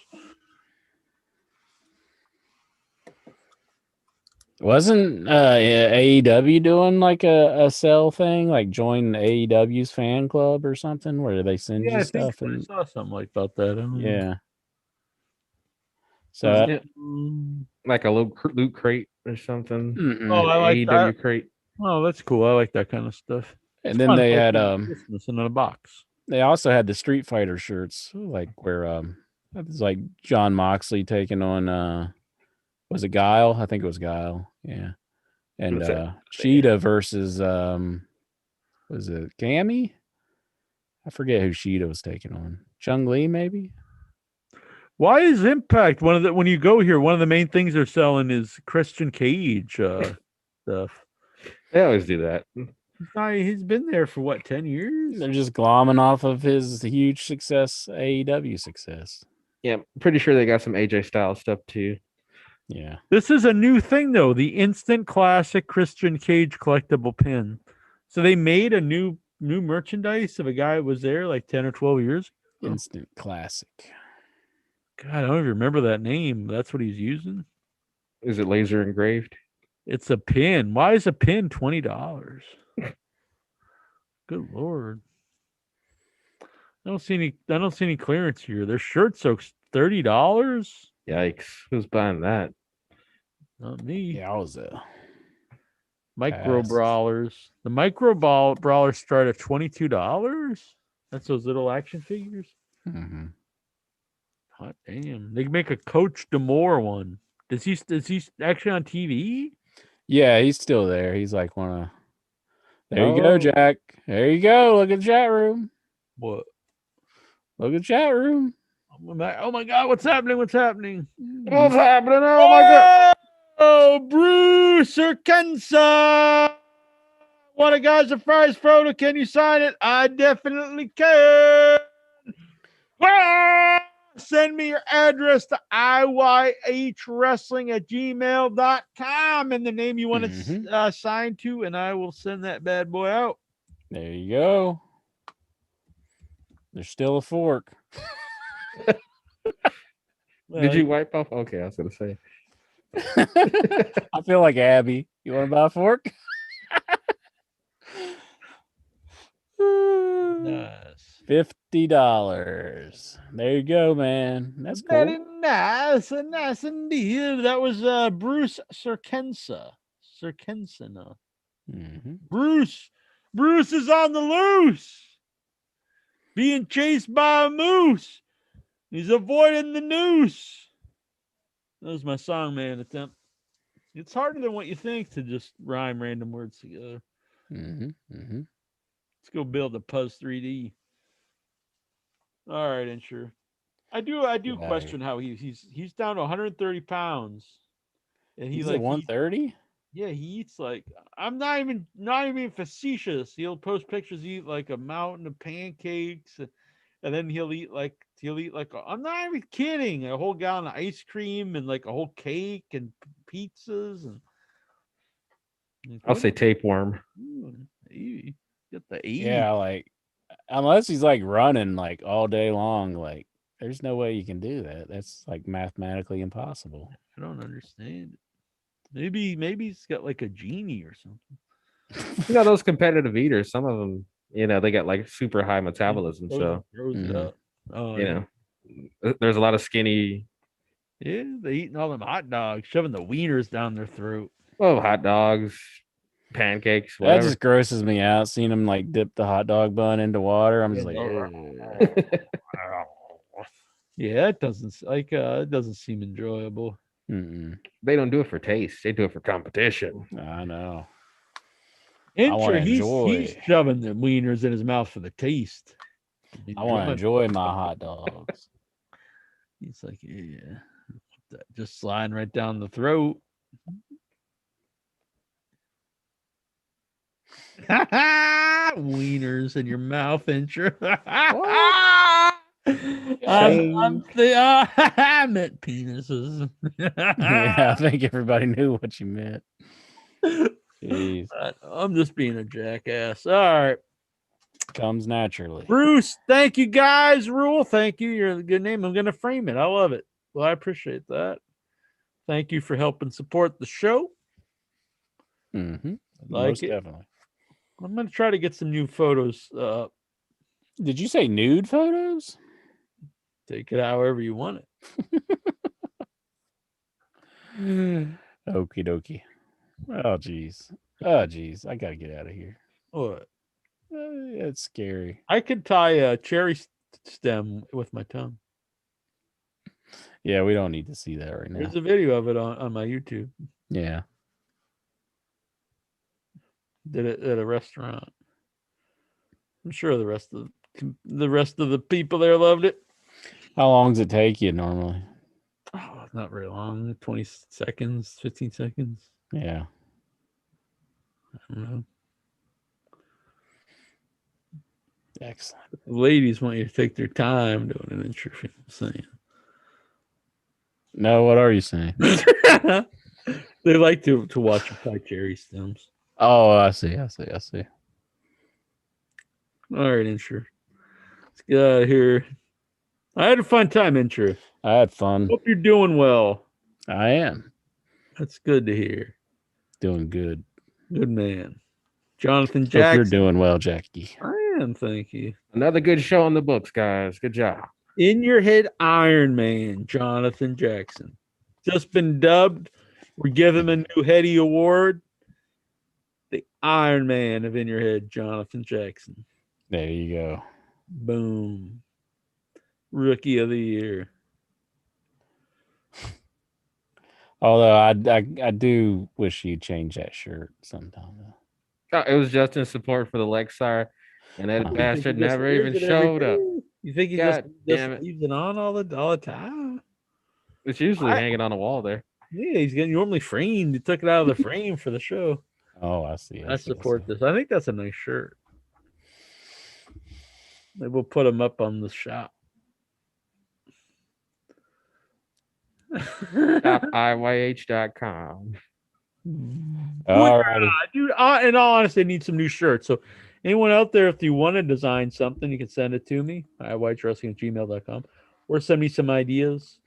Wasn't AEW doing like a sell thing, like join AEW's fan club or something, where they send you stuff? I saw something like about that. I don't know. Yeah. So like a loot crate or something. Oh, I like AEW that. crate. Oh, that's cool. I like that kind of stuff. And then they had Christmas in a box. They also had the Street Fighter shirts, like where it was like John Moxley taking on was it Guile? I think it was Guile. Yeah. And Sheeta versus was it Cammy? I forget who Sheeta was taking on. Chung Lee, maybe? Why is Impact when you go here, one of the main things they're selling is Christian Cage stuff? They always do that. He's been there for what, 10 years? They're just glomming off of his huge success, AEW success. Yeah, pretty sure they got some AJ Styles stuff too. Yeah. This is a new thing though, the instant classic Christian Cage collectible pin. So they made a new merchandise of a guy that was there like 10 or 12 years ago. Instant classic. God, I don't even remember that name. That's what he's using. Is it laser engraved? It's a pin. Why is a pin $20? Good Lord. I don't see any clearance here. Their shirts are $30. Yikes. Who's buying that? Not me. Yeah, I was Micro Pass. brawlers. The micro brawlers start at $22. That's those little action figures. Mm-hmm. Hot damn! They make a Coach D'Amore one. Is he actually on TV? Yeah, he's still there. He's like one of. There you Oh. go, Jack. There you go. Look at the chat room. What? Look at the chat room. Oh my God! What's happening? What's happening? What's happening? Oh my God! Oh, Bruce Urkensa. What a guy's surprise photo. Can you sign it? I definitely can. Ah! Send me your address to IYHWRESTLING@gmail.com and the name you want to sign to, and I will send that bad boy out. There you go. There's still a fork. Did you wipe off? Okay, I was gonna say. I feel like Abby. You want to buy a fork? Nice. $50. There you go, man. That's cool. Very nice. Nice indeed. That was Bruce Surkensa. Surkensena. Bruce is on the loose. Being chased by a moose. He's avoiding the noose. That was my songman attempt. It's harder than what you think to just rhyme random words together. Let's go build a Puzz 3D. All right, Insure. I do question how he's down to 130 pounds. And he's at 130? Yeah, he eats like, I'm not even facetious. He'll post pictures, eat like a mountain of pancakes, and then he'll eat like I'm not even kidding, a whole gallon of ice cream and like a whole cake and pizzas and I'll say tapeworm. Get the Yeah, like unless he's like running like all day long, like there's no way you can do that. That's like mathematically impossible. I don't understand it. Maybe he's got like a genie or something. You know, those competitive eaters, some of them, you know, they got like super high metabolism. So throws it up. Oh, you know, there's a lot of skinny. Yeah, they eating all them hot dogs, shoving the wieners down their throat. Oh, hot dogs, pancakes, whatever. That just grosses me out. Seeing them like dip the hot dog bun into water. I'm just like, yeah, it doesn't seem enjoyable. They don't do it for taste. They do it for competition. I know. He's shoving the wieners in his mouth for the taste. I want to enjoy my hot dogs. He's like, yeah, just sliding right down the throat. Wieners in your mouth, Insure. I meant penises. Yeah, I think everybody knew what you meant. Jeez. I'm just being a jackass. All right. Comes naturally. Bruce, thank you guys. Rule, thank you. You're a good name. I'm going to frame it. I love it. Well, I appreciate that. Thank you for helping support the show. Most definitely. I'm going to try to get some new photos. Did you say nude photos? Take it however you want it. Okie dokie. Oh, geez. Oh, geez. I got to get out of here. What? It's scary. I could tie a cherry stem with my tongue. Yeah, we don't need to see that right now. There's a video of it on my YouTube. Yeah. Did it at a restaurant. I'm sure the rest of the people there loved it. How long does it take you normally? Oh, not very long. 20 seconds, 15 seconds. Yeah. I don't know. Excellent. Ladies want you to take their time doing an intro. I'm saying. No, what are you saying? They like to watch you tie cherry stems. Oh, I see. All right, Insure. Let's get out of here. I had a fun time, Insure. I had fun. Hope you're doing well. I am. That's good to hear. Doing good. Good man. Jonathan Jackson. Hope you're doing well, Jackie. I am, thank you. Another good show on the books, guys. Good job. In your head Iron Man, Jonathan Jackson. Just been dubbed We give him a new Heady Award. The Iron Man of In Your Head, Jonathan Jackson. There you go. Boom. Rookie of the Year. Although I do wish you'd change that shirt sometime. It was just in support for the Lexar, and that bastard never even showed up. You think he God just damn it. leaves it on all the time? It's usually hanging on the wall there. Yeah, he's getting normally framed. He took it out of the frame for the show. Oh, I see. I support this. I think that's a nice shirt. Maybe we'll put him up on the shop. IYH.com. All righty. Dude, in all honesty, I need some new shirts. So anyone out there, if you want to design something, you can send it to me, IYHWRESTLING@gmail.com, or send me some ideas.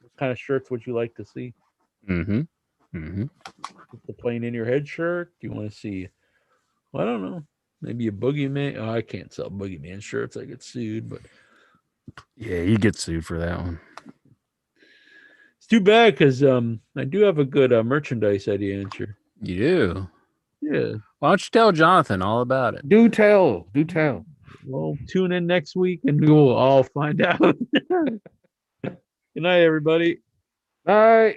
What kind of shirts would you like to see? The plain In Your Head shirt? Do you want to see, well, I don't know, maybe a Boogeyman? Oh, I can't sell Boogeyman shirts. I get sued, but yeah, you get sued for that one. It's too bad because I do have a good merchandise idea, answer. You do? Yeah. Why don't you tell Jonathan all about it? Do tell. Well, tune in next week and we will all find out. Good night, everybody. Bye.